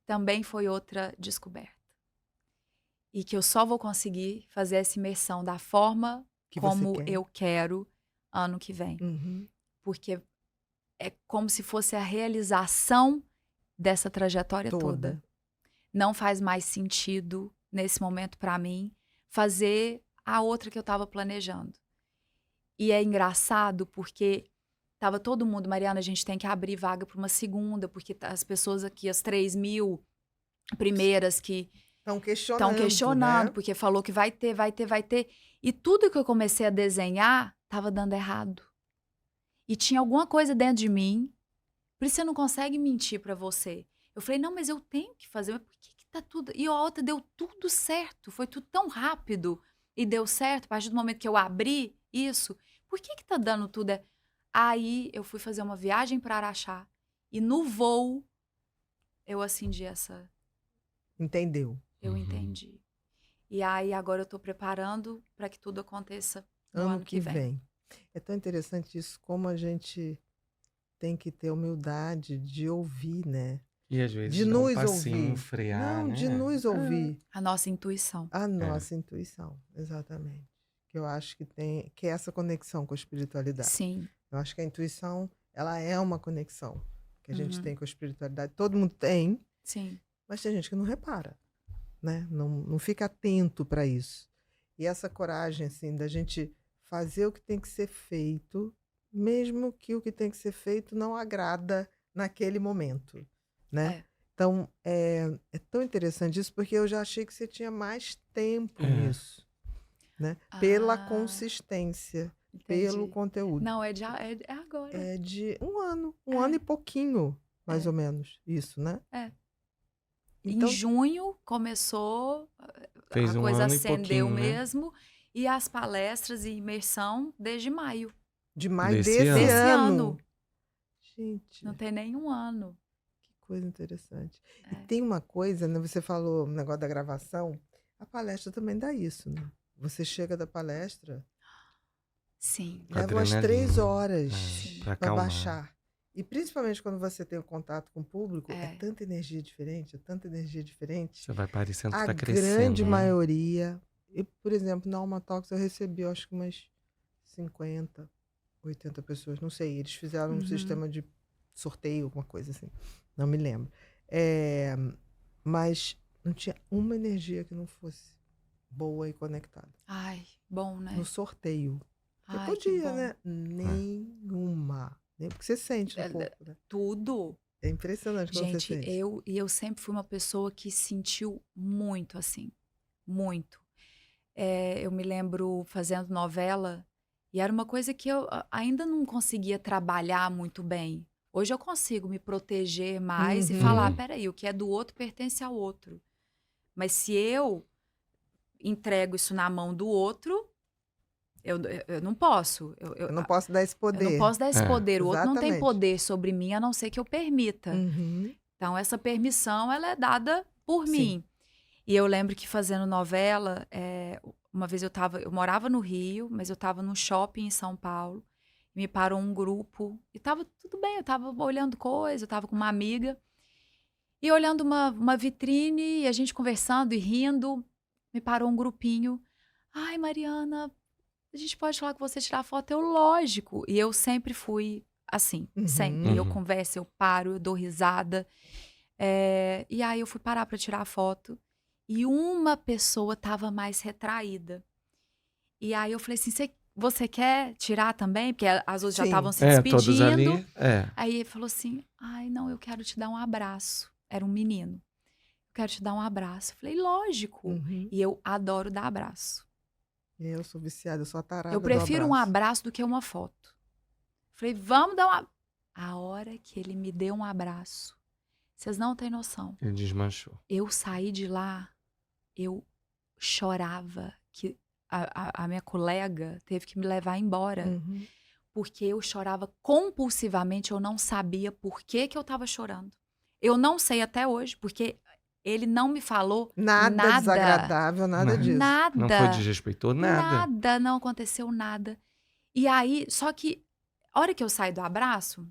também foi outra descoberta. E que eu só vou conseguir fazer essa imersão da forma como eu quero ano que vem. Uhum. Porque é como se fosse a realização dessa trajetória toda. Não faz mais sentido, nesse momento, para mim, fazer a outra que eu estava planejando. E é engraçado porque tava todo mundo, Mariana, a gente tem que abrir vaga para uma segunda, porque as pessoas aqui, as 3.000, primeiras que Estão estão questionando, né? porque falou que vai ter, vai ter, vai ter. E tudo que eu comecei a desenhar estava dando errado. E tinha alguma coisa dentro de mim. Por isso você não consegue mentir pra você. Eu falei, não, mas eu tenho que fazer. Mas por que tá tudo... E a outra deu tudo certo. Foi tudo tão rápido. E deu certo. A partir do momento que eu abri isso. Por que tá dando tudo? Aí eu fui fazer uma viagem para Araxá. E no voo, eu acendi essa... Entendeu? Eu entendi. E aí agora eu tô preparando para que tudo aconteça no Ano ano que que vem. vem. É tão interessante isso, como a gente tem que ter humildade de ouvir, né? E às vezes De dá um nos passinho, ouvir. frear, Não, né? de nos ouvir. A nossa intuição. A nossa intuição, exatamente. Que eu acho que é essa conexão com a espiritualidade. Sim. Eu acho que a intuição, ela é uma conexão que a gente Uhum. tem com a espiritualidade. Todo mundo tem, Sim. mas tem gente que não repara, né? Não fica atento para isso. E essa coragem, assim, da gente fazer o que tem que ser feito, mesmo que o que tem que ser feito não agrada naquele momento, né? É. Então, é tão interessante isso, porque eu já achei que você tinha mais tempo nisso, né? Pela Ah, consistência, entendi. pelo conteúdo. Não, é agora. É de um ano e pouquinho, mais É. ou menos, isso, né? É. Então, Em junho começou, Fez a um coisa ano e acendeu pouquinho, né? mesmo. E as palestras e imersão desde maio de maio Desse desse ano. desse ano. ano. Gente, Não tem nenhum ano. que coisa interessante. E É. tem uma coisa, né? Você falou o negócio da gravação, a palestra também dá isso, né? Você chega da palestra, Sim. leva umas 3 Adrenalina. horas Sim. Pra para acalmar. baixar. E principalmente quando você tem o contato com o público, é É. tanta energia diferente, é tanta energia diferente. Você vai parecendo que A tá grande crescendo, né? maioria, por exemplo, na Alma Talks eu recebi, eu acho que umas 50, 80 pessoas, não sei. Eles fizeram um Uhum. sistema de sorteio, alguma coisa assim, não me lembro. Mas não tinha uma energia que não fosse boa e conectada. Ai, bom, né? No sorteio. Você Ai, que podia, bom. né? Nenhuma. Nem porque você sente no corpo, né? Tudo. É impressionante quando você Gente, sente. eu sempre fui uma pessoa que sentiu muito assim. Muito. Eu me lembro fazendo novela e era uma coisa que eu ainda não conseguia trabalhar muito bem. Hoje eu consigo me proteger mais e falar, Uhum. peraí, o que é do outro pertence ao outro. Mas se eu entrego isso na mão do outro, eu não posso. Eu não posso dar esse Eu não poder. posso dar esse É. poder. O outro não tem Exatamente. poder sobre mim, a não ser que eu permita. Uhum. Então, essa permissão, ela é dada por Sim. mim. E eu lembro que fazendo novela, uma vez eu morava no Rio, mas eu estava num shopping em São Paulo. Me parou um grupo e tava tudo bem, eu tava olhando coisa, eu tava com uma amiga. E olhando uma vitrine, e a gente conversando e rindo, me parou um grupinho. Ai, Mariana, a gente pode falar com você, tirar foto? Eu, lógico. E eu sempre fui assim, Uhum. sempre. Eu Uhum. converso, eu paro, eu dou risada. E aí eu fui parar para tirar a foto e uma pessoa tava mais retraída. E aí eu falei assim, você quer tirar também? Porque as outras já Sim. estavam se Todos despedindo. ali. É. Aí ele falou assim, ai não, eu quero te dar um abraço. Era um menino. Eu quero te dar um abraço. Eu falei, lógico. Uhum. E eu adoro dar abraço. Eu sou viciada, eu sou a tarada Eu do prefiro um abraço. abraço do que uma foto. Falei, vamos dar uma... A hora que ele me deu um abraço, vocês não têm noção. Ele desmanchou. Eu saí de lá, eu chorava, que a minha colega teve que me levar embora, Uhum. porque eu chorava compulsivamente, eu não sabia por que que eu estava chorando. Eu não sei até hoje, porque ele não me falou Nada desagradável, nada Nada. disso. nada. Não foi desrespeitou nada. Nada, não aconteceu nada. E aí, só que, a hora que eu saí do abraço,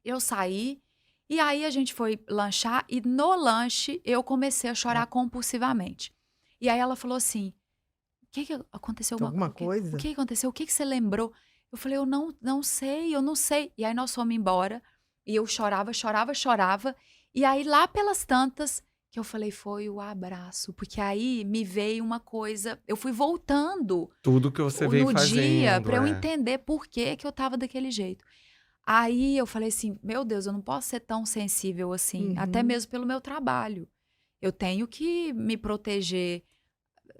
eu saí, e aí a gente foi lanchar, e no lanche eu comecei a chorar compulsivamente. E aí ela falou assim, o que aconteceu? Alguma coisa? O que aconteceu? O que você lembrou? Eu falei, eu não sei. E aí nós fomos embora, e eu chorava. E aí lá pelas tantas, que eu falei, foi o abraço. Porque aí me veio uma coisa, eu fui voltando Tudo que você veio no fazendo. dia pra eu é. entender por que que eu tava daquele jeito. Aí eu falei assim, meu Deus, eu não posso ser tão sensível assim, Uhum. até mesmo pelo meu trabalho. eu tenho que me proteger,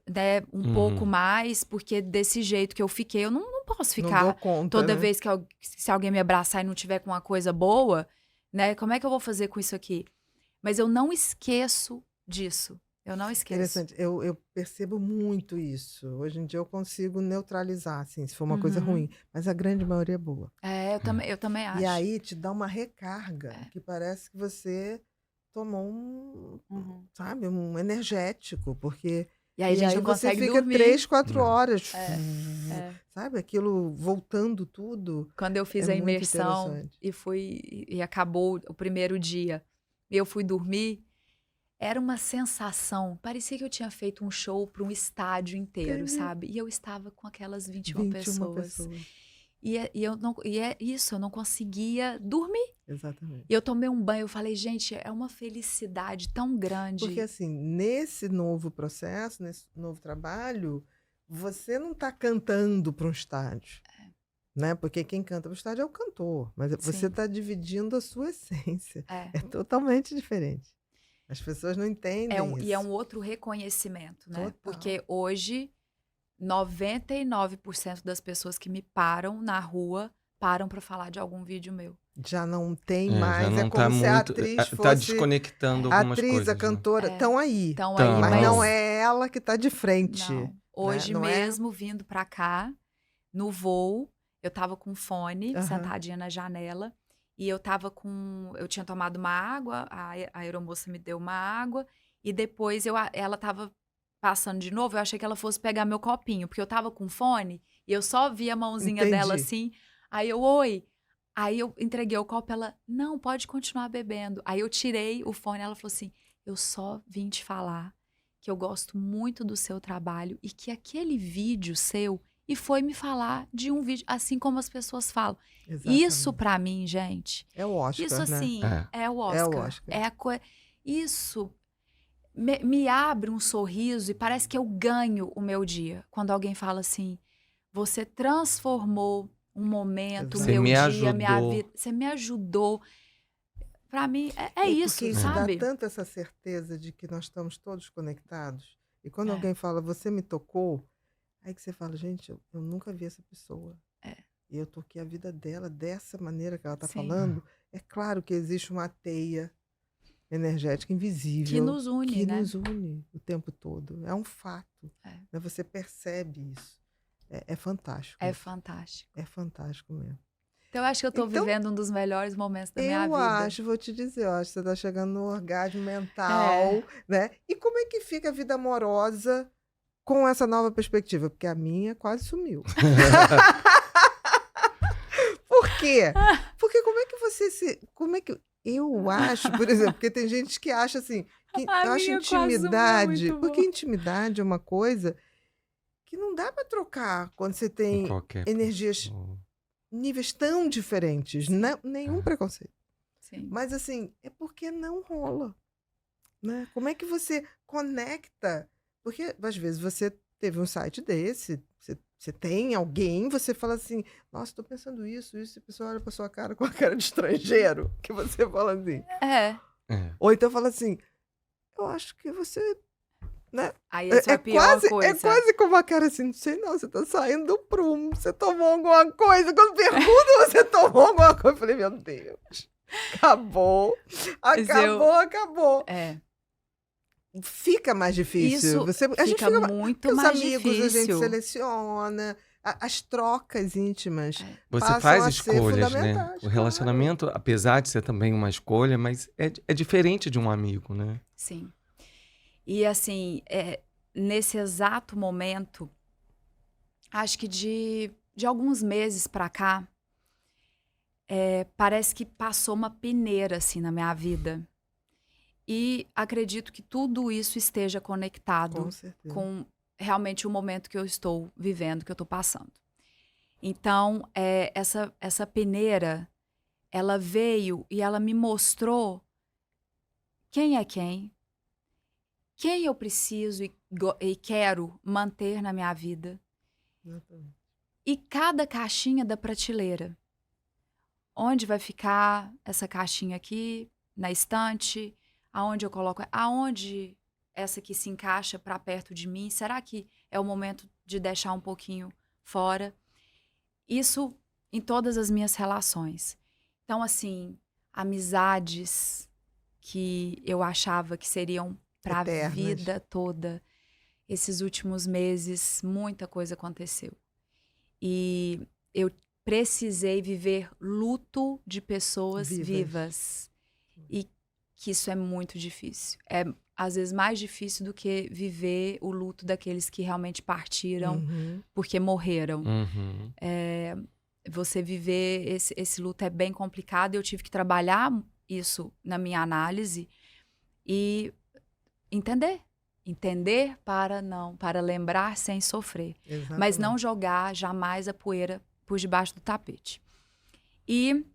né, um pouco mais, porque desse jeito que eu fiquei, eu não posso Não ficar dou conta, toda né? vez que se alguém me abraçar e não tiver com uma coisa boa, né? Como é que eu vou fazer com isso aqui? Mas eu não esqueço disso. Eu não esqueço. Interessante. Eu percebo muito isso. Hoje em dia eu consigo neutralizar, assim, se for uma coisa Uhum. ruim. Mas a grande maioria é boa. Eu também acho. E aí te dá uma recarga, É. que parece que você tomou Uhum. sabe, um energético, porque E aí a gente não você consegue fica dormir. 3, 4 Não. horas, É. sabe, aquilo voltando tudo. Quando eu fiz É a muito imersão interessante. e acabou o primeiro dia, e eu fui dormir, era uma sensação, parecia que eu tinha feito um show para um estádio inteiro, Entendi. sabe? E eu estava com aquelas 21 21 pessoas. pessoas. E é isso, eu não conseguia dormir. Exatamente. E eu tomei um banho, eu falei, gente, é uma felicidade tão Porque grande. assim, nesse novo processo, nesse novo trabalho, você não está cantando para um estádio, né? Porque quem canta para o estádio é o cantor, mas você Sim. está dividindo a sua essência. É. É totalmente diferente. As pessoas não entendem E é isso. um outro reconhecimento, né? Total. Porque hoje, 99% das pessoas que me param na rua param para falar de algum vídeo meu. Já não tem Já mais, não é como tá se a muito. atriz Tá fosse desconectando a algumas atriz, a coisas, né? cantora, estão aí, Então Tão, aí, mas mas não é ela que está de frente, não. né? Hoje Não é? mesmo, vindo pra cá, no voo, eu tava com fone, Aham. sentadinha na janela, e eu tinha tomado uma água, a aeromoça me deu uma água, e depois ela tava passando de novo, eu achei que ela fosse pegar meu copinho, porque eu tava com fone, e eu só vi a mãozinha dela Entendi. assim, aí oi. Aí eu entreguei o copo, ela, não, pode continuar bebendo. Aí eu tirei o fone, ela falou assim, eu só vim te falar que eu gosto muito do seu trabalho e que aquele vídeo seu, e foi me falar de um vídeo, assim como as pessoas falam. Isso Exatamente. pra mim, gente, É o Oscar, isso né? assim, é o É o Oscar. Oscar. Isso me abre um sorriso e parece que eu ganho o meu dia. Quando alguém fala assim, você transformou um momento, o Exato. você meu me dia, minha ajudou. vida, você me ajudou. Pra mim, é E isso, porque isso dá sabe? tanto essa certeza de que nós estamos todos conectados. E quando É. alguém fala, você me tocou, aí que você fala, gente, eu nunca vi essa pessoa. É. E eu toquei a vida dela dessa maneira que ela está Sim. falando. É claro que existe uma teia energética Que invisível nos une, que né? nos une o tempo todo. É um fato. É. Né? Você percebe isso. É fantástico. É isso. fantástico. É fantástico mesmo. Então, eu acho que eu tô Então, vivendo um dos melhores momentos da minha eu vida. acho, vou te dizer, eu acho que você está chegando no orgasmo mental, É. né? E como é que fica a vida amorosa com essa nova perspectiva? Porque a minha quase sumiu. Por quê? Porque como é que você se... Como é que... Eu acho, por exemplo, porque tem gente que acha assim... Que, A eu acho minha quase sumiu, é intimidade... muito Porque bom. intimidade é uma coisa que não dá para trocar quando você Com tem qualquer energias, pessoa. níveis tão diferentes. Sim. Não, nenhum preconceito. Sim. Mas assim, é porque não rola, né? Como é que você conecta? Porque às vezes você teve um site desse, você tem alguém, você fala assim, nossa, estou pensando isso, e a pessoa olha para sua cara com a cara de estrangeiro, que você fala assim. É. É. Ou então fala assim, eu acho que você, né? Aí essa é a pior coisa. É quase com uma cara assim, não sei não, você tá saindo do prumo, você tomou alguma coisa. Quando pergunta, você tomou alguma coisa. Eu falei, meu Deus, acabou, acabou. É. Fica mais difícil. Isso A gente fica fica muito os mais amigos a gente difícil. seleciona, as trocas íntimas É. Você passam faz a ser escolhas, né? fundamentais, O claro. relacionamento, apesar de ser também uma escolha, mas é diferente de um amigo, né? Sim. E assim, nesse exato momento, acho que de alguns meses pra cá, parece que passou uma peneira assim na minha vida. E acredito que tudo isso esteja conectado Com certeza. com realmente o momento que eu estou vivendo, que eu estou passando. Então, essa peneira, ela veio e ela me mostrou quem é quem eu preciso e quero manter na minha vida. Exatamente. E cada caixinha da prateleira. Onde vai ficar essa caixinha aqui, na estante? Aonde eu coloco? Aonde essa aqui se encaixa para perto de mim? Será que é o momento de deixar um pouquinho fora? Isso em todas as minhas relações. Então, assim, amizades que eu achava que seriam para a Eternas. vida toda. Esses últimos meses, muita coisa aconteceu. E eu precisei viver luto de pessoas vivas. E que isso é muito difícil. É, às vezes, mais difícil do que viver o luto daqueles que realmente partiram Uhum. porque morreram. Uhum. Você viver esse luto é bem complicado. Eu tive que trabalhar isso na minha análise e entender para lembrar sem sofrer, Exatamente. mas não jogar jamais a poeira por debaixo do tapete. E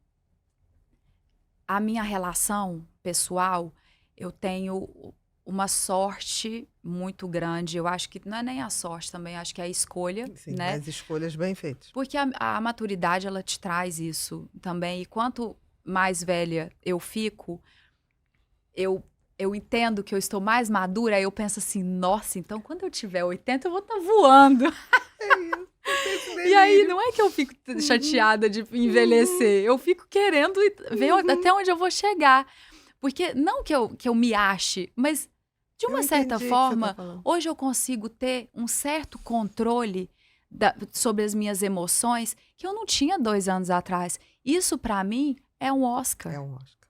a minha relação pessoal, eu tenho uma sorte muito grande. Eu acho que não é nem a sorte também, acho que é a escolha, Sim, né? mas escolhas bem feitas. Porque a maturidade, ela te traz isso também. E quanto mais velha eu fico, eu entendo que eu estou mais madura, aí eu penso assim, nossa, então quando eu tiver 80, eu vou estar voando. E aí, não é que eu fico chateada de envelhecer, eu fico querendo ver até onde eu vou chegar. Porque não que eu me ache, mas de uma certa forma, hoje eu consigo ter um certo controle sobre as minhas emoções que eu não tinha 2 anos atrás. Isso, pra mim, é um Oscar. É um Oscar.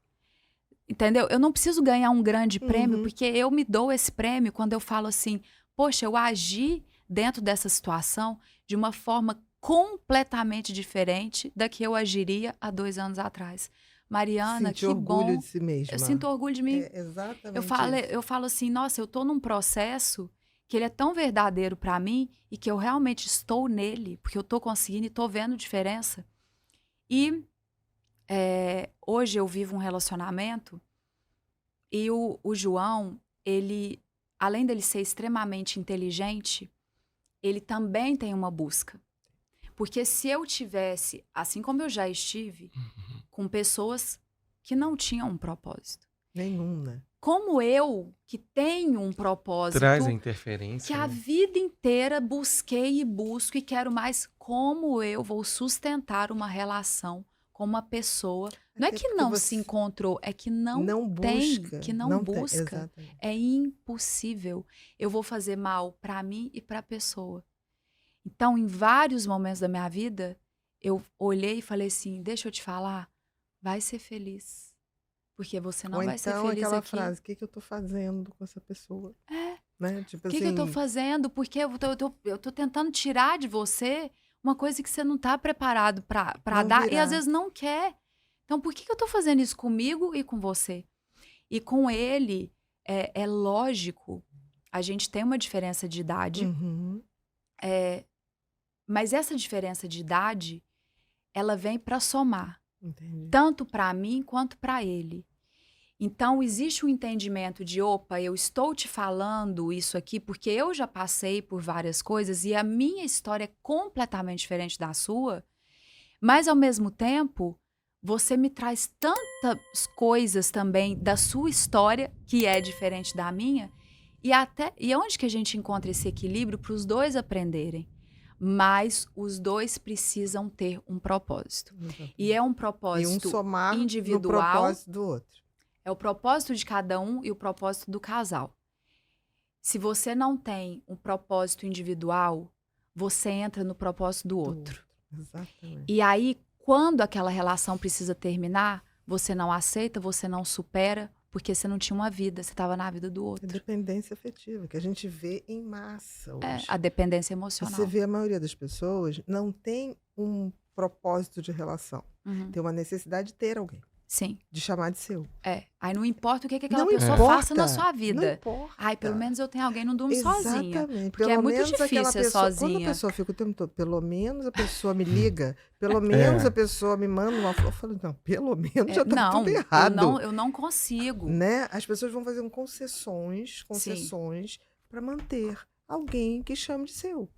Entendeu? Eu não preciso ganhar um grande prêmio, porque eu me dou esse prêmio quando eu falo assim, poxa, eu agi dentro dessa situação de uma forma completamente diferente da que eu agiria há 2 anos atrás. Mariana, Sentir que orgulho bom. de si mesma. Eu sinto orgulho de mim. É exatamente Eu falo assim, nossa, eu tô num processo que ele é tão verdadeiro pra mim e que eu realmente estou nele, porque eu tô conseguindo e tô vendo diferença. E hoje eu vivo um relacionamento e o João, ele, além dele ser extremamente inteligente, ele também tem uma busca. Porque se eu tivesse, assim como eu já estive, com pessoas que não tinham um propósito. Nenhum, né? Como eu, que tenho um propósito, Traz a interferência. que a vida inteira busquei e busco e quero mais, como eu vou sustentar uma relação com uma pessoa. Não é Até que porque não você se encontrou, é que não busca, tem, que não não tem, busca. exatamente. É impossível. Eu vou fazer mal para mim e para a pessoa. Então, em vários momentos da minha vida, eu olhei e falei assim, deixa eu te falar, vai ser feliz. Porque você não Ou vai ser então feliz aquela aqui. frase, o que eu tô fazendo com essa pessoa? Né? Tipo O que eu tô assim, fazendo? Porque eu tô tentando tirar de você uma coisa que você não tá preparado pra Não dar e virá. às vezes não quer. Então, por que eu tô fazendo isso comigo e com você? E com ele, é lógico, a gente tem uma diferença de idade, uhum, mas essa diferença de idade, ela vem pra somar, entendi. tanto pra mim quanto pra ele. Então, existe um entendimento de, opa, eu estou te falando isso aqui porque eu já passei por várias coisas e a minha história é completamente diferente da sua, mas, ao mesmo tempo, você me traz tantas coisas também da sua história que é diferente da minha e onde que a gente encontra esse equilíbrio para os dois aprenderem? Mas os dois precisam ter um propósito. Exatamente. E é um E um propósito somar no individual. propósito do outro. É o propósito de cada um e o propósito do casal. Se você não tem um propósito individual, você entra no propósito do outro. Exatamente. E aí, quando aquela relação precisa terminar, você não aceita, você não supera, porque você não tinha uma vida, você estava na vida do A outro. dependência afetiva, que a gente vê em massa hoje. A dependência emocional. Você vê a maioria das pessoas não tem um propósito de relação. Uhum. Tem uma necessidade de ter alguém, Sim. de chamar de seu. Aí não importa o que aquela Não pessoa importa, faça na sua vida. Não importa. Ai, pelo menos eu tenho alguém, não durmo sozinha. Exatamente. Porque Pelo é muito menos difícil aquela ser pessoa, quando a sozinha. pessoa fica o tempo todo, pelo menos a pessoa me liga, pelo menos a pessoa me manda uma flor. Eu falo, não, pelo menos já tá tudo errado. Eu não consigo. Né? As pessoas vão fazendo concessões para manter alguém que chame de seu.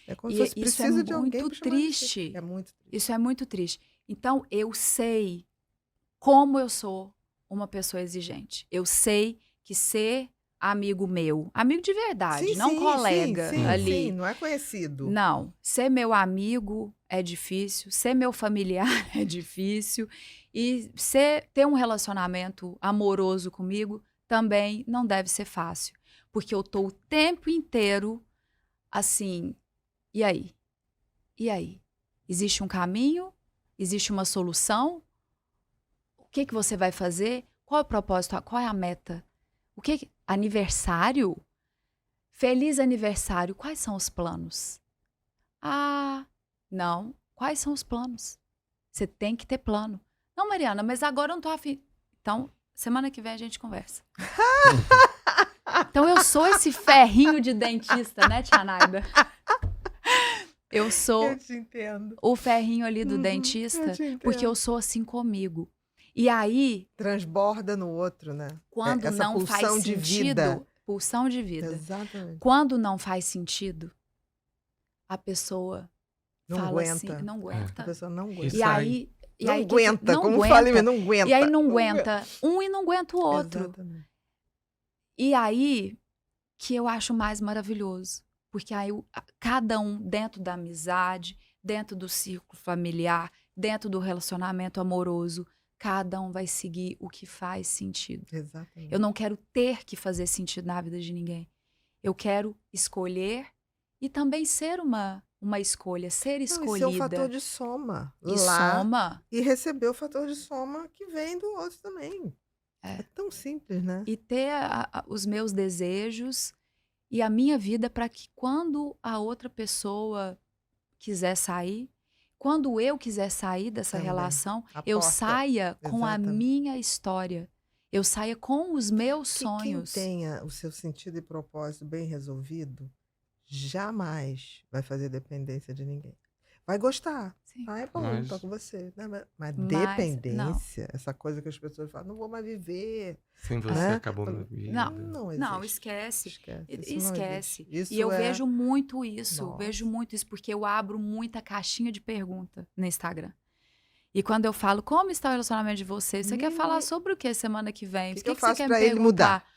É como se fosse precisa de alguém pra chamar de seu. É muito triste. Isso é muito triste. Então, eu sei como eu sou uma pessoa exigente. Eu sei que ser amigo meu, amigo de verdade, Sim, não sim, colega sim, ali. sim, não é conhecido. Não, ser meu amigo é difícil, ser meu familiar é difícil e ter um relacionamento amoroso comigo também não deve ser fácil, porque eu tô o tempo inteiro assim, e aí? E aí? Existe um caminho? Existe uma solução? O que que você vai fazer? Qual é o propósito? Qual é a meta? Aniversário? Feliz aniversário. Quais são os planos? Ah, não. Quais são os planos? Você tem que ter plano. Não, Mariana, mas agora eu não tô afim. Então, semana que vem a gente conversa. Então, eu sou esse ferrinho de dentista, né, Tia Naida? Eu sou Eu te entendo. o ferrinho ali do Eu dentista, te entendo. porque eu sou assim comigo. E aí, Transborda no outro, né? quando Essa não faz pulsão de vida. sentido, pulsão de vida. Exatamente. Quando não faz sentido, a pessoa Não fala aguenta. assim, não A aguenta. pessoa não aguenta. Isso. E aí, Não aí aguenta, não como aguenta. fala, não aguenta. E aí não aguenta um e não aguenta o outro. Exatamente. E aí que eu acho mais maravilhoso. Porque aí cada um dentro da amizade, dentro do círculo familiar, dentro do relacionamento amoroso, cada um vai seguir o que faz sentido. Exatamente. Eu não quero ter que fazer sentido na vida de ninguém. Eu quero escolher e também ser uma escolha, ser Não, escolhida. isso é um fator de soma. E lá, soma. E receber o fator de soma que vem do outro também. É. É tão simples, né? E ter os meus desejos e a minha vida para que quando a outra pessoa quiser sair, quando eu quiser sair dessa Também. relação, A eu porta. saia com a Exatamente. minha história. Eu saia com os meus Que sonhos. quem tenha o seu sentido e propósito bem resolvido, jamais vai fazer dependência de ninguém. Vai gostar. Sim. Ah, é bom, Mas- tô com você. Né? Mas Mas, dependência, essa coisa que as pessoas falam, não vou mais viver. Sem você Né? acabou minha vida. Não, Não, esquece. Esquece. Isso não Esquece. existe. Isso E eu é... vejo muito isso, Nossa. vejo muito isso, porque eu abro muita caixinha de pergunta no Instagram. E quando eu falo, como está o relacionamento de vocês? Você quer falar sobre o que semana que vem? Que O que eu você faço quer pra me ele mudar? perguntar?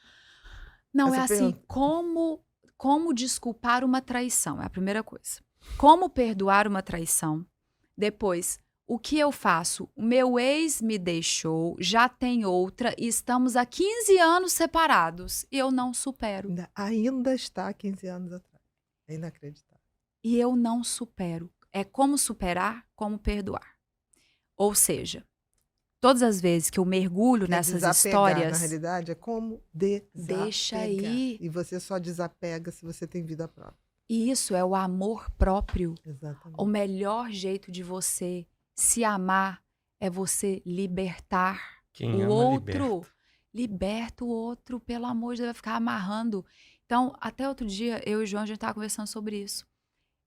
Não, Essa é assim, pergunta. como desculpar uma traição? É a primeira coisa. Como perdoar uma traição? Depois, o que eu faço? O meu ex me deixou, já tem outra e estamos há 15 anos separados. E eu não supero. Ainda está há 15 anos atrás. É inacreditável. E eu não supero. É como superar, como perdoar. Ou seja, todas as vezes que eu mergulho Que nessas desapegar, histórias, na realidade, é como desapegar. Deixa aí. E você só desapega se você tem vida própria. e isso é o amor próprio. Exatamente. O melhor jeito de você se amar é você libertar Quem o ama, outro. liberta. Liberta o outro, pelo amor de Deus, vai ficar amarrando. Então, até outro dia, eu e o João, a gente estava conversando sobre isso.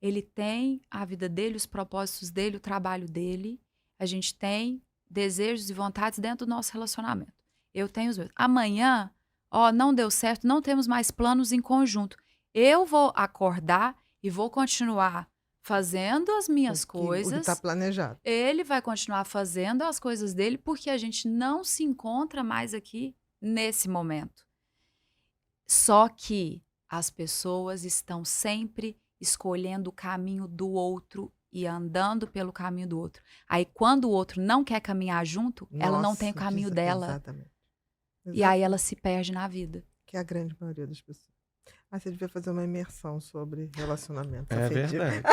Ele tem a vida dele, os propósitos dele, o trabalho dele. A gente tem desejos e vontades dentro do nosso relacionamento. Eu tenho os meus. Amanhã, não deu certo, não temos mais planos em conjunto. Eu vou acordar e vou continuar fazendo as minhas O que coisas. está planejado. Ele vai continuar fazendo as coisas dele porque a gente não se encontra mais aqui nesse momento. Só que as pessoas estão sempre escolhendo o caminho do outro e andando pelo caminho do outro. Aí, quando o outro não quer caminhar junto, ela não tem o caminho dela. Exatamente. E aí ela se perde na vida. Que é a grande maioria das pessoas. Você devia fazer uma imersão sobre relacionamento É afetivo. verdade.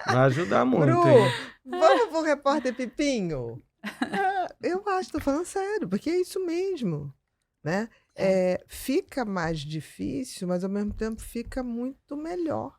Vai ajudar muito, Bru, hein? vamos pro repórter Pipinho? Eu acho, tô falando sério, porque é isso mesmo, né? Fica mais difícil, mas ao mesmo tempo fica muito melhor.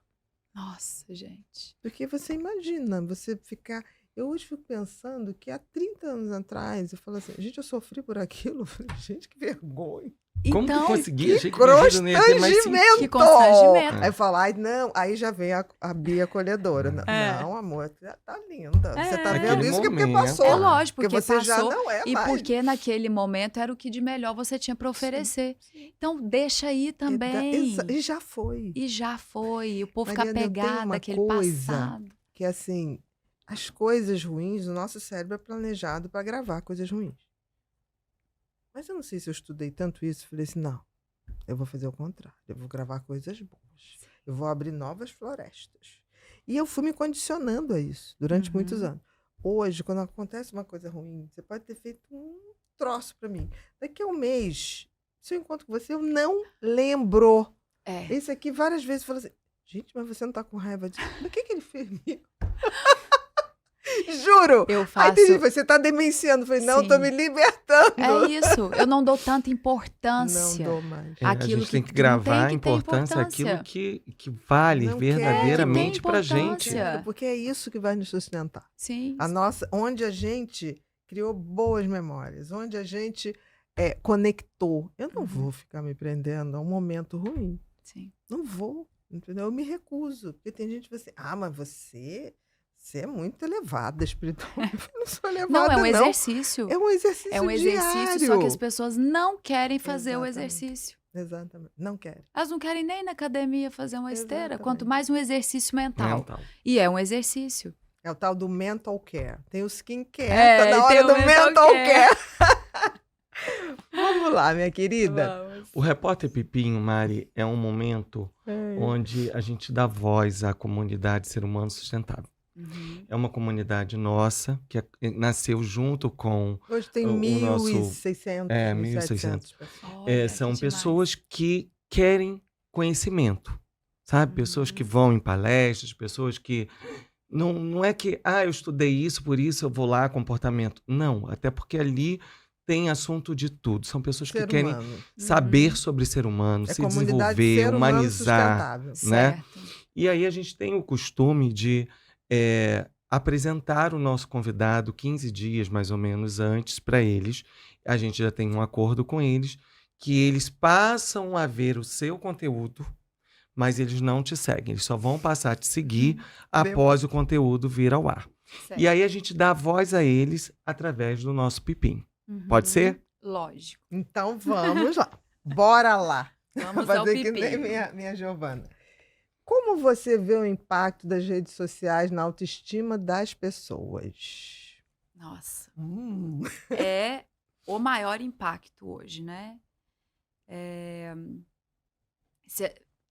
Nossa, gente. Porque você imagina, você ficar... Eu hoje fico pensando que há 30 anos atrás, eu falo assim, gente, eu sofri por aquilo. Eu falei, gente, que vergonha. Como que Então, conseguia? Que Achei que minha vida não ia ter mais sentido. constrangimento! Que constrangimento. Aí fala, ai, não, aí já vem a Bia acolhedora. Não, É. não, amor, tá linda. Você tá É. vendo isso porque Naquele passou. É momento. lógico, Porque porque você já passou. não é E mais. porque naquele momento era o que de melhor você tinha para oferecer. Então, deixa aí também. E já foi. E já foi. O povo fica Mariana, eu tenho pegado uma naquele coisa passado. Que assim, as coisas ruins, o nosso cérebro é planejado para gravar coisas ruins. Mas eu não sei se eu estudei tanto isso. Falei assim, não, eu vou fazer o contrário. Eu vou gravar coisas boas. Eu vou abrir novas florestas. E eu fui me condicionando a isso durante muitos anos. Hoje, quando acontece uma coisa ruim, você pode ter feito um troço pra mim. Daqui a um mês, se eu encontro com você, eu não lembro. É. Esse aqui várias vezes falou assim, gente, mas você não tá com raiva disso? O que ele fez comigo? Juro! Eu Aí faço. tem gente, você tá demenciando. Eu falei, não, tô Sim. me libertando. É isso. Eu não dou tanta Não importância. dou mais. A Aquilo gente tem que que não tem gravar a que ter importância, aquilo importância. que vale Não quero. verdadeiramente Que tem pra gente. importância. Porque é isso que vai nos sustentar. Sim. A nossa, onde a gente criou boas memórias, onde a gente conectou. Eu não vou ficar me prendendo a um momento ruim. Sim. Não vou, entendeu? Eu me recuso. Porque tem gente que fala assim, mas você é muito elevada espiritualmente. Eu não sou elevada, Não, é um não. exercício. É um exercício É um exercício, diário. só que as pessoas não querem fazer o Exatamente. exercício. Exatamente. Não quero. Elas não querem nem na academia fazer uma esteira, Exatamente. quanto mais um exercício mental. Mental. E é um exercício. É o tal do mental care. Tem o skincare, É, tá na e hora tem o do mental mental care. care. Vamos lá, minha querida. Vamos. O Repórter Pipinho, Mari, é um momento onde a gente dá voz à comunidade Ser Humano Sustentável. Uhum. É uma comunidade nossa que nasceu junto com Hoje tem o nosso- 1.600, 1.600. 1.700 pessoas. Olha, são que demais. pessoas que querem conhecimento, sabe? Pessoas que vão em palestras, pessoas que... Não é que, eu estudei isso, por isso eu vou lá, comportamento. Não, até porque ali tem assunto de tudo. São pessoas que Ser querem humano. saber sobre ser humano, É se comunidade desenvolver, ser humano humanizar. sustentável. né? Certo. E aí a gente tem o costume de apresentar o nosso convidado 15 dias, mais ou menos, antes para eles. A gente já tem um acordo com eles, que eles passam a ver o seu conteúdo, mas eles não te seguem. Eles só vão passar a te seguir após o conteúdo vir ao ar. Certo. E aí a gente dá voz a eles através do nosso Pipim. Uhum. Pode ser? Lógico. Então vamos lá. Bora lá. Vamos Vou ao fazer que pipinho. nem minha Giovana. Como você vê o impacto das redes sociais na autoestima das pessoas? Nossa. É É o maior impacto hoje, né?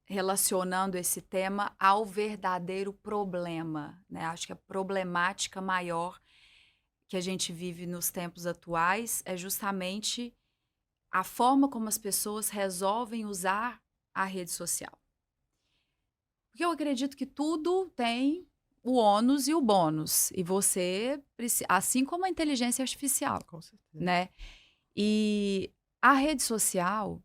Relacionando esse tema ao verdadeiro problema, né? Acho que a problemática maior que a gente vive nos tempos atuais é justamente a forma como as pessoas resolvem usar a rede social. Porque eu acredito que tudo tem o ônus e o bônus. E você, assim como a inteligência artificial, Com certeza. né? E a rede social,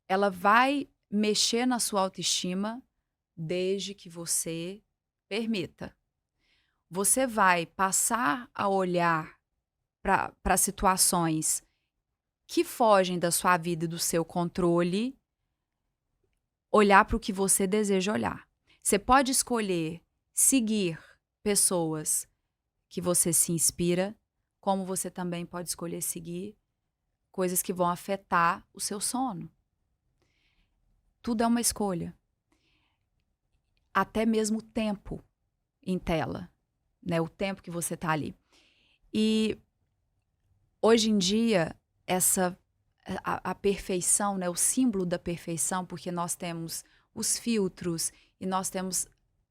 ela vai mexer na sua autoestima desde que você permita. Você vai passar a olhar para situações que fogem da sua vida e do seu controle, olhar para o que você deseja olhar. Você pode escolher seguir pessoas que você se inspira, como você também pode escolher seguir coisas que vão afetar o seu sono. Tudo é uma escolha. Até mesmo o tempo em tela, né? O tempo que você está ali. E hoje em dia, a perfeição, né? O símbolo da perfeição, porque nós temos os filtros e nós temos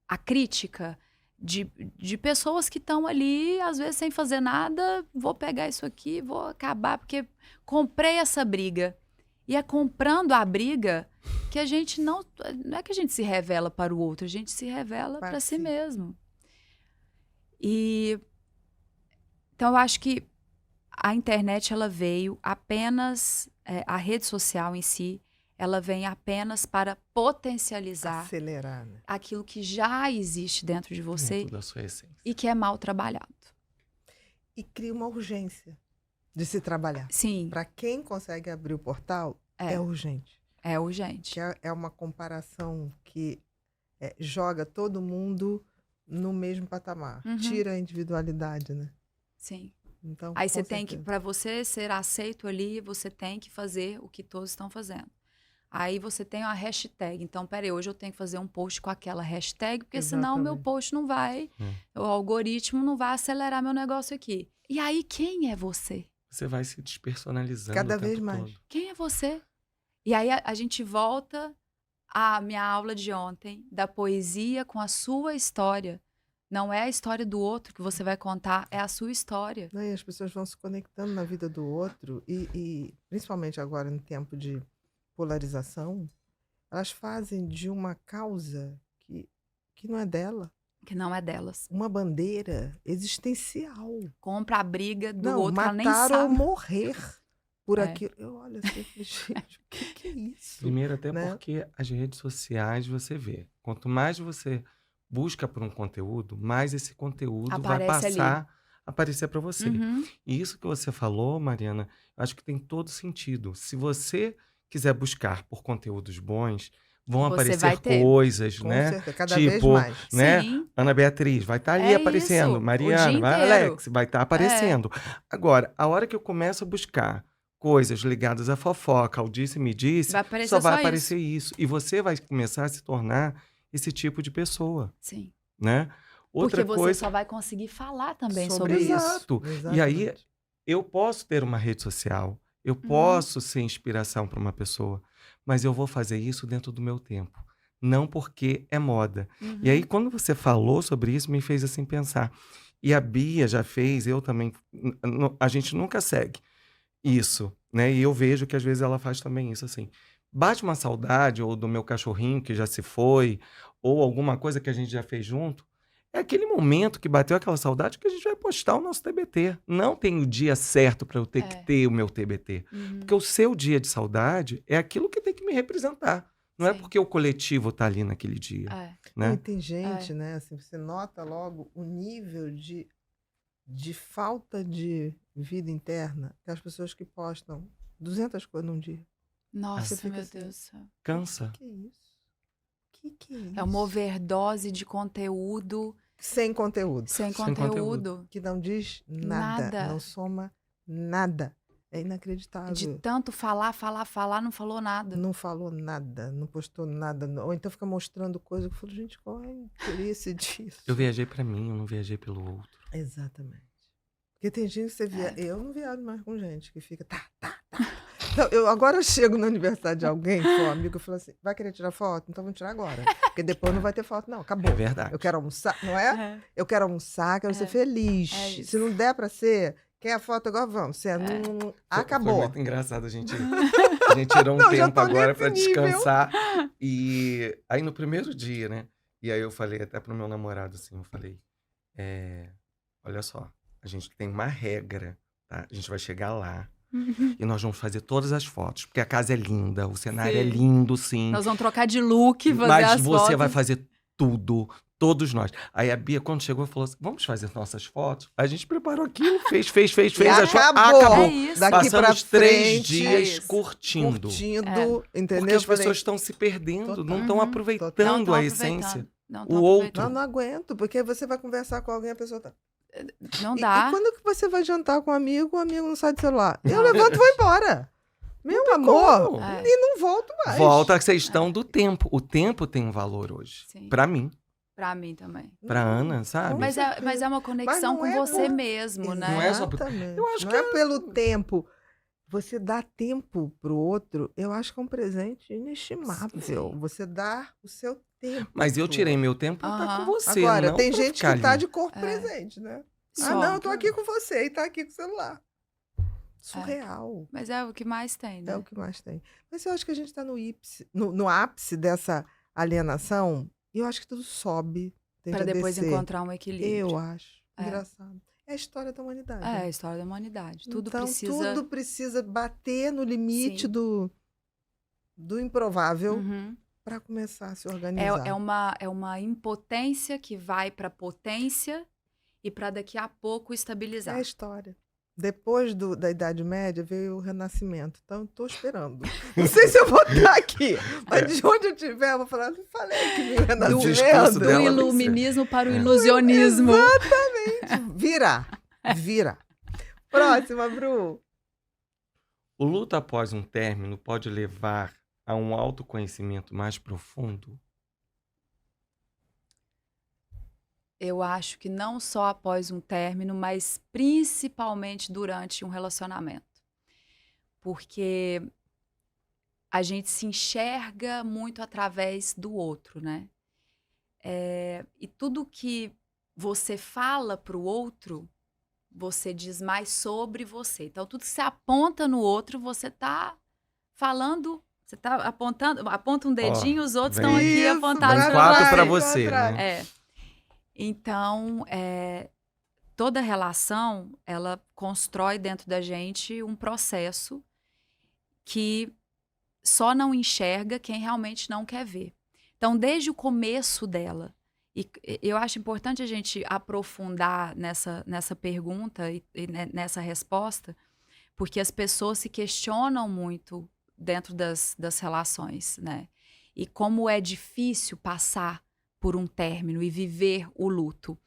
a crítica de pessoas que estão ali, às vezes sem fazer nada, vou pegar isso aqui, vou acabar, porque comprei essa briga. E é comprando a briga que a gente não é que a gente se revela para o outro, a gente se revela para si mesmo. E então eu acho que a internet ela veio apenas, a rede social em si, ela vem apenas para potencializar Acelerar, né? aquilo que já existe dentro de você Dentro da sua essência. e que é mal trabalhado. E cria uma urgência de se trabalhar. Sim, Para quem consegue abrir o portal, é urgente. é urgente. Que é uma comparação que joga todo mundo no mesmo patamar. Uhum. Tira a individualidade, né? Sim. Então, Aí com você tem que, certeza. para você ser aceito ali, você tem que fazer o que todos estão fazendo. Aí você tem uma hashtag. Então, peraí, hoje eu tenho que fazer um post com aquela hashtag, porque senão o meu Exatamente. post não vai, o algoritmo não vai acelerar meu negócio aqui. E aí, quem é você? você vai se despersonalizando Cada o tempo vez mais. todo. Quem é você? E aí a gente volta à minha aula de ontem, da poesia com a sua história. Não é a história do outro que você vai contar, é a sua história. Né, e as pessoas vão se conectando na vida do outro e principalmente agora no tempo de polarização, elas fazem de uma causa que não é dela, Que não é delas. uma bandeira existencial. Compra a briga do Não, outro que ela nem matar ou sabe. morrer por É. aquilo. Eu olho assim, e falei, gente, o que é isso? Primeiro, até Né? porque as redes sociais você vê. Quanto mais você busca por um conteúdo, mais esse conteúdo vai Aparece ali. passar a aparecer para você. Uhum. E isso que você falou, Mariana, eu acho que tem todo sentido. Se você quiser buscar por conteúdos bons, vão Você aparecer vai ter. coisas, Com né? certeza, cada vez Tipo, mais. né? Sim. Ana Beatriz vai estar ali É aparecendo. isso, o Mariana, dia vai, inteiro. Alex, vai estar aparecendo. Agora, a hora que eu começo a buscar coisas ligadas à fofoca, ao disse-me-disse, Vai aparecer só vai só aparecer isso. E você vai começar a se tornar esse tipo de pessoa, Sim. né? Porque Outra você coisa só vai conseguir falar também Sobre sobre isso. Exato. E aí, Exatamente. eu posso ter uma rede social, eu posso ser inspiração para uma pessoa, mas eu vou fazer isso dentro do meu tempo, não porque é moda. E aí, quando você falou sobre isso, me fez assim pensar. E a Bia já fez, eu também, a gente nunca segue isso, né? E eu vejo que às vezes ela faz também isso assim. Bate uma saudade, ou do meu cachorrinho que já se foi, ou alguma coisa que a gente já fez junto. É aquele momento que bateu aquela saudade que a gente vai postar o nosso TBT. Não tem o dia certo para eu ter que É. ter o meu TBT. Porque o seu dia de saudade é aquilo que tem que me representar. Não é Sim. porque o coletivo tá ali naquele dia, É. E né? tem gente, né? Assim, você nota logo o nível de falta de vida interna das pessoas que postam 200 coisas num dia. Nossa, fica meu assim, Deus do céu. Cansa. Que é isso? Que é isso? É uma overdose de conteúdo Sem conteúdo. sem Sem conteúdo. conteúdo. Que não diz nada, Nada. não soma nada. É De inacreditável. tanto falar, não falou nada. Não falou nada, não postou nada. Ou então fica mostrando coisa que eu falo, gente, qual é o interesse disso? Eu viajei para mim, eu não viajei pelo outro. Exatamente. Porque tem gente que você via. Eu não viajo mais com gente que fica. Tá. Não, agora eu chego no aniversário de alguém, que for um amigo, eu falo assim: vai querer tirar foto? Então vamos tirar agora. Porque depois não vai ter foto, não. Acabou. É verdade. Eu quero almoçar, não é? Eu quero almoçar, quero ser feliz. É isso. Se não der pra ser, quer a foto agora? Vamos. Se acabou. Foi muito engraçado a gente tirou um Não, já tempo tô agora nesse para nível. descansar. E aí no primeiro dia, né? E aí eu falei até pro meu namorado assim, eu falei, olha só, a gente tem uma regra, tá? A gente vai chegar lá e nós vamos fazer todas as fotos, porque a casa é linda, o cenário é Sim. lindo, sim. Nós vamos trocar de look, fazer Mas as você fotos. vai fazer tudo, todos nós. Aí a Bia, quando chegou, falou assim: vamos fazer nossas fotos? A gente preparou aquilo, fez, E achou, acabou. É isso. Daqui pra Passamos 3 frente, é dias isso. curtindo. Entendeu? Porque as Eu falei, pessoas estão se perdendo, Total. não estão Uhum. aproveitando Não tão a aproveitando. essência. Não O tão outro. não aguento, porque você vai conversar com alguém, a pessoa tá. Não E dá. quando que você vai jantar com um amigo, o amigo não sai do celular? Eu levanto e vou embora. Meu amor, como. É. e não volto mais. Volta a questão do tempo. O tempo tem um valor hoje. Sim. Pra mim, Pra mim também. pra Ana, sabe? Com Mas certeza. é uma conexão não com é você por- mesmo, né? Não é só- Exatamente. Eu acho não que é pelo tempo. Você dá tempo pro outro, eu acho que é um presente inestimável. Sim. Você dá o seu tempo. Mas eu pro tirei outro. meu tempo pra estar com Aham. você. Agora, não tem pra gente ficar que tá ali. de corpo É. presente, né? Só. Ah, não, eu tô aqui com você e tá aqui com o celular. É. Surreal. Mas é o que mais tem, né? É o que mais tem. Mas eu acho que a gente está no ápice dessa alienação, e eu acho que tudo sobe, tende Pra a depois descer. encontrar um equilíbrio. Eu acho. É. Engraçado. É a história da humanidade. É, a né? história da humanidade. Tudo Então, precisa. tudo precisa bater no limite Sim. do improvável Uhum. para começar a se organizar. É uma impotência que vai pra potência e pra daqui a pouco É estabilizar. a história. Depois da Idade Média veio o Renascimento. Então, eu tô esperando. Não sei se eu vou estar aqui, mas de onde eu estiver, eu vou falar, não falei que veio o discurso Renascimento. Do dela vai ser. iluminismo para o ilusionismo. Vira. Próxima, Bru. O luto após um término pode levar a um autoconhecimento mais profundo? Eu acho que não só após um término, mas principalmente durante um relacionamento. Porque a gente se enxerga muito através do outro, né? E tudo que você fala para o outro, você diz mais sobre você. Então, tudo que você aponta no outro, você está falando, você está apontando, aponta um dedinho, os outros estão aqui Isso, apontados Vem para quatro para você. você, né? É. Então, toda relação, ela constrói dentro da gente um processo que só não enxerga quem realmente não quer ver. Então, desde o começo dela, e eu acho importante a gente aprofundar nessa pergunta e nessa resposta, porque as pessoas se questionam muito dentro das relações, né? E como é difícil passar por um término e viver o luto.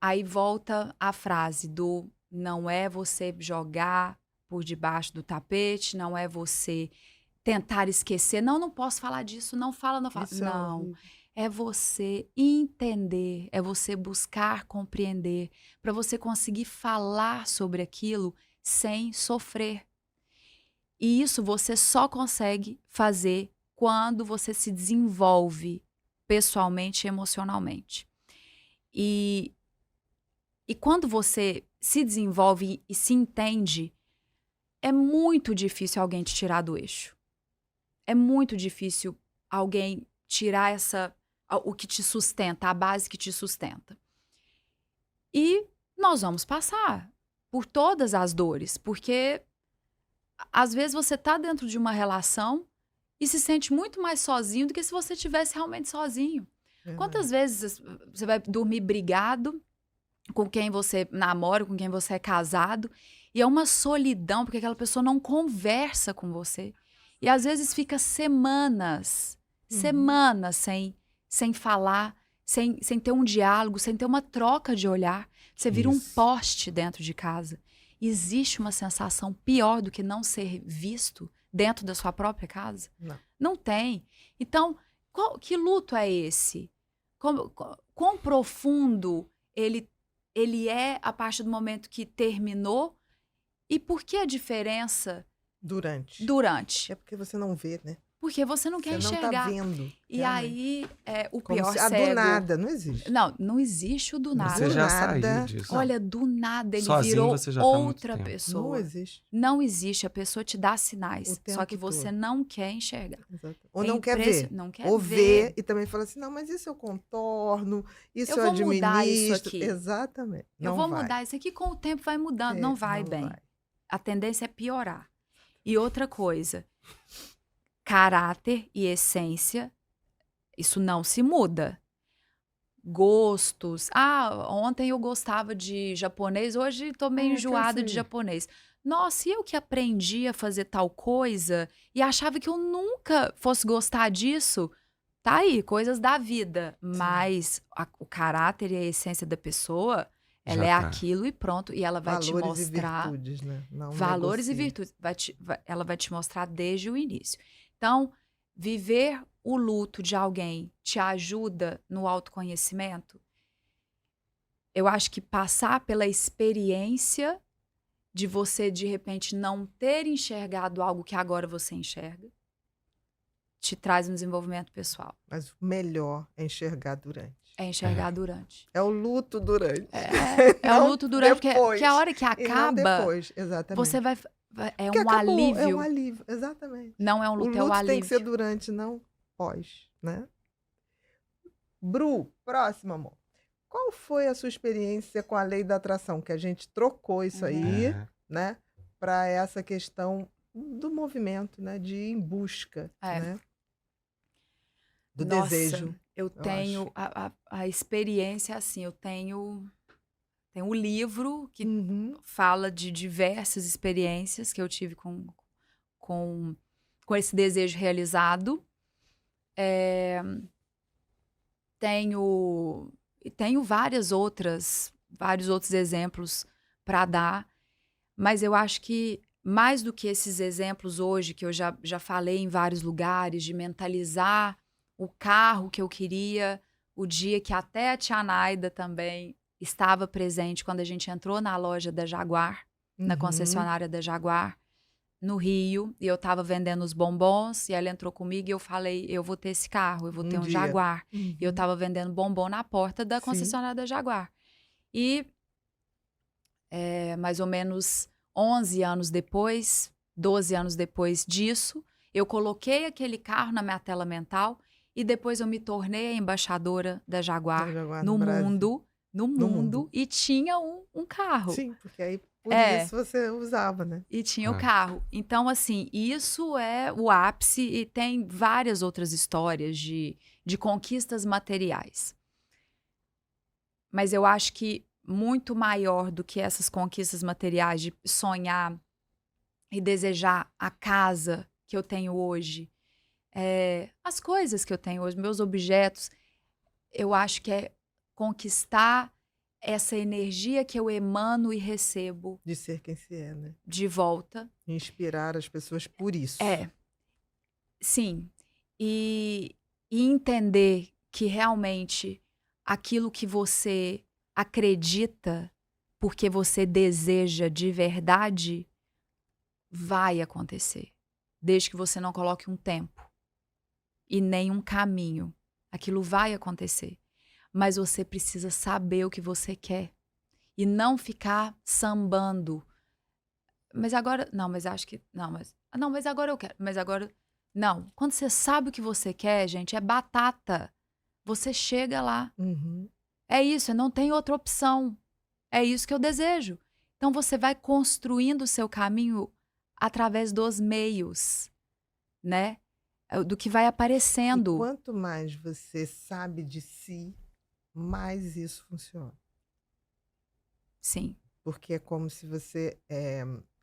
Aí volta a frase do não é você jogar por debaixo do tapete, não é você tentar esquecer. Não, não posso falar disso, não fala, não fala. Isso é Não, horrível. é você entender, é você buscar compreender, para você conseguir falar sobre aquilo sem sofrer. E isso você só consegue fazer quando você se desenvolve pessoalmente e emocionalmente. E quando você se desenvolve e se entende, é muito difícil alguém te tirar do eixo. É muito difícil alguém tirar o que te sustenta, a base que te sustenta. E nós vamos passar por todas as dores, porque às vezes você está dentro de uma relação e se sente muito mais sozinho do que se você estivesse realmente sozinho. Quantas vezes você vai dormir brigado com quem você namora, com quem você é casado, e é uma solidão, porque aquela pessoa não conversa com você. E às vezes fica semanas sem falar, sem ter um diálogo, sem ter uma troca de olhar. Você vira um Isso. poste dentro de casa. Existe uma sensação pior do que não ser visto dentro da sua própria casa? Não. Não tem. Então, que luto é esse? Quão profundo ele é a partir do momento que terminou? E por que a diferença Durante. É porque você não vê, né? Porque você não quer Você não enxergar. tá vendo. E realmente. aí, o Como pior se, cego... do nada, não existe. Não existe o do nada. Você já nada. saiu disso. Olha, do nada ele Sozinho virou você já tá há muito outra tempo. pessoa. Não existe. Não existe. A pessoa te dá sinais. O Só tempo que você todo. não quer enxergar. Exato. Ou É não quer ver. não quer Ou ver. vê e também fala assim, não, mas isso eu contorno, isso Eu eu vou administro. mudar isso aqui. Exatamente. Eu Não vou vai. mudar isso aqui, com o tempo vai mudando. Não vai não bem. vai. A tendência é piorar. E outra coisa, caráter e essência, isso não se muda. Gostos. Ontem eu gostava de japonês, hoje tô meio enjoada de japonês. Nossa, e eu que aprendi a fazer tal coisa e achava que eu nunca fosse gostar disso? Tá aí, coisas da vida. Mas o caráter e a essência da pessoa, ela Já é tá. aquilo e pronto. E ela vai Valores te mostrar... e virtudes, né? Não valores e negocie. virtudes. Ela vai te mostrar desde o início. Então, viver o luto de alguém te ajuda no autoconhecimento? Eu acho que passar pela experiência de você, de repente, não ter enxergado algo que agora você enxerga, te traz um desenvolvimento pessoal. Mas o melhor é enxergar durante. É enxergar durante. É o luto durante. É o Não luto durante, depois. porque a hora que E não acaba, depois, exatamente. você vai... É Porque um acabou, alívio. É um alívio, exatamente. Não é um O luto, é o luto alívio. tem que ser durante, não pós, né? Bru, próximo, amor. Qual foi a sua experiência com a lei da atração? Que a gente trocou isso aí, É. né? Para essa questão do movimento, né? De ir em busca, né? Do Nossa, desejo. eu tenho a experiência assim, eu tenho um livro que fala de diversas experiências que eu tive com esse desejo realizado. Tenho vários outros exemplos para dar, mas eu acho que mais do que esses exemplos hoje, que eu já falei em vários lugares, de mentalizar o carro que eu queria, o dia que até a tia Naida também estava presente quando a gente entrou na loja da Jaguar, na concessionária da Jaguar, no Rio, e eu estava vendendo os bombons, e ela entrou comigo e eu falei, eu vou ter esse carro, eu vou ter um dia. Jaguar. E eu estava vendendo bombom na porta da Sim. concessionária da Jaguar. E mais ou menos 11 anos depois, 12 anos depois disso, eu coloquei aquele carro na minha tela mental e depois eu me tornei a embaixadora da Jaguar Da Jaguar no no Brasil. mundo, No mundo. e tinha um carro. Sim, porque aí por É. isso você usava, né? E tinha o Ah. carro. Então, assim, isso é o ápice e tem várias outras histórias de conquistas materiais. Mas eu acho que muito maior do que essas conquistas materiais de sonhar e desejar a casa que eu tenho hoje, as coisas que eu tenho hoje, meus objetos, eu acho que é conquistar essa energia que eu emano e recebo De ser quem se é, né? de volta. Inspirar as pessoas por isso. Sim. E entender que realmente aquilo que você acredita porque você deseja de verdade vai acontecer. Desde que você não coloque um tempo e nem um caminho. Aquilo vai acontecer. Mas você precisa saber o que você quer. E não ficar sambando. Mas agora... Não, mas acho que... Não, mas agora eu quero. Mas agora... Não. Quando você sabe o que você quer, gente, é batata. Você chega lá. Uhum. É isso, não tem outra opção. É isso que eu desejo. Então você vai construindo o seu caminho através dos meios, né? Do que vai E aparecendo. quanto mais você sabe de si, mais isso funciona. Sim, Porque é como se você,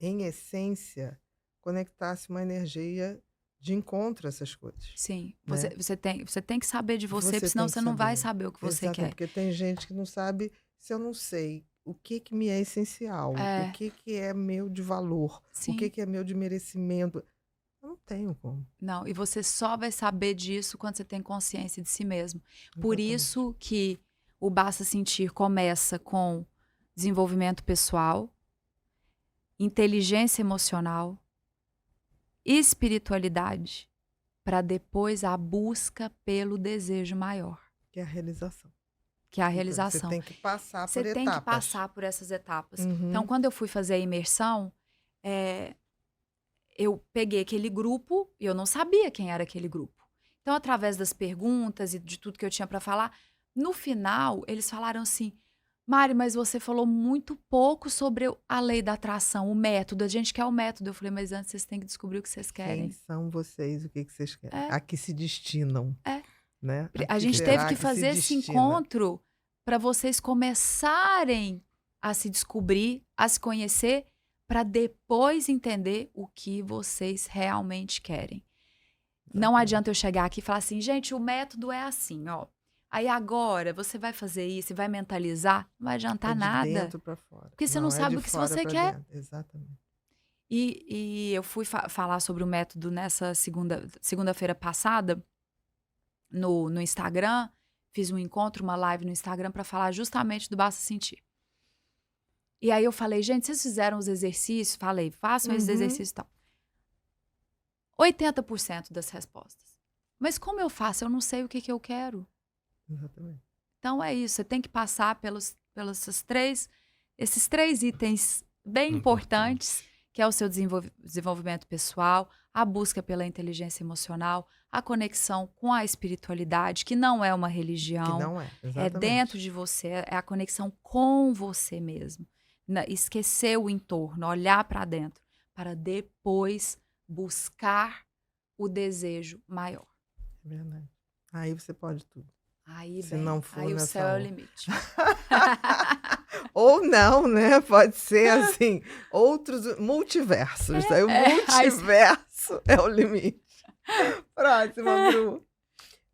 em essência, conectasse uma energia de encontro a essas coisas. sim. Né? Você tem que saber de você, Você porque senão tem que você não vai saber. saber o que você Exatamente, quer. porque tem gente que não sabe, se eu não sei o que me é essencial, o que é meu de valor, Sim. o que é meu de merecimento. Eu não tenho como. Não, e você só vai saber disso quando você tem consciência de si mesmo. Por Exatamente. isso que o Basta Sentir começa com desenvolvimento pessoal, inteligência emocional, espiritualidade, para depois a busca pelo desejo maior, Que é a realização. que é a Então, realização. você tem que passar Você por tem que etapas. passar por essas etapas. Uhum. Então, quando eu fui fazer a imersão, eu peguei aquele grupo e eu não sabia quem era aquele grupo. Então, através das perguntas e de tudo que eu tinha para falar, no final, eles falaram assim: Mari, mas você falou muito pouco sobre a lei da atração, o método. A gente quer o método. Eu falei, mas antes vocês têm que descobrir o que vocês querem. Quem são vocês, o que vocês querem? É. A que se destinam. Né? A gente será teve que se fazer esse destina? encontro para vocês começarem a se descobrir, a se conhecer, para depois entender o que vocês realmente querem. Não Exatamente. adianta eu chegar aqui e falar assim, gente, o método é assim, ó. Aí agora você vai fazer isso e vai mentalizar, não vai adiantar É de nada. dentro para fora. Porque você não é sabe de o que fora você pra quer. dentro. Exatamente. E eu fui falar sobre o método nessa segunda-feira passada no Instagram. Fiz um encontro, uma live no Instagram para falar justamente do Basta Sentir. E aí eu falei, gente, vocês fizeram os exercícios? Falei, façam esses exercícios e tal. 80% das respostas. Mas como eu faço? Eu não sei o que eu quero. Exatamente. Então é isso, você tem que passar pelos esses três itens bem importantes, que é o seu desenvolvimento pessoal, a busca pela inteligência emocional, a conexão com a espiritualidade, que não é uma religião. Que não é. É Exatamente. dentro de você, é a conexão com você mesmo. Esquecer o entorno, olhar para dentro, para depois buscar o desejo maior. É verdade. Aí você pode tudo. Aí, Se não for aí o nessa céu é o hora. limite. Ou não, né? Pode ser assim, outros multiversos. Aí o multiverso é o limite. Próxima, Bru.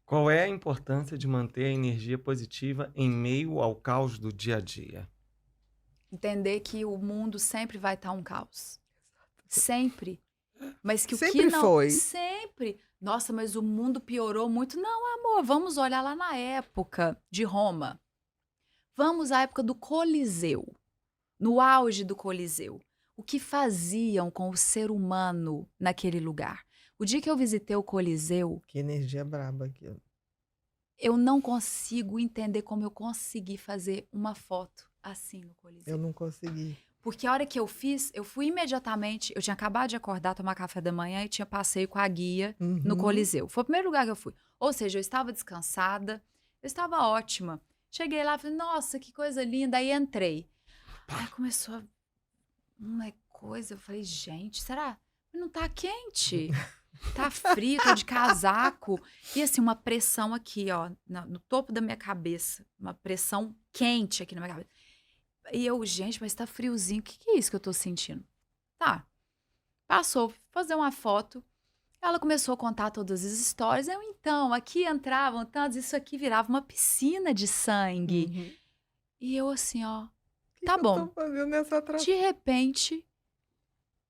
Qual é a importância de manter a energia positiva em meio ao caos do dia a dia? Entender que o mundo sempre vai estar um caos. Sempre. Mas que o Sempre que não... foi. Sempre. Nossa, mas o mundo piorou muito. Não, amor, vamos olhar lá na época de Roma. Vamos à época do Coliseu, no auge do Coliseu. O que faziam com o ser humano naquele lugar? O dia que eu visitei o Coliseu, Que energia braba aquilo. eu não consigo entender como eu consegui fazer uma foto assim no Coliseu. Eu não consegui. Porque a hora que eu fiz, eu fui imediatamente. Eu tinha acabado de acordar, tomar café da manhã e tinha passeio com a guia no Coliseu. Foi o primeiro lugar que eu fui. Ou seja, eu estava descansada, eu estava ótima. Cheguei lá, falei, nossa, que coisa linda. Aí entrei. Aí começou uma coisa. Eu falei, gente, será? Não tá quente. Tá frio, tô de casaco. E assim, uma pressão aqui, ó, no topo da minha cabeça. Uma pressão quente aqui na minha cabeça. E eu, gente, mas tá friozinho. O que é isso que eu tô sentindo? Tá. Passou, fazer uma foto. Ela começou a contar todas as histórias. Eu, então, aqui entravam tantos, isso aqui virava uma piscina de sangue. E eu assim, ó, tá bom. Eu tô fazendo essa atração? De repente,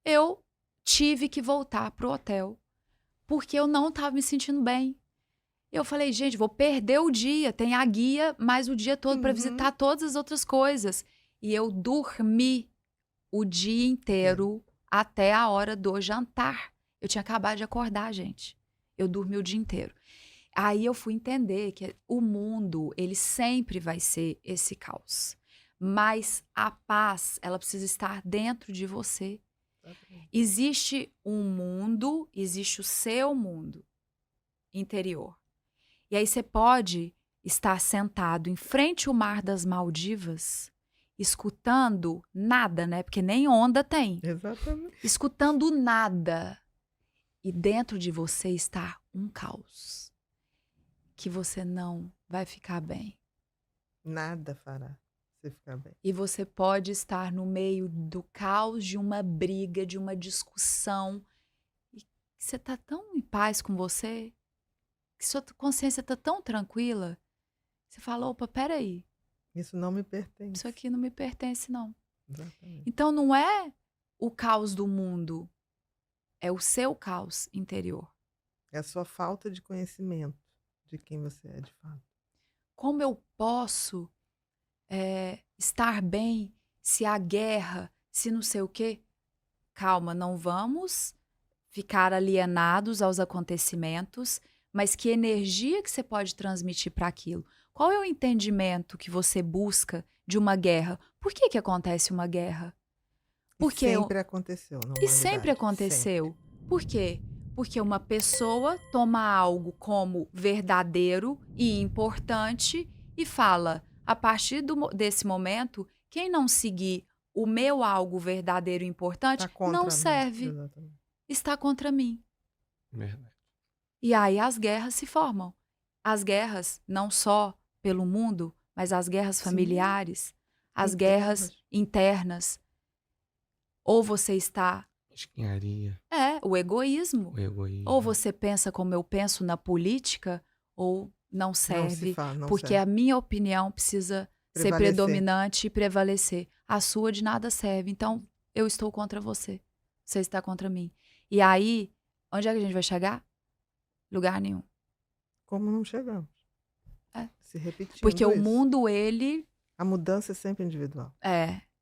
eu tive que voltar pro hotel, porque eu não tava me sentindo bem. Eu falei, gente, vou perder o dia. Tem a guia mais o dia todo para visitar todas as outras coisas. E eu dormi o dia inteiro até a hora do jantar. Eu tinha acabado de acordar, gente. Eu dormi o dia inteiro. Aí eu fui entender que o mundo, ele sempre vai ser esse caos. Mas a paz, ela precisa estar dentro de você. Existe um mundo, existe o seu mundo interior. E aí você pode estar sentado em frente ao Mar das Maldivas, escutando nada, né? Porque nem onda tem. Exatamente. Escutando nada. E dentro de você está um caos. Que você não vai ficar bem. Nada fará você ficar bem. E você pode estar no meio do caos de uma briga, de uma discussão. E você está tão em paz com você, que sua consciência está tão tranquila. Você fala, opa, peraí. Isso não me pertence. Isso aqui não me pertence, não. Exatamente. Então não é o caos do mundo. É o seu caos interior. É a sua falta de conhecimento de quem você é de fato. Como eu posso estar bem se há guerra, se não sei o quê? Calma, não vamos ficar alienados aos acontecimentos, mas que energia que você pode transmitir para aquilo? Qual é o entendimento que você busca de uma guerra? Por que acontece uma guerra? Porque sempre aconteceu. E sempre aconteceu. Sempre. Por quê? Porque uma pessoa toma algo como verdadeiro e importante e fala, a partir desse momento, quem não seguir o meu algo verdadeiro e importante não serve. Exatamente. Está contra mim. Verdade. E aí as guerras se formam. As guerras não só pelo mundo, mas as guerras familiares, as guerras internas. Ou você está... Mesquinharia. o egoísmo. O egoísmo. Ou você pensa como eu penso na política, ou não serve, não porque serve. a minha opinião precisa ser predominante e prevalecer. A sua de nada serve. Então, eu estou contra você. Você está contra mim. E aí, onde é que a gente vai chegar? Lugar nenhum. Como não chegamos? Se repetindo. Porque isso. o mundo, ele... A mudança é sempre individual.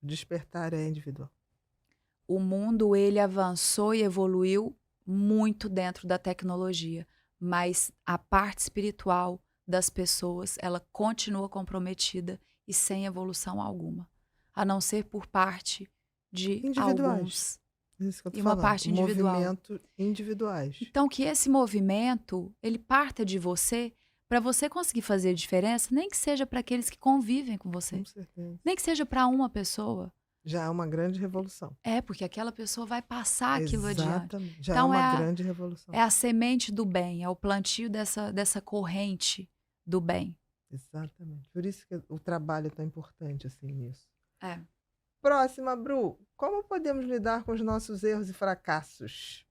O despertar é individual. O mundo, ele avançou e evoluiu muito dentro da tecnologia, mas a parte espiritual das pessoas, ela continua comprometida e sem evolução alguma, a não ser por parte de alguns. Isso que eu tô e uma falando. parte individual. Movimentos individuais. Então, que esse movimento, ele parta de você, para você conseguir fazer diferença, nem que seja para aqueles que convivem com você. Com certeza. Nem que seja para uma pessoa. Já é uma grande revolução. Porque aquela pessoa vai passar aquilo adiante. Já então, é uma grande revolução. É a semente do bem, é o plantio dessa corrente do bem. Exatamente. Por isso que o trabalho é tão importante assim nisso. É. Próxima, Bru. Como podemos lidar com os nossos erros e fracassos?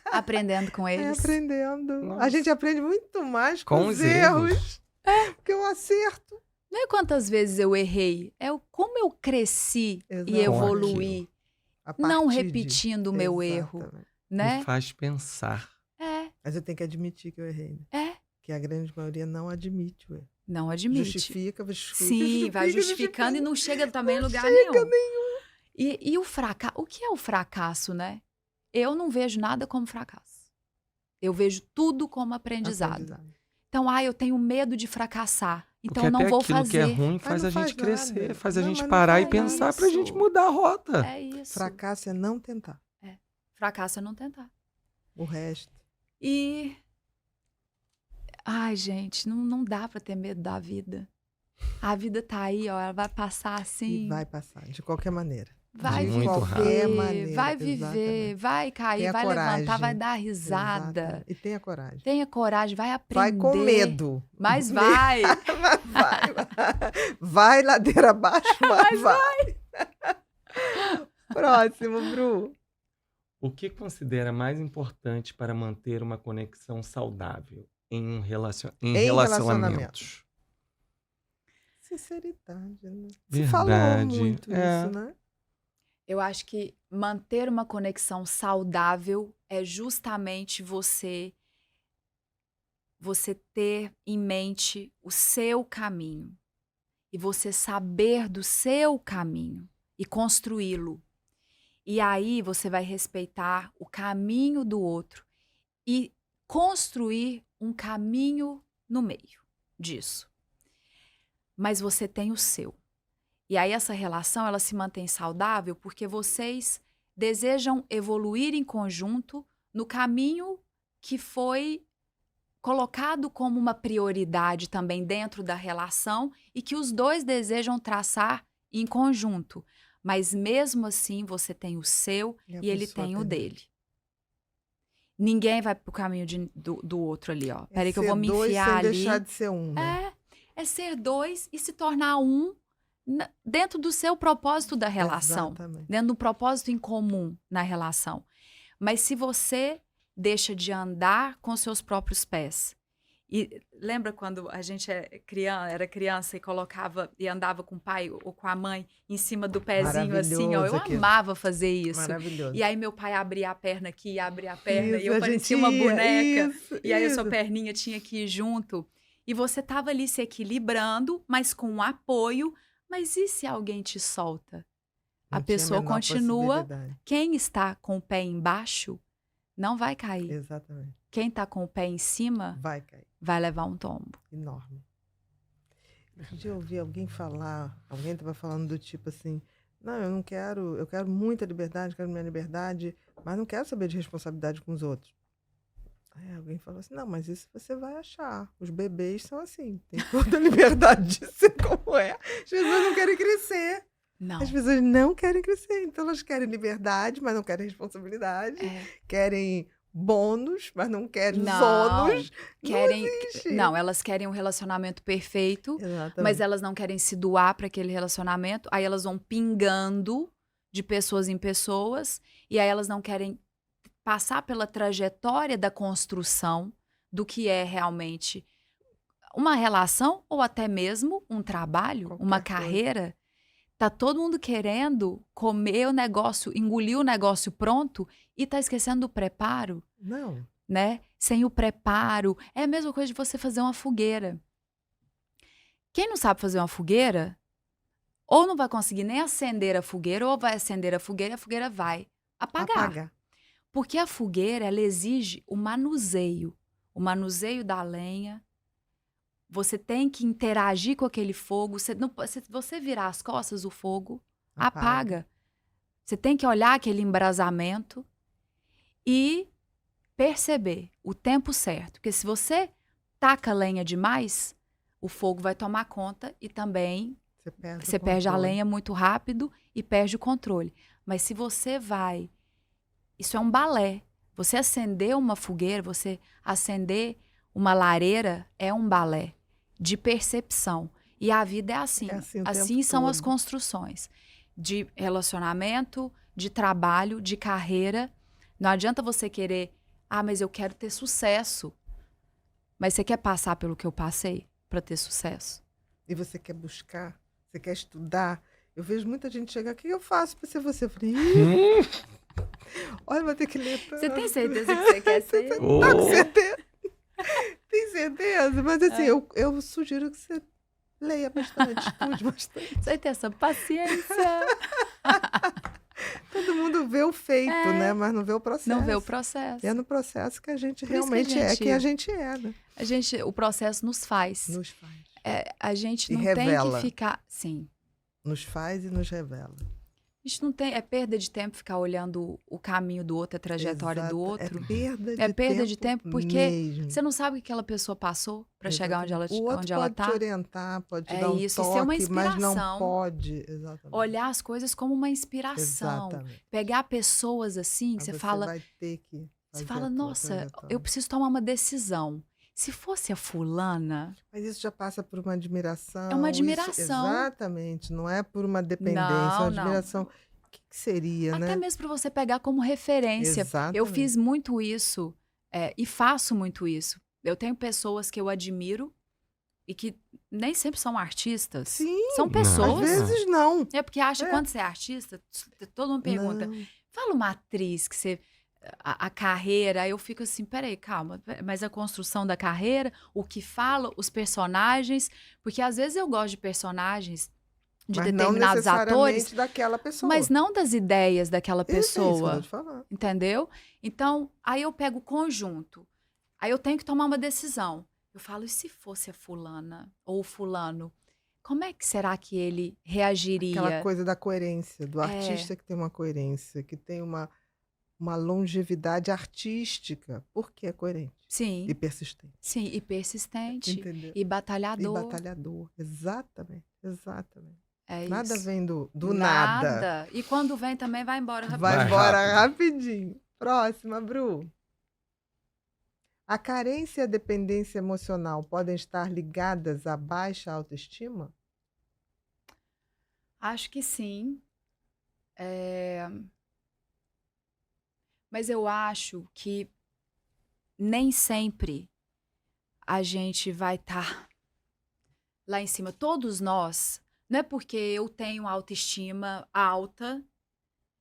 Aprendendo com eles. Aprendendo. Nossa. A gente aprende muito mais com os erros. Que o acerto. Não é quantas vezes eu errei, é como eu cresci e evoluí, não repetindo o meu erro, né? Me faz pensar. Mas eu tenho que admitir que eu errei, né? É, Que a grande maioria não admite o erro. não admite. Justifica. Sim, vai justificando e não chega também em lugar nenhum. E o fracasso, o que é o fracasso, né? Eu não vejo nada como fracasso. Eu vejo tudo como aprendizado. Então, eu tenho medo de fracassar. Então, Porque não até vou aquilo que é fazer. ruim Mas faz não a gente faz crescer, nada. faz a Não, gente mas não parar e faz pensar pra isso. gente mudar a rota. É isso. Fracasso é não tentar. Fracasso é não tentar. O resto. E... Ai, gente, não dá pra ter medo da vida. A vida tá aí, ó, ela vai passar assim. E vai passar, de qualquer maneira. Vai Muito viver, maneira, vai viver, exatamente. vai cair, Tenha vai levantar, coragem. vai dar risada. Exatamente. E tenha coragem. Tenha coragem, vai aprender. Vai com medo. Mas vai. Vai ladeira abaixo, mas vai. Próximo, Bru. O que considera mais importante para manter uma conexão saudável em relacionamentos? Sinceridade, né? Se Verdade, falou muito é. isso, né? Eu acho que manter uma conexão saudável é justamente você ter em mente o seu caminho e você saber do seu caminho e construí-lo. E aí você vai respeitar o caminho do outro e construir um caminho no meio disso. Mas você tem o seu. E aí essa relação, ela se mantém saudável porque vocês desejam evoluir em conjunto no caminho que foi colocado como uma prioridade também dentro da relação e que os dois desejam traçar em conjunto. Mas mesmo assim, você tem o seu e ele tem o dele. Ninguém vai pro caminho do outro ali, ó. Peraí que eu vou me enfiar ali. Sem deixar de ser um, né? É ser dois e se tornar um dentro do seu propósito da relação. Exatamente. Dentro do propósito em comum na relação. Mas se você deixa de andar com seus próprios pés. E lembra quando a gente era criança e andava com o pai ou com a mãe em cima do pezinho assim, ó. Eu amava fazer isso. Maravilhoso. E aí meu pai abria a perna aqui, abria a perna, Isso, e eu parecia uma boneca. E aí a sua isso. perninha tinha que ir junto. E você tava ali se equilibrando, mas com um apoio. Mas e se alguém te solta? A pessoa continua. Quem está com o pé embaixo não vai cair. Exatamente. Quem está com o pé em cima vai cair. Vai levar um tombo. Enorme. Um dia eu ouvi alguém falar, alguém estava falando do tipo assim, não, eu quero muita liberdade, quero minha liberdade, mas não quero saber de responsabilidade com os outros. Aí alguém falou assim, não, mas isso você vai achar. Os bebês são assim, tem toda a liberdade de ser como é. As pessoas não querem crescer. Não. As pessoas não querem crescer, então elas querem liberdade, mas não querem responsabilidade, querem bônus, mas não querem ônus. Não, elas querem um relacionamento perfeito, mas elas não querem se doar para aquele relacionamento. Aí elas vão pingando de pessoas em pessoas e aí elas não querem passar pela trajetória da construção do que é realmente uma relação ou até mesmo um trabalho, uma carreira. Tá todo mundo querendo comer o negócio, engolir o negócio pronto e tá esquecendo do preparo. Não. Né? Sem o preparo. É a mesma coisa de você fazer uma fogueira. Quem não sabe fazer uma fogueira, ou não vai conseguir nem acender a fogueira, ou vai acender a fogueira e a fogueira vai apagar. Porque a fogueira, ela exige o manuseio da lenha. Você tem que interagir com aquele fogo. Se você virar as costas, o fogo apaga. Você tem que olhar aquele embrasamento e perceber o tempo certo. Porque se você taca lenha demais, o fogo vai tomar conta e também você perde a lenha muito rápido e perde o controle. Mas se você vai... Isso é um balé. Você acender uma fogueira, você acender uma lareira é um balé de percepção. E a vida é assim. Assim são as construções. De relacionamento, de trabalho, de carreira. Não adianta você querer... mas eu quero ter sucesso. Mas você quer passar pelo que eu passei para ter sucesso? E você quer buscar? Você quer estudar? Eu vejo muita gente chegar, o que eu faço para ser você? Eu falei, Olha, vou ter que ler Você tem tanto. certeza que você quer ser? Tá com Oh, certeza? Tem certeza? Mas assim, Ah. eu sugiro que você leia bastante, estude bastante. Você tem essa paciência. Todo mundo vê o feito, né? Mas não vê o processo. Não vê o E processo. é no processo que a gente Por isso que a realmente é gente- quem a gente é, né? O processo nos faz. Nos faz. A gente E não tem revela. que ficar. Sim. Nos faz e nos revela. A gente não tem. É perda de tempo ficar olhando o caminho do outro, a trajetória do Exato. outro. É perda de tempo porque mesmo. você não sabe o que aquela pessoa passou para chegar onde ela, O outro onde ela pode tá. te orientar, pode te É dar um isso, e toque, ser uma mas não inspiração. pode. Exatamente. Olhar as coisas como uma inspiração. Exatamente. Pegar pessoas assim, que Aí você fala. vai ter que Você fazer fala, a tua nossa, trajetória. eu preciso tomar uma decisão. Se fosse a fulana, Mas isso já passa por uma admiração. é uma admiração. Exatamente. Não é por uma dependência, é Não, uma não. admiração. O que seria, Até né? mesmo para você pegar como referência. Eu Exatamente. fiz muito isso e faço muito isso. Eu tenho pessoas que eu admiro e que nem sempre são artistas. Sim, São Não. pessoas. às vezes não. É porque acha É. quando você é artista, todo mundo pergunta, Não. fala uma atriz que você. A carreira, aí eu fico assim, peraí, calma, mas a construção da carreira, o que fala, os personagens, porque às vezes eu gosto de personagens de Mas não determinados atores, necessariamente daquela pessoa. mas não das ideias daquela Isso é isso que eu pessoa, tô te falando. entendeu? Então, aí eu pego o conjunto, aí eu tenho que tomar uma decisão. Eu falo, e se fosse a fulana ou o fulano, como é que será que ele reagiria? Aquela coisa da coerência, do É. artista que tem uma coerência, que tem uma longevidade artística, porque é coerente Sim, e persistente. sim, e persistente, Entendeu? e batalhador. E batalhador. Exatamente, exatamente. É Nada isso. vem do nada. E quando vem também vai embora rapidinho. Vai Vai embora rapidinho. Próxima, Bru. A carência e a dependência emocional podem estar ligadas à baixa autoestima? Acho que sim. Mas eu acho que nem sempre a gente vai estar lá em cima. Todos nós, não é porque eu tenho autoestima alta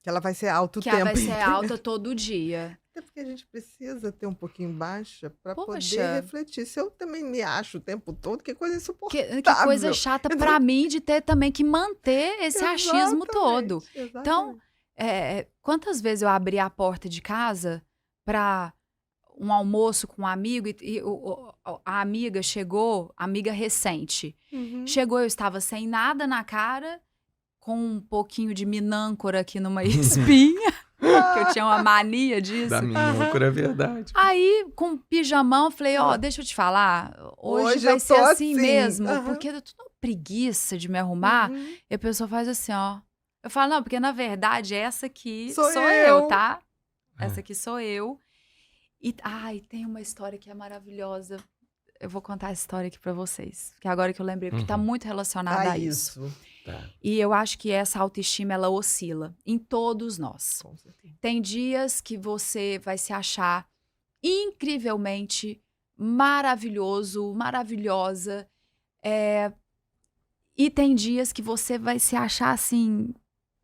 Que ela vai ser alto o que tempo ela vai ser inteiro. alta todo dia. Até porque a gente precisa ter um pouquinho baixa para poder Poxa. refletir. Se eu também me acho o tempo todo, que coisa Que insuportável. coisa chata pra mim de ter também que manter esse achismo todo. Exatamente, Então, quantas vezes eu abri a porta de casa para um almoço com um amigo e a amiga chegou, amiga recente, Uhum. chegou, eu estava sem nada na cara, com um pouquinho de minâncora aqui numa espinha, que eu tinha uma mania disso. da minúscula, é verdade. Aí, com pijamão, eu falei, ó, deixa eu te falar, hoje Hoje vai eu ser tô assim assim, mesmo, aham. porque eu tô com preguiça de me arrumar. Uhum. E a pessoa faz assim, ó. Eu falo, não, porque na verdade essa aqui Sou sou eu. eu, tá? É. Essa aqui sou eu. E, tem uma história que é maravilhosa. Eu vou contar essa história aqui pra vocês. Que agora que eu lembrei, porque tá Uhum. muito relacionada a isso. Tá. E eu acho que essa autoestima, ela oscila em todos nós. Com certeza. Tem dias que você vai se achar incrivelmente maravilhoso, maravilhosa. E tem dias que você vai se achar assim,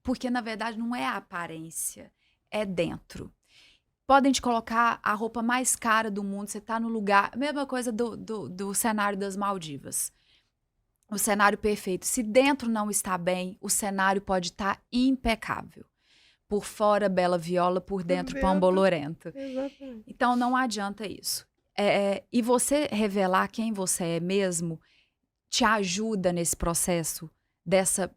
porque na verdade não é a aparência, é dentro. Podem te colocar a roupa mais cara do mundo, você tá no lugar, mesma coisa do cenário das Maldivas. O cenário perfeito. Se dentro não está bem, o cenário pode estar impecável. Por fora, bela viola, por dentro, dentro. pão bolorento. Exatamente. Então, não adianta isso. E você revelar quem você é mesmo te ajuda nesse processo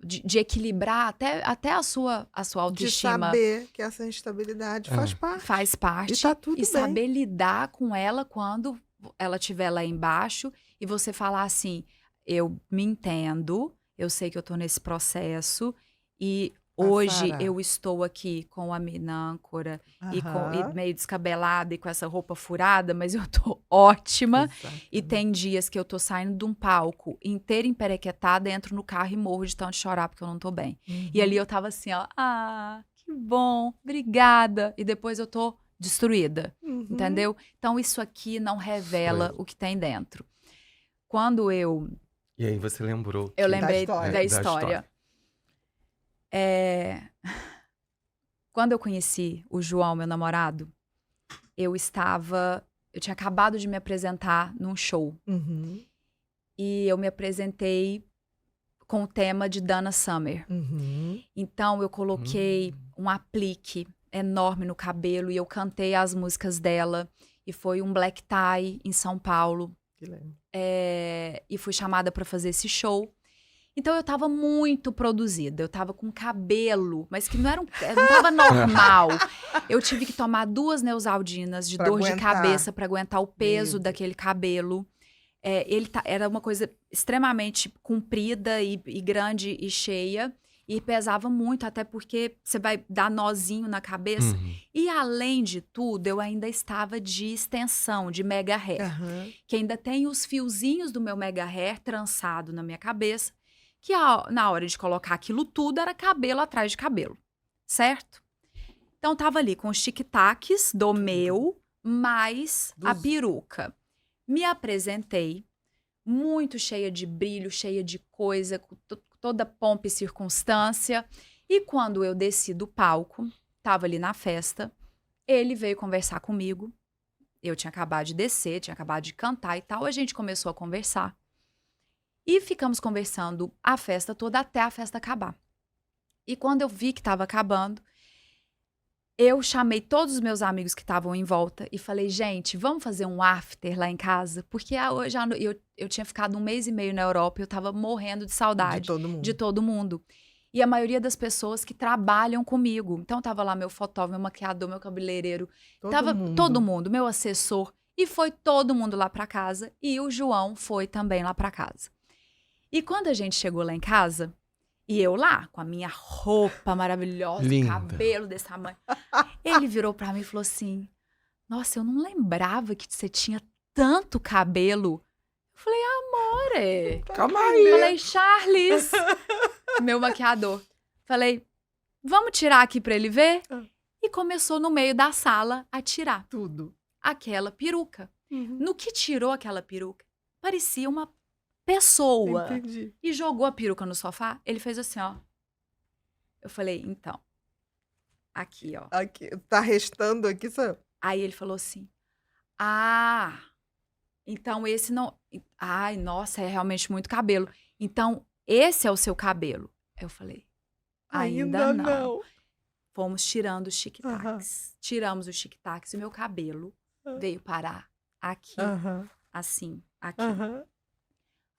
de equilibrar até a sua De autoestima. saber que essa instabilidade faz parte. Faz parte. E tá tudo bem. saber lidar com ela quando ela estiver lá embaixo e você falar assim, eu me entendo, eu sei que eu tô nesse processo e hoje Passará. eu estou aqui com a minâncora e Aham. meio descabelada e com essa roupa furada, mas eu tô ótima. Exatamente. E tem dias que eu tô saindo de um palco inteira emperequetada, entro no carro e morro de tanto chorar porque eu não tô bem. Uhum. E ali eu tava assim, ó, que bom, obrigada. E depois eu tô destruída, Uhum. entendeu? Então isso aqui não revela Sou eu. o que tem dentro. Quando eu E aí você lembrou. Eu que- lembrei história. da história. Quando Quando eu conheci o João, meu namorado, eu tinha acabado de me apresentar num show. Uhum. E eu me apresentei com o tema de Dana Summer. Uhum. Então, eu coloquei um aplique enorme no cabelo e eu cantei as músicas dela. E foi um black tie em São Paulo. Que legal. E fui chamada para fazer esse show. Então, eu tava muito produzida. Eu tava com cabelo, mas que não tava normal. Eu tive que tomar 2 Neosaldinas de Pra dor de aguentar. cabeça para aguentar o peso Meu Deus. daquele cabelo. Era uma coisa extremamente comprida e grande e cheia. E pesava muito, até porque você vai dar nozinho na cabeça. Uhum. E, além de tudo, eu ainda estava de extensão, de mega hair. Aham. Que ainda tem os fiozinhos do meu mega hair trançado na minha cabeça. Que na hora de colocar aquilo tudo, era cabelo atrás de cabelo. Certo? Então, tava ali com os tic-tacs do meu, mais a peruca. Me apresentei, muito cheia de brilho, cheia de coisa, com toda pompa e circunstância. E quando eu desci do palco, tava ali na festa, ele veio conversar comigo. Eu tinha acabado de descer, tinha acabado de cantar e tal. A gente começou a conversar. E ficamos conversando a festa toda até a festa acabar. E quando eu vi que estava acabando, eu chamei todos os meus amigos que estavam em volta e falei, gente, vamos fazer um after lá em casa? Porque hoje eu tinha ficado 1 mês e meio na Europa e eu tava morrendo de saudade De todo mundo. E a maioria das pessoas que trabalham comigo. Então, tava lá meu fotógrafo, meu maquiador, meu cabeleireiro. Todo mundo, meu assessor. E foi todo mundo lá pra casa. E o João foi também lá pra casa. E quando a gente chegou lá em casa, e eu lá, com a minha roupa maravilhosa, Linda. cabelo desse tamanho, ele virou pra mim e falou assim, nossa, eu não lembrava que você tinha tanto cabelo. Eu falei, amore. Calma aí. Falei, Charles, meu maquiador. Falei, vamos tirar aqui pra ele ver? E começou no meio da sala a tirar Tudo. aquela peruca. Uhum. No que tirou aquela peruca, parecia uma pessoa. Entendi. E jogou a peruca no sofá. Ele fez assim, ó. Eu falei, então, aqui, ó. Aqui, tá restando aqui, só. Aí ele falou assim, então esse não... Ai, nossa, é realmente muito cabelo. Então, esse é o seu cabelo. Eu falei, ainda não. Fomos tirando os tic-tacs. Tiramos os tic-tacs e o meu cabelo veio parar aqui, assim, aqui.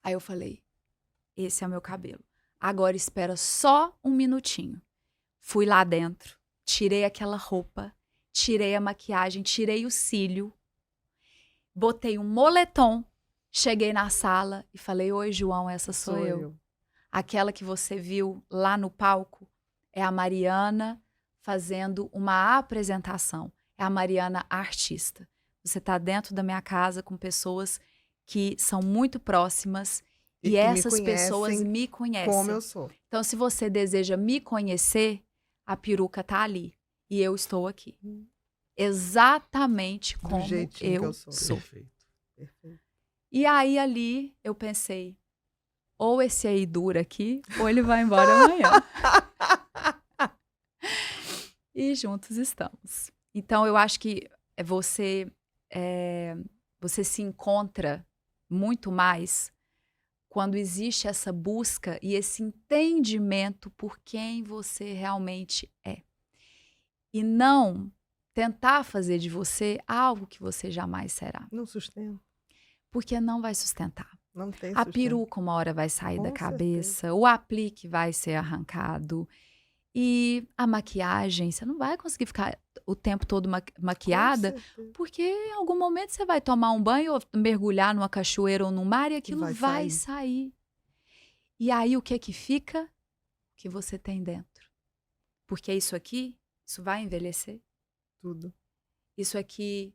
Aí eu falei, esse é o meu cabelo. Agora espera só 1 minutinho. Fui lá dentro, tirei aquela roupa, tirei a maquiagem, tirei o cílio, botei um moletom, cheguei na sala e falei, oi, João, essa sou eu. Aquela que você viu lá no palco é a Mariana fazendo uma apresentação. É a Mariana artista. Você está dentro da minha casa com pessoas que são muito próximas e essas pessoas me conhecem. Como eu sou. Então, se você deseja me conhecer, a peruca tá ali e eu estou aqui. Exatamente como jeitinho que eu eu sou. sou. Perfeito. E aí, ali, eu pensei, ou esse aí dura aqui, ou ele vai embora amanhã. E juntos estamos. Então, eu acho que você se encontra muito mais quando existe essa busca e esse entendimento por quem você realmente é. E não tentar fazer de você algo que você jamais será. Não sustenta. Porque não vai sustentar. Não tem A sustento. peruca uma hora vai sair Com da cabeça, o aplique vai ser arrancado. E a maquiagem, você não vai conseguir ficar o tempo todo maquiada, Com certeza. porque em algum momento você vai tomar um banho ou mergulhar numa cachoeira ou num mar e aquilo Vai vai sair. E aí o que fica? O que você tem dentro. Porque isso aqui, isso vai envelhecer. Tudo. Isso aqui,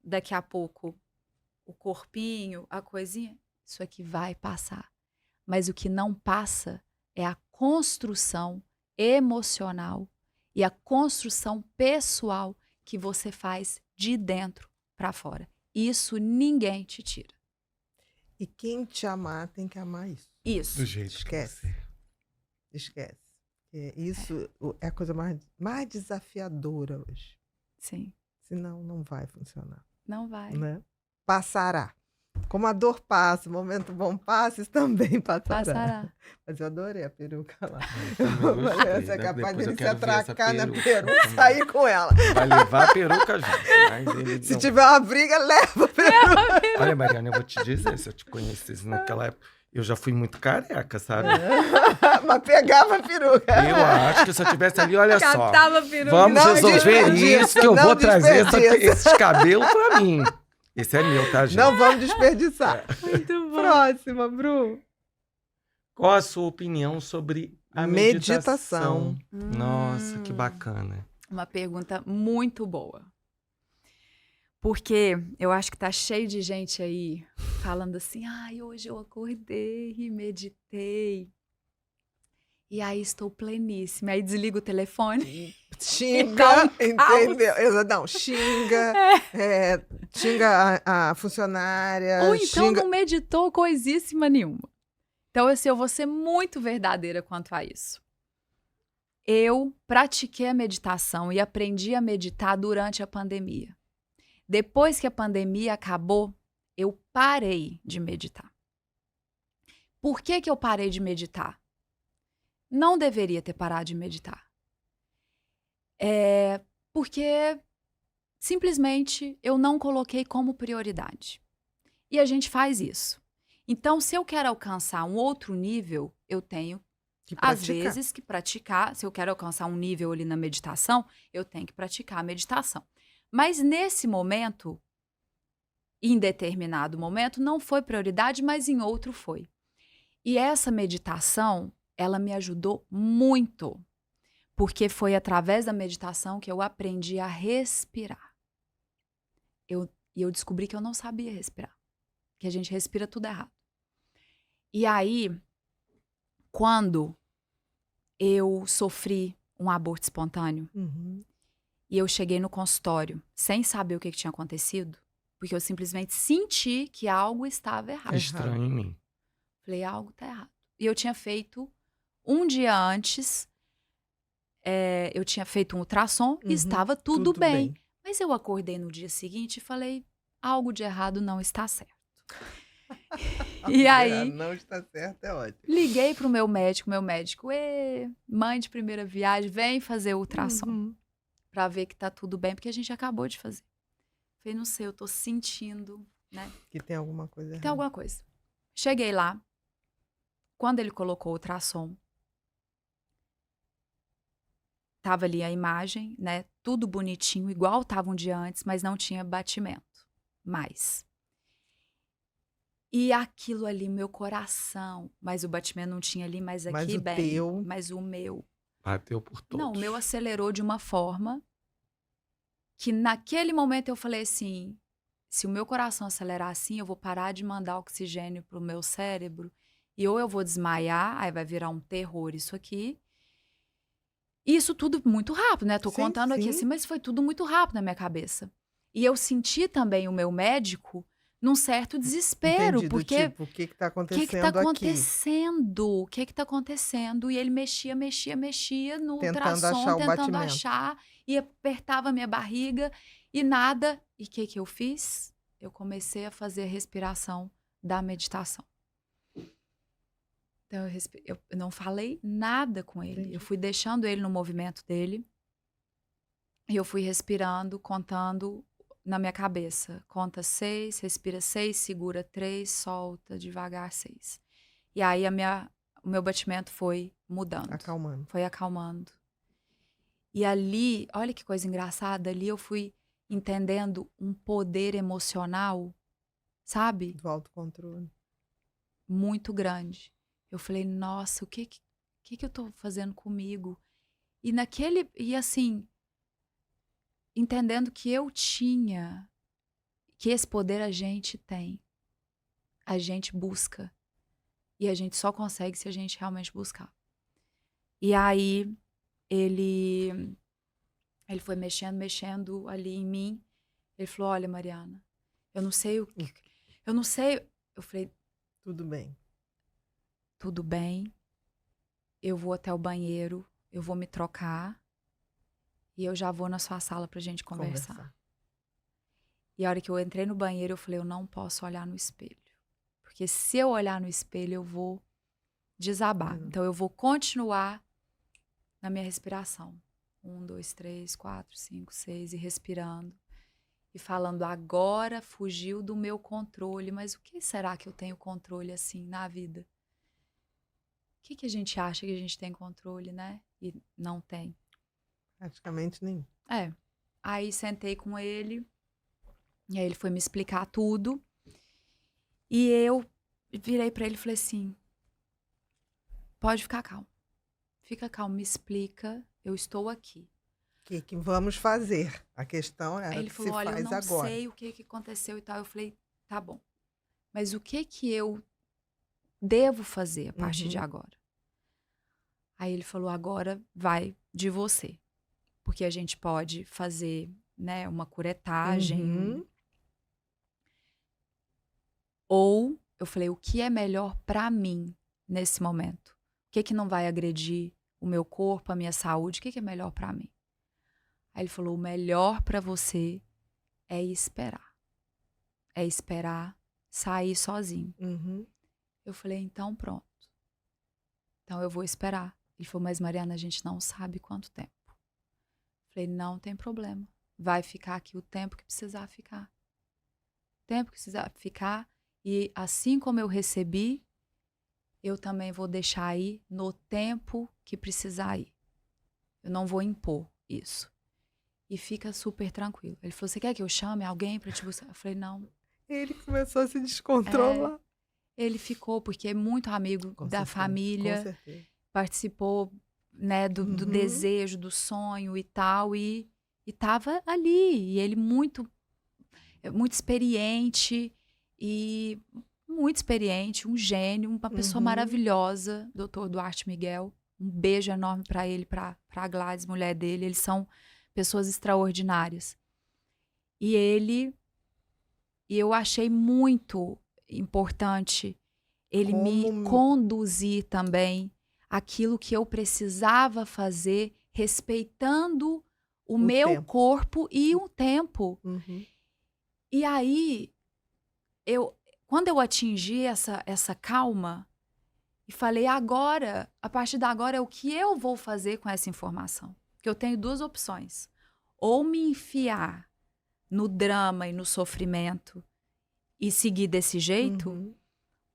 daqui a pouco, o corpinho, a coisinha, isso aqui vai passar. Mas o que não passa é a construção emocional e a construção pessoal que você faz de dentro para fora. Isso ninguém te tira. E quem te amar tem que amar isso. Isso. Do jeito Esquece. que você é. Esquece. Isso é a coisa mais desafiadora hoje. Sim, Senão, não vai funcionar, não vai. né? Passará. Como a dor passa, o momento bom passa, isso também passará. Passará. Mas eu adorei a peruca lá. Também gostei, Você é né? capaz Depois eu dele se quero ver essa atracar na peruca peruca e também. sair com ela. Vai levar a peruca junto. Mas ele Se não. tiver uma briga, leva a peruca. Olha, Mariana, eu vou te dizer, se eu te conhecesse naquela época, eu já fui muito careca, sabe? Mas pegava a peruca. Eu acho que se eu tivesse ali, olha só, Catava a peruca. vamos Não resolver desperdiça, isso, que eu não vou trazer desperdiça. esses cabelos pra mim. Esse é meu, tá, gente? Não vamos desperdiçar. Muito bom. Próxima, Bru. Qual a sua opinião sobre a meditação? Meditação. Nossa, que bacana. Uma pergunta muito boa. Porque eu acho que tá cheio de gente aí falando assim, ai, hoje eu acordei e meditei. E aí estou pleníssima. Aí desliga o telefone. Xinga, Então, entendeu? Não, xinga, xinga a funcionária, Ou então xinga... não meditou coisíssima nenhuma. Então, assim, eu vou ser muito verdadeira quanto a isso. Eu pratiquei a meditação e aprendi a meditar durante a pandemia. Depois que a pandemia acabou, eu parei de meditar. Por que eu parei de meditar? Não deveria ter parado de meditar. Porque simplesmente eu não coloquei como prioridade. E a gente faz isso. Então, se eu quero alcançar um outro nível, eu tenho, às vezes, que praticar. Se eu quero alcançar um nível ali na meditação, eu tenho que praticar a meditação. Mas nesse momento, em determinado momento, não foi prioridade, mas em outro foi. E essa meditação, ela me ajudou muito, porque foi através da meditação que eu aprendi a respirar. E eu descobri que eu não sabia respirar, que a gente respira tudo errado. E aí, quando eu sofri um aborto espontâneo, e eu cheguei no consultório sem saber o que tinha acontecido, porque eu simplesmente senti que algo estava errado. Estranho em mim. Falei, algo tá errado. E eu tinha feito, um dia antes, eu tinha feito um ultrassom e estava tudo bem. Mas eu acordei no dia seguinte e falei, algo de errado não está certo. E aí, não está certo, é ótimo. liguei pro meu médico, mãe de primeira viagem, vem fazer o ultrassom. Pra ver que tá tudo bem, porque a gente acabou de fazer. Falei, não sei, eu tô sentindo, né? Que tem alguma coisa errada. Tem alguma coisa. Cheguei lá, quando ele colocou o ultrassom, tava ali a imagem, né? Tudo bonitinho, igual tava um dia antes, mas não tinha batimento mais. E aquilo ali, meu coração, mas o batimento não tinha ali, mas aqui bem. Mas o meu. Bateu por todos. Não, o meu acelerou de uma forma que naquele momento eu falei assim, se o meu coração acelerar assim, eu vou parar de mandar oxigênio pro meu cérebro e ou eu vou desmaiar, aí vai virar um terror isso aqui. E isso tudo muito rápido, né? Tô contando aqui assim, mas foi tudo muito rápido na minha cabeça. E eu senti também o meu médico num certo desespero. Entendi, porque tipo, o que tá acontecendo aqui? O que tá acontecendo? E ele mexia no ultrassom, tentando achar, e apertava minha barriga e nada. E o que eu fiz? Eu comecei a fazer a respiração da meditação. Então, eu não falei nada com ele. Entendi. Eu fui deixando ele no movimento dele. E eu fui respirando, contando na minha cabeça. Conta 6, respira 6, segura 3, solta devagar 6. E aí o meu batimento foi mudando. Acalmando. Foi acalmando. E ali, olha que coisa engraçada, ali eu fui entendendo um poder emocional, sabe? Do autocontrole. Muito grande. Eu falei, nossa, o que eu tô fazendo comigo? E assim, entendendo que eu tinha, que esse poder a gente tem. A gente busca. E a gente só consegue se a gente realmente buscar. E aí, ele foi mexendo ali em mim. Ele falou, olha, Mariana, eu não sei. Eu falei, tudo bem. Tudo bem. Eu vou até o banheiro. eu vou me trocar e eu já vou na sua sala pra gente conversar. E a hora que eu entrei no banheiro, eu falei, eu não posso olhar no espelho. Porque se eu olhar no espelho, eu vou desabar. Então, eu vou continuar na minha respiração. 1, 2, 3, 4, 5, 6, e respirando. E falando, agora fugiu do meu controle. Mas o que será que eu tenho controle assim na vida? O que a gente acha que a gente tem controle, né? E não tem. Praticamente nenhum. Aí sentei com ele. E aí ele foi me explicar tudo. E eu virei pra ele e falei assim, pode ficar calmo. Fica calmo, me explica, eu estou aqui. O que vamos fazer? A questão é Aí ele o que falou, se olha, eu faz não agora. sei o que aconteceu e tal. Eu falei, tá bom. Mas o que eu devo fazer a partir de agora? Aí ele falou, agora vai de você. Porque a gente pode fazer, né, uma curetagem. Ou, eu falei, o que é melhor pra mim nesse momento? O que não vai agredir o meu corpo, a minha saúde? O que é melhor pra mim? Aí ele falou, o melhor pra você é esperar. É esperar sair sozinho. Eu falei, então pronto. Então eu vou esperar. Ele falou, mas Mariana, a gente não sabe quanto tempo. Eu falei, não tem problema. Vai ficar aqui o tempo que precisar ficar. O tempo que precisar ficar. E assim como eu recebi, eu também vou deixar aí no tempo que precisar ir. Eu não vou impor isso. E fica super tranquilo. Ele falou, você quer que eu chame alguém para te buscar? Eu falei, não. Ele começou a se descontrolar. Ele ficou, porque é muito amigo da família. Com certeza. Participou, né, do desejo, do sonho e tal. E tava ali. E ele muito experiente. E muito experiente, um gênio, uma pessoa maravilhosa, Dr. Duarte Miguel. Um beijo enorme para ele, para a Gladys, mulher dele. Eles são pessoas extraordinárias. E eu achei muito importante ele me conduzir também aquilo que eu precisava fazer, respeitando o meu corpo e o tempo. E aí, quando eu atingi essa calma e falei, agora, a partir de agora, é o que eu vou fazer com essa informação? Porque eu tenho 2 opções. Ou me enfiar no drama e no sofrimento e seguir desse jeito,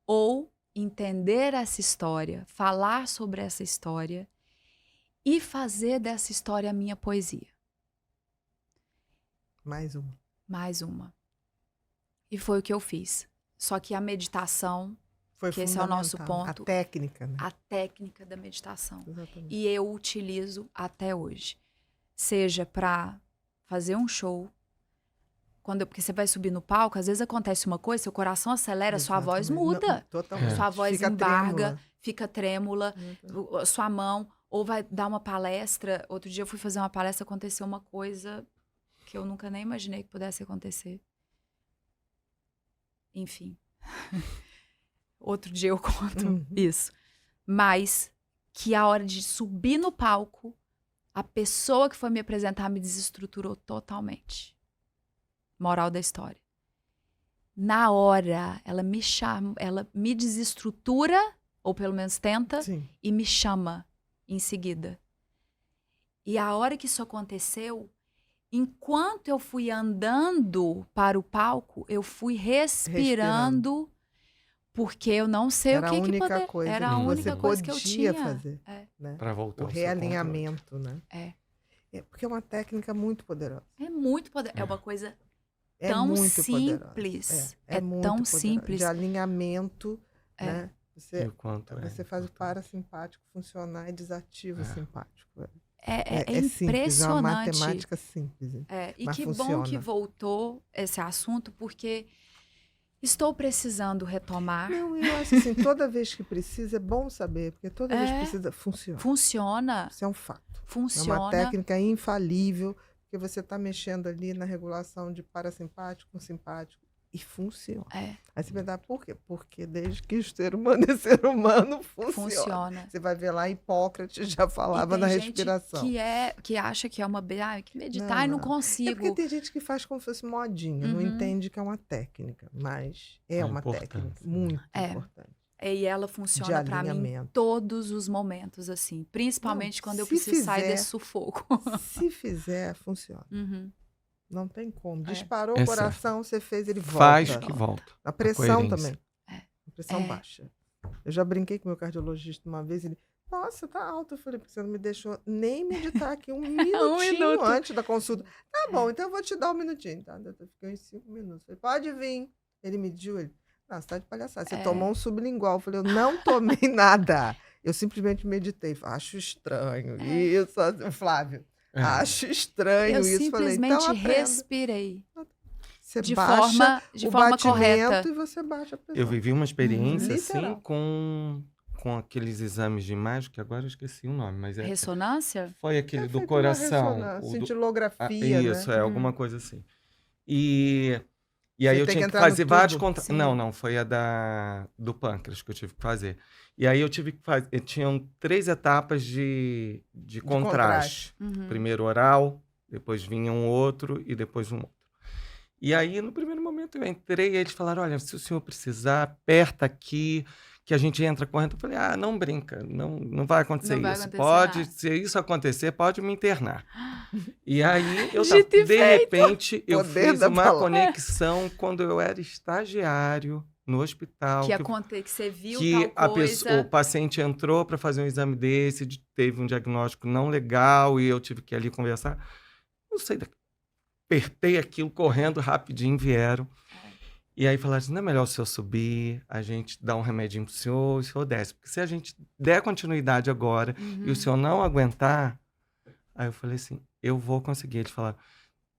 ou entender essa história, falar sobre essa história e fazer dessa história a minha poesia. Mais uma. E foi o que eu fiz. Só que a meditação, que esse é o nosso ponto. A técnica, né? A técnica da meditação. Exatamente. E eu utilizo até hoje. Seja para fazer um show, porque você vai subir no palco, às vezes acontece uma coisa, seu coração acelera, sua voz muda. Totalmente. Sua voz Fica embarga, fica trêmula, sua mão, ou vai dar uma palestra. Outro dia eu fui fazer uma palestra, aconteceu uma coisa que eu nunca nem imaginei que pudesse acontecer. Enfim. Outro dia eu conto isso. Mas que a hora de subir no palco, a pessoa que foi me apresentar me desestruturou totalmente. Moral da história. Na hora, ela me desestrutura, ou pelo menos tenta, e me chama em seguida. E a hora que isso aconteceu, enquanto eu fui andando para o palco, eu fui respirando. Porque eu não sei o que poder... Era a única coisa que eu tinha. Fazer, né? Para voltar o realinhamento, né? Porque é uma técnica muito poderosa. É muito poderosa. É uma coisa tão simples. É muito tão poderosa. Simples. De alinhamento, né? Você faz o parasimpático funcionar e desativa o simpático. É simples, impressionante. É uma matemática simples. E que funciona. Bom que voltou esse assunto, porque... Estou precisando retomar. Não, eu acho assim, toda vez que precisa, é bom saber, porque toda vez que precisa, funciona. Funciona. Isso é um fato. Funciona. É uma técnica infalível, porque você está mexendo ali na regulação de parasimpático com simpático. E funciona. É, Aí você pergunta, por quê? Porque desde que o ser humano é ser humano, funciona. funciona. Você vai ver lá, Hipócrates já E falava tem na gente respiração. que acha que é uma... que meditar e não Não. É porque consigo. tem gente que faz como se fosse modinha, não Uhum. entende que é uma técnica, mas é A uma importância, técnica né? muito É. importante. E ela De funciona pra mim em alinhamento. todos os momentos, assim. Principalmente Não, quando eu se preciso sair fizer- desse sufoco. Se fizer, funciona. Uhum. Não tem como. É. Disparou É o coração, você fez, ele volta. Faz que volta. A pressão coerência. também. É. A pressão É. baixa. Eu já brinquei com o meu cardiologista uma vez, ele, nossa, tá alto. Eu falei, porque você não me deixou nem meditar aqui um minutinho minuto. antes da consulta. Tá bom, então eu vou te dar um minutinho, tá? Eu fiquei uns 5 minutos. Eu falei, pode vir. Ele mediu, ele, não, você tá de palhaçada. Você É. tomou um sublingual. Eu falei, eu não tomei nada. Eu simplesmente meditei. Acho estranho isso, Flávio. É. Acho estranho Eu isso. Falei, então simplesmente aprenda. respirei Você de baixa forma o correta. batimento e você baixa a pressão. Eu vivi uma experiência Literal. assim com aqueles exames de imagem, que agora eu esqueci o nome, mas Ressonância? foi aquele É do feito uma coração. ressonância, o do- cintilografia, isso, né? é alguma coisa assim. E aí Você eu tem tinha que que entrar no fazer vários tubo. contra... Sim. Não, foi a do pâncreas que eu tive que fazer. E aí eu tive que fazer. Tinham 3 etapas de contraste. Uhum. Primeiro oral, depois vinha um outro e depois um outro. E aí, no primeiro momento, eu entrei e eles falaram, olha, se o senhor precisar, aperta aqui, que a gente entra correndo. Eu falei, não brinca, não vai acontecer Não vai isso. acontecer nada. Se isso acontecer, pode me internar. E aí, Dito e de repente, eu Poder fiz da uma palavra. conexão quando eu era estagiário no hospital. Que você viu Que tal o coisa. paciente entrou para fazer um exame desse, teve um diagnóstico não legal e eu tive que ir ali conversar. Não sei, apertei aquilo, correndo rapidinho, vieram. E aí falaram assim, não é melhor o senhor subir, a gente dá um remedinho pro senhor, o senhor desce. Porque se a gente der continuidade agora e o senhor não aguentar... Aí eu falei assim, eu vou conseguir. Eles falaram,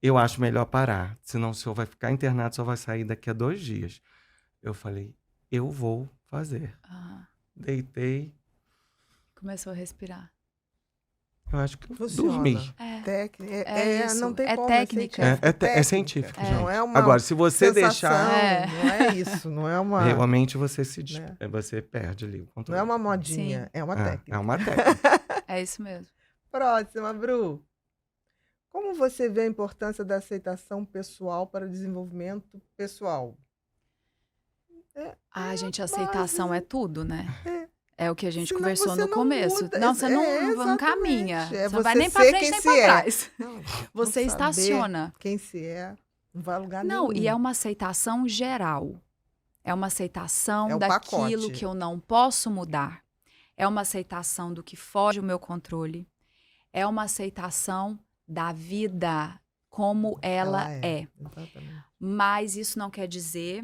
eu acho melhor parar, senão o senhor vai ficar internado, só vai sair daqui a 2 dias. Eu falei, eu vou fazer. Ah, Deitei, começou a respirar. eu acho que Funciona. dormi. É. Técnica, isso. não tem É como, técnica. É científico, É. gente. Não é uma Agora, se você sensação, deixar, não é isso, não é uma, realmente você Né? você perde ali o não controle. é uma modinha, Sim. é uma É técnica. uma técnica. É isso mesmo. Próxima, Bru. Como você vê a importância da aceitação pessoal para o desenvolvimento pessoal? Gente, aceitação é tudo, né? É o que a gente Senão conversou você no não começo. muda. Não, você não Exatamente. caminha. É Você não vai você nem pra ser frente quem nem se pra é. trás. Não Você saber estaciona. quem se é, não vai a lugar Não, nenhum. e é uma aceitação geral. É uma aceitação É o daquilo pacote. que eu não posso mudar. É uma aceitação do que foge ao meu controle. É uma aceitação da vida como ela é. Exatamente. Mas isso não quer dizer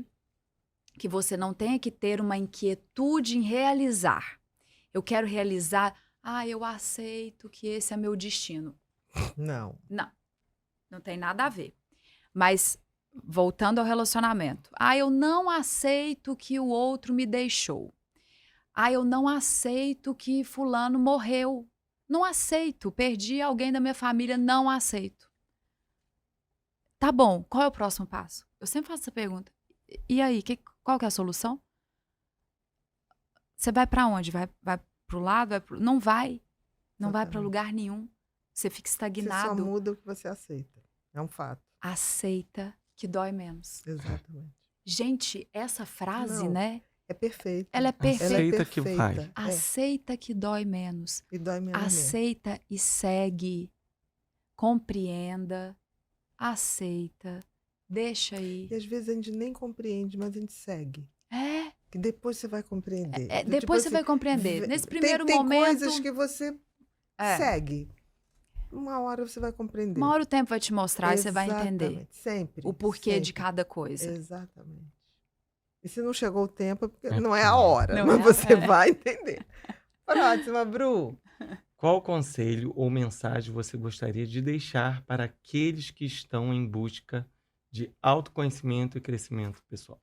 que você não tenha que ter uma inquietude em realizar. Eu quero realizar, eu aceito que esse é meu destino. Não. Não tem nada a ver. Mas, voltando ao relacionamento. Eu não aceito que o outro me deixou. Eu não aceito que fulano morreu. Não aceito. Perdi alguém da minha família, não aceito. Tá bom, qual é o próximo passo? Eu sempre faço essa pergunta. E aí, qual que é a solução? Você vai pra onde? Vai pro lado? Não vai. Não vai pra Exatamente. lugar nenhum. Você fica Você só estagnado. muda o que você aceita. É um fato. Aceita que dói menos. Exatamente. Gente, essa frase, Não. né? É perfeito. Ela é perfeita. Aceita que vai. É. Aceita que dói menos. E dói menos mesmo. Aceita e segue. Compreenda. Aceita. Deixa aí. E às vezes a gente nem compreende, mas a gente segue. É. Que depois você vai compreender. Do Depois tipo você vai assim, compreender. Nesse primeiro tem momento. coisas que você É. segue. Uma hora você vai compreender. Uma hora o tempo vai te mostrar e você vai entender Exatamente. Sempre. o porquê de sempre. cada coisa. Exatamente. E se não chegou o tempo, é porque É não é a hora. Não Mas é, você é. vai entender. Próxima, Bru. Qual conselho ou mensagem você gostaria de deixar para aqueles que estão em busca de autoconhecimento e crescimento pessoal?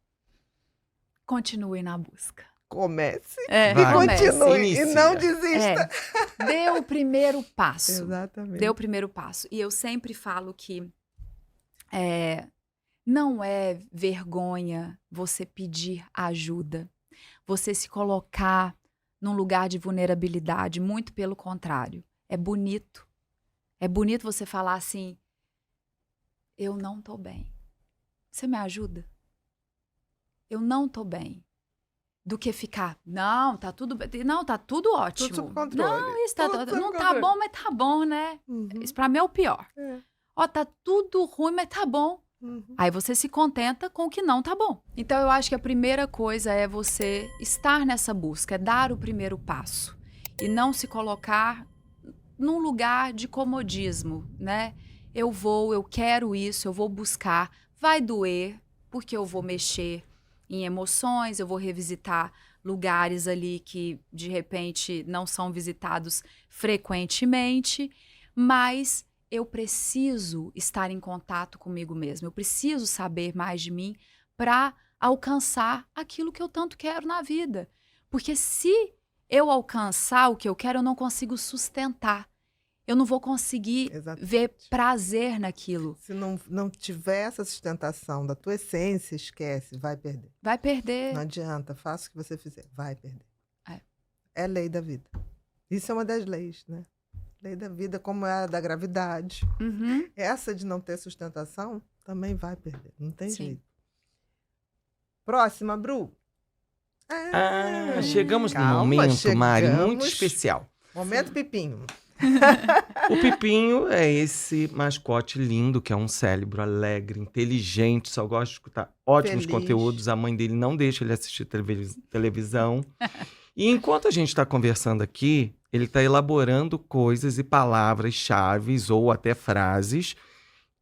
Continue na busca. Comece É, e Vai, comece. continue. inicia. E não desista. Dê o primeiro passo. Exatamente. Dê o primeiro passo. E eu sempre falo que Não é vergonha você pedir ajuda, você se colocar num lugar de vulnerabilidade, muito pelo contrário. É bonito. É bonito você falar assim, eu não tô bem. Você me ajuda? Eu não tô bem. Do que ficar, não, tá tudo bem. Não, tá tudo ótimo. Tudo sob controle. Não, isso tá Tudo sob não tá controle. bom, mas tá bom, né? Uhum. Isso pra mim é o pior. É. Ó, tá tudo ruim, mas tá bom. Uhum. Aí você se contenta com o que não tá bom. Então eu acho que a primeira coisa é você estar nessa busca, é dar o primeiro passo. E não se colocar num lugar de comodismo, né? Eu quero isso, eu vou buscar. Vai doer, porque eu vou mexer em emoções, eu vou revisitar lugares ali que de repente não são visitados frequentemente, mas eu preciso estar em contato comigo mesmo, eu preciso saber mais de mim para alcançar aquilo que eu tanto quero na vida. Porque se eu alcançar o que eu quero, eu não consigo sustentar. Eu não vou conseguir Exatamente. ver prazer naquilo. Se não tiver essa sustentação da tua essência, esquece, vai perder. Vai perder. Não adianta, faça o que você fizer, vai perder. É. É lei da vida. Isso é uma das leis, né? Lei da vida, como é a da gravidade. Uhum. Essa de não ter sustentação também vai perder, não tem Sim. jeito. Próxima, Bru. Chegamos num Calma, momento, Mari, muito chegamos. especial. Momento Pipinho. O Pipinho é esse mascote lindo, que é um cérebro alegre, inteligente, só gosta de escutar ótimos Feliz. conteúdos. A mãe dele não deixa ele assistir televisão. E enquanto a gente está conversando aqui, ele está elaborando coisas e palavras-chave ou até frases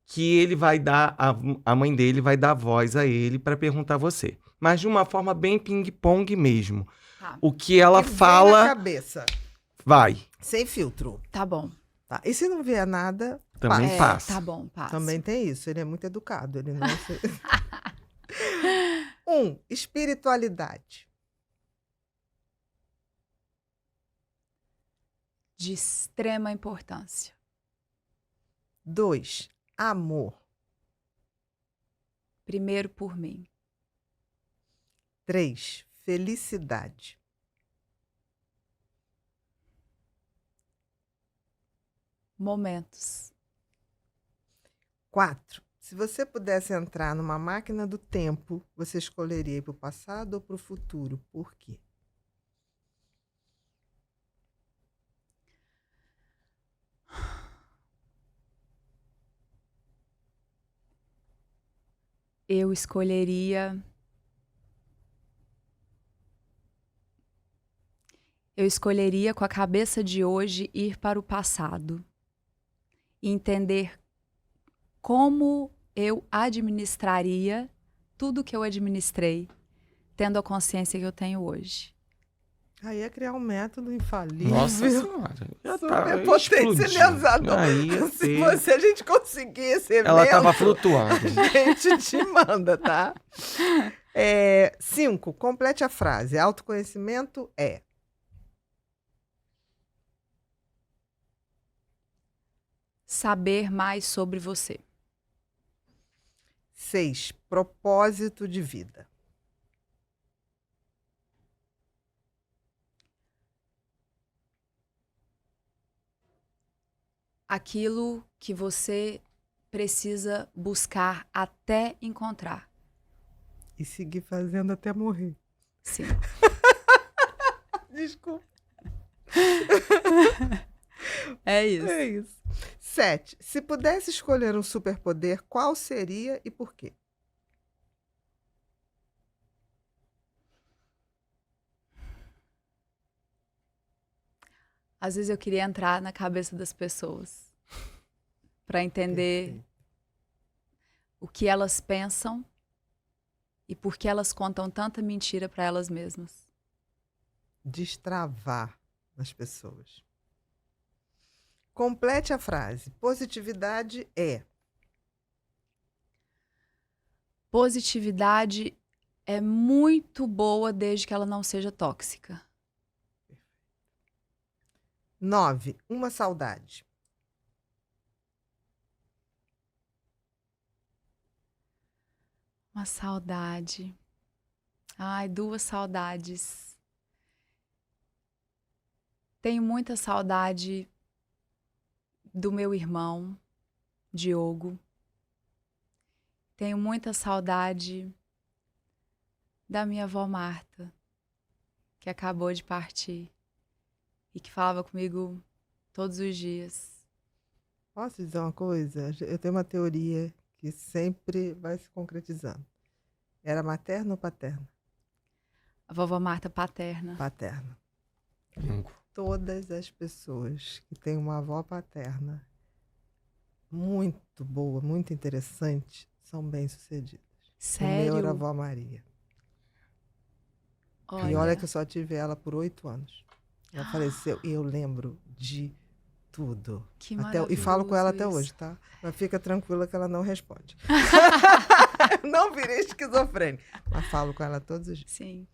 que ele vai dar, a mãe dele vai dar voz a ele para perguntar a você. Mas de uma forma bem ping-pong mesmo. Tá. O que ela Que vem na fala, cabeça, vai. sem filtro. Tá bom. Tá? E se não vier nada, Também passa. Tá bom, passa. também tem isso. Ele é muito educado. Ele não se... Espiritualidade. De extrema importância. 2, amor. Primeiro por mim. 3, felicidade. 'Momentos. 4, se você pudesse entrar numa máquina do tempo, você escolheria ir para o passado ou para o futuro? Por quê? Eu escolheria com a cabeça de hoje ir para o passado e entender como eu administraria tudo que eu administrei, tendo a consciência que eu tenho hoje. Aí é criar um método infalível. Nossa Senhora. Já tá Super potencializador. Aí ia Se ser... a gente conseguir esse evento, Ela tava flutuando. a gente te manda, tá? 5, complete a frase. Autoconhecimento é... Saber mais sobre você. 6, propósito de vida. Aquilo que você precisa buscar até encontrar. E seguir fazendo até morrer. Sim. Desculpa. É isso. É isso. 7, se pudesse escolher um superpoder, qual seria e por quê? Às vezes eu queria entrar na cabeça das pessoas para entender Perfeito. o que elas pensam e por que elas contam tanta mentira para elas mesmas. Destravar nas pessoas. Complete a frase. Positividade é... Positividade é muito boa desde que ela não seja tóxica. 9, uma saudade. Uma saudade. Ai, 2 saudades. Tenho muita saudade do meu irmão, Diogo. Tenho muita saudade da minha avó Marta, que acabou de partir e que falava comigo todos os dias. Posso dizer uma coisa? Eu tenho uma teoria que sempre vai se concretizando. Era materna ou paterna? A vovó Marta paterna. Paterna. Hum. Todas as pessoas que têm uma avó paterna muito boa, muito interessante, são bem-sucedidas. O meu era a Sério? avó Maria. E olha Olha, que eu só tive ela por 8 anos. Ela faleceu e eu lembro de tudo. que E falo com ela até maravilhoso hoje, isso. tá? Mas fica tranquila que ela não responde. Não virei esquizofrênica. Mas falo com ela todos os dias. Sim.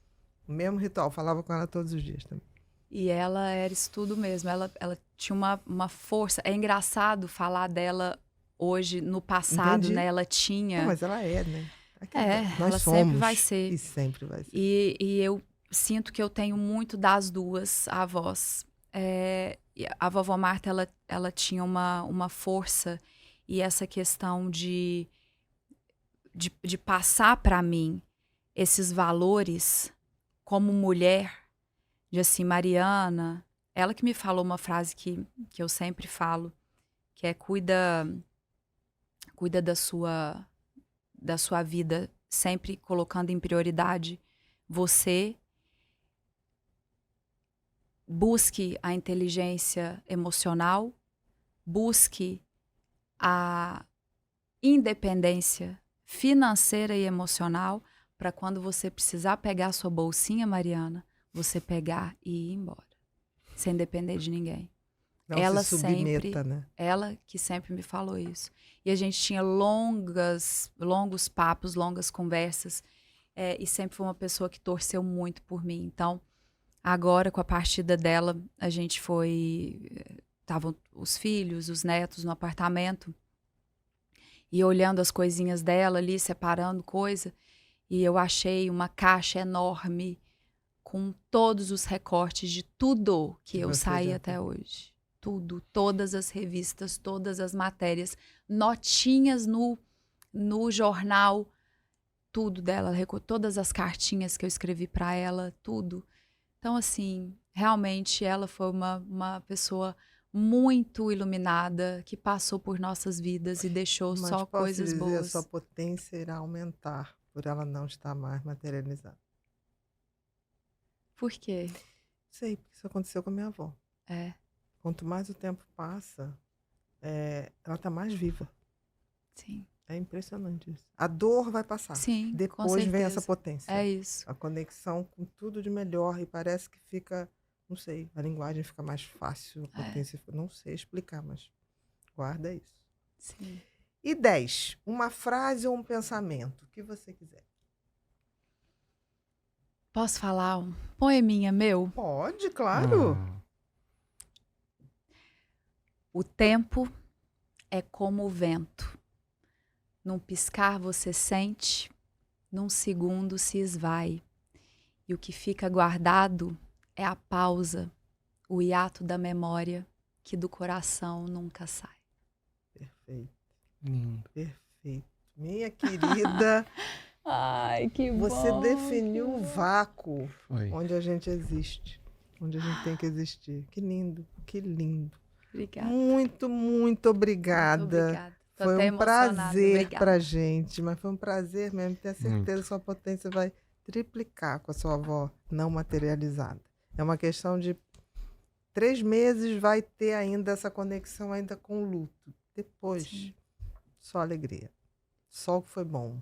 O mesmo ritual, falava com ela todos os dias também. E ela era isso tudo mesmo. Ela tinha uma força. É engraçado falar dela hoje, no passado, Entendi. né? Ela Não, tinha. mas ela é, né? Nós Ela somos. sempre vai ser. E sempre vai ser. E eu sinto que eu tenho muito das 2 avós. E a vovó Marta, ela tinha uma força e essa questão de passar para mim esses valores como mulher, de assim, Mariana, ela que me falou uma frase que eu sempre falo, que é cuida da sua vida, sempre colocando em prioridade você. Busque a inteligência emocional, busque a independência financeira e emocional para quando você precisar pegar a sua bolsinha, Mariana, você pegar e ir embora, sem depender de ninguém. Não Ela se submeta, sempre, né? ela que sempre me falou isso. E a gente tinha longos papos, longas conversas, e sempre foi uma pessoa que torceu muito por mim. Então, agora, com a partida dela, a gente estavam os filhos, os netos no apartamento, e olhando as coisinhas dela ali, separando coisa, e eu achei uma caixa enorme com todos os recortes de tudo que eu você saí já até fez. hoje. Tudo, todas as revistas, todas as matérias, notinhas no jornal, tudo dela, todas as cartinhas que eu escrevi para ela, tudo. Então, assim, realmente ela foi uma pessoa muito iluminada, que passou por nossas vidas e deixou Mas só posso coisas dizer, a boas. sua potência irá aumentar por ela não estar mais materializada. Por quê? Sei, porque isso aconteceu com a minha avó. É, Quanto mais o tempo passa, ela está mais viva. sim. É impressionante isso. A dor vai passar. Sim, com Depois vem essa certeza. potência. É isso. A conexão com tudo de melhor e parece que fica, não sei, a linguagem fica mais fácil, a potência, não sei explicar, mas guarda isso. Sim. E 10, uma frase ou um pensamento, o que você quiser. Posso falar um poeminha meu? Pode, claro. O tempo é como o vento. Num piscar você sente, num segundo se esvai. E o que fica guardado é a pausa, o hiato da memória que do coração nunca sai. Perfeito, Lindo. perfeito. Minha querida, Ai, que você bom, definiu que um bom. vácuo Foi. onde a gente existe, onde a gente tem que existir. Que lindo, que lindo. Obrigada. Muito, muito obrigada. Muito obrigada. Tô Foi até um emocionada. prazer Obrigada. pra gente, mas foi um prazer mesmo. Tenho certeza Muito. que sua potência vai triplicar com a sua avó não materializada. É uma questão de 3 meses, vai ter ainda essa conexão ainda com o luto. Depois, Sim. só alegria. Só o que foi bom.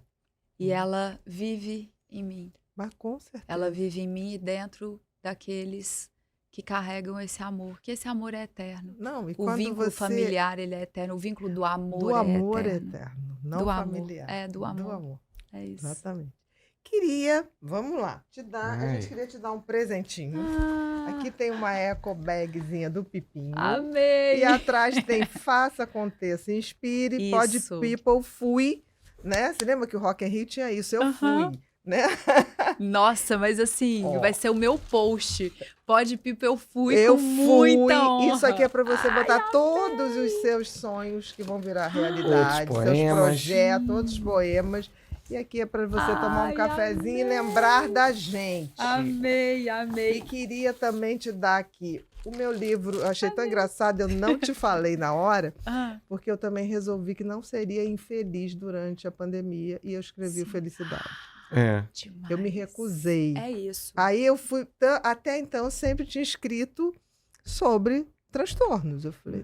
E ela vive em mim. Mas com certeza. Ela vive em mim e dentro daqueles que carregam esse amor. Que esse amor é eterno. Não, e O quando vínculo você... familiar, ele é eterno. O vínculo do amor, do amor é é eterno. eterno, não Do amor. familiar. É, do amor. Do amor. É isso. Exatamente. Queria, vamos lá, a Ai. gente queria te dar um presentinho. Ah, Aqui tem uma eco bagzinha do Pipinho. amei! E atrás tem Faça Aconteça, Inspire, Pode Isso. People, Fui. né? Você lembra que o Rock in Rio tinha isso? Eu Aham. fui, né? Nossa, mas assim, Ó. vai ser o meu post. Pode Pipo, eu fui Eu com muita fui. honra. Isso aqui é para você Ai, botar todos os seus sonhos que vão virar Outros realidade, seus poemas. projetos, outros poemas. E aqui é para você tomar um Ai, cafezinho e amei. lembrar da gente. Amei, E amei. queria também te dar aqui o meu livro. Eu achei tão engraçado, eu não te falei na hora, Ah, porque eu também resolvi que não seria infeliz durante a pandemia e eu escrevi o Sim. Felicidade. É. demais. Eu me recusei. É isso. Aí eu fui, até então eu sempre tinha escrito sobre transtornos. Eu falei,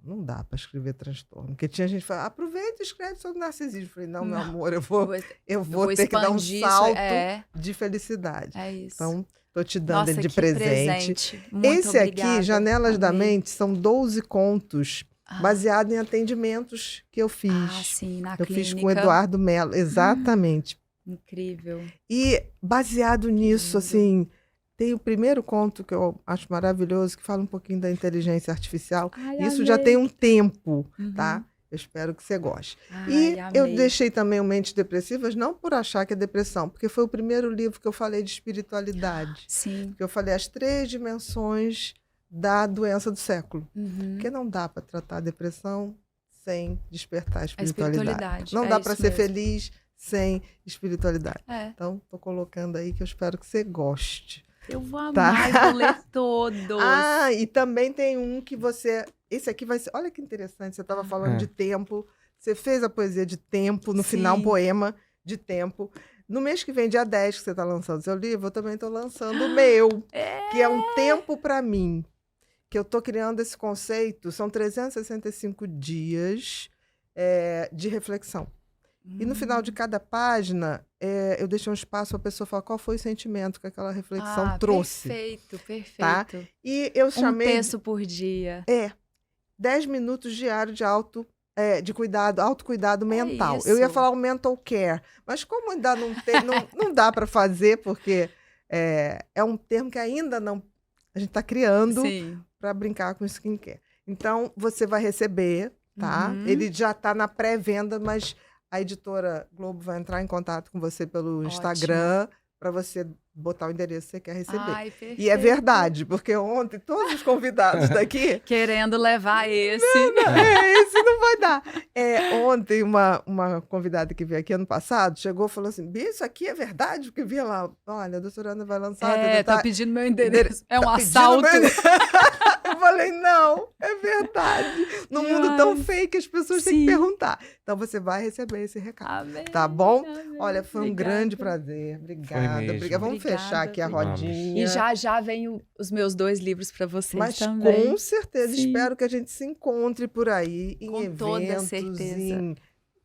não dá para escrever transtorno. Porque tinha gente que falava, aproveita e escreve sobre narcisismo. Eu falei, não, meu Não. amor, eu vou Eu ter que dar um expandir isso. salto É de felicidade. isso. Então, tô te dando Nossa, ele de que presente. Muito Esse obrigada. aqui, Janelas da Amei. Mente, são 12 contos Ah, baseados em atendimentos que eu fiz. sim, na Eu clínica. fiz com o Eduardo Mello, exatamente. Incrível. E baseado nisso, lindo. assim, tem o primeiro conto que eu acho maravilhoso, que fala um pouquinho da inteligência artificial. Ai, Isso já amei. tem um tempo, Uhum. tá? Eu espero que você goste. Ai, E eu amei. deixei também o Mentes Depressivas, não por achar que é depressão, porque foi o primeiro livro que eu falei de espiritualidade. Sim. Que eu falei as 3 dimensões da doença do século. Uhum. Porque não dá para tratar a depressão sem despertar a A espiritualidade. espiritualidade. Não é dá para isso ser mesmo. feliz sem espiritualidade. É. Então, tô colocando aí que eu espero que você goste. Eu vou Tá. amar e vou ler todos. Ah, e também tem um que você... Esse aqui vai ser... Olha que interessante, você estava falando É. de tempo. Você fez a poesia de tempo, no final um Sim. poema de tempo. No mês que vem, dia 10, que você está lançando seu livro, eu também estou lançando o meu, que é um tempo para mim. Que eu estou criando esse conceito, são 365 dias de reflexão. E no final de cada página, eu deixo um espaço para a pessoa falar qual foi o sentimento que aquela reflexão trouxe. Perfeito, perfeito. Tá? E eu chamei... Um texto por dia. 10 minutos diário de cuidado, autocuidado mental. isso. Eu ia falar o mental care, mas como ainda não tem, não dá para fazer, porque é um termo que ainda não... A gente está criando Sim. para brincar com skincare. Então, você vai receber, tá? Uhum. Ele já está na pré-venda, mas a editora Globo vai entrar em contato com você pelo Ótimo. Instagram para você botar o endereço que você quer receber. Ai, perfeito. E é verdade, porque ontem todos os convidados daqui... Querendo levar esse. Esse não vai dar. Ontem, uma convidada que veio aqui ano passado chegou e falou assim: Bia, isso aqui é verdade? Porque via lá, olha, a doutora Ana vai lançar. Tá pedindo meu endereço. É um tá pedindo assalto. meu endereço. Eu falei, não, é verdade. No mundo tão feio que as pessoas têm que Sim. perguntar. Então você vai receber esse recado. Amém, Tá bom? amém. Olha, foi um Obrigada. grande prazer. Obrigada. mesmo. Obrigada. Vamos Obrigada, fechar aqui a obrigada. rodinha. E já vem os meus 2 livros para vocês Mas também. com certeza, Sim. espero que a gente se encontre por aí, em Com eventos, toda certeza. em o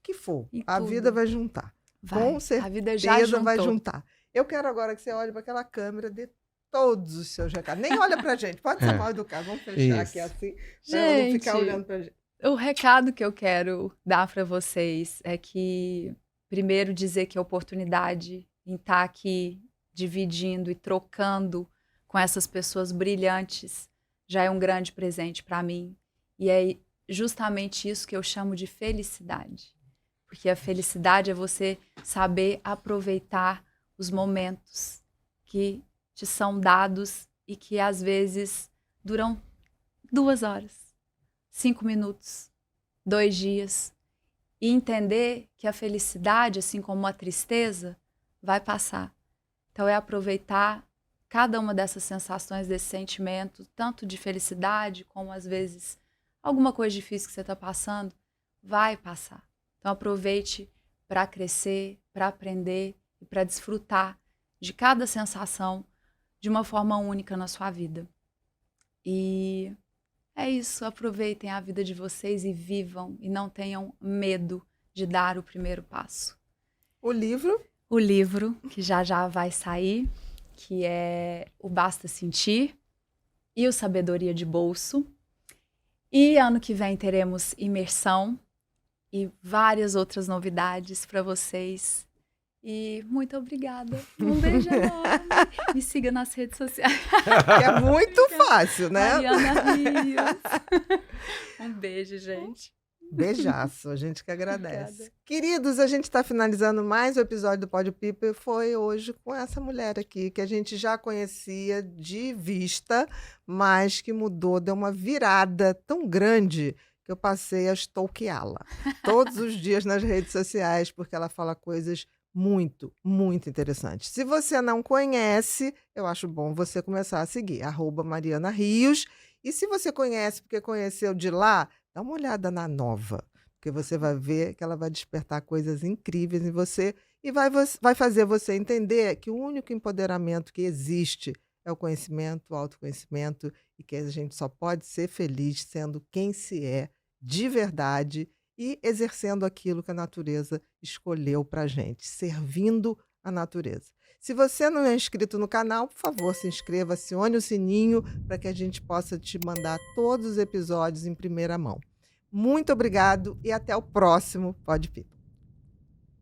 que for. Em A tudo. vida vai juntar. Com A vida já certeza juntou. vai juntar. Eu quero agora que você olhe para aquela câmera, dê todos os seus recados. Nem olha pra gente, pode ser mal educado. Vamos fechar aqui Isso. assim, pra ela não ficar Gente, olhando pra gente. O recado que eu quero dar para vocês é que, primeiro, dizer que a oportunidade em estar aqui dividindo e trocando com essas pessoas brilhantes já é um grande presente para mim. E é justamente isso que eu chamo de felicidade. Porque a felicidade é você saber aproveitar os momentos que te são dados e que às vezes duram 2 horas, 5 minutos, 2 dias. E entender que a felicidade, assim como a tristeza, vai passar. Então é aproveitar cada uma dessas sensações, desse sentimento, tanto de felicidade como às vezes alguma coisa difícil que você está passando, vai passar. Então aproveite para crescer, para aprender e para desfrutar de cada sensação de uma forma única na sua vida. E é isso, aproveitem a vida de vocês e vivam e não tenham medo de dar o primeiro passo. O livro? O livro, que já vai sair, que é o Basta Sentir e o Sabedoria de Bolso. E ano que vem teremos imersão e várias outras novidades para vocês. E muito obrigada. Um beijo enorme. Me siga nas redes sociais. Que é muito fácil, né? Mariana Rios. Um beijo, gente. Beijaço, a gente que agradece. Obrigada. Queridos, a gente está finalizando mais um episódio do Pod People. Foi hoje com essa mulher aqui, que a gente já conhecia de vista, mas que mudou, deu uma virada tão grande que eu passei a stalkeá-la todos os dias nas redes sociais, porque ela fala coisas muito, muito interessantes. Se você não conhece, eu acho bom você começar a seguir, @Mariana Rios. E se você conhece porque conheceu de lá, dá uma olhada na nova, porque você vai ver que ela vai despertar coisas incríveis em você e vai fazer você entender que o único empoderamento que existe é o conhecimento, o autoconhecimento, e que a gente só pode ser feliz sendo quem se é de verdade e exercendo aquilo que a natureza escolheu para a gente, servindo a natureza. Se você não é inscrito no canal, por favor, se inscreva, acione o sininho para que a gente possa te mandar todos os episódios em primeira mão. Muito obrigado e até o próximo Pod People.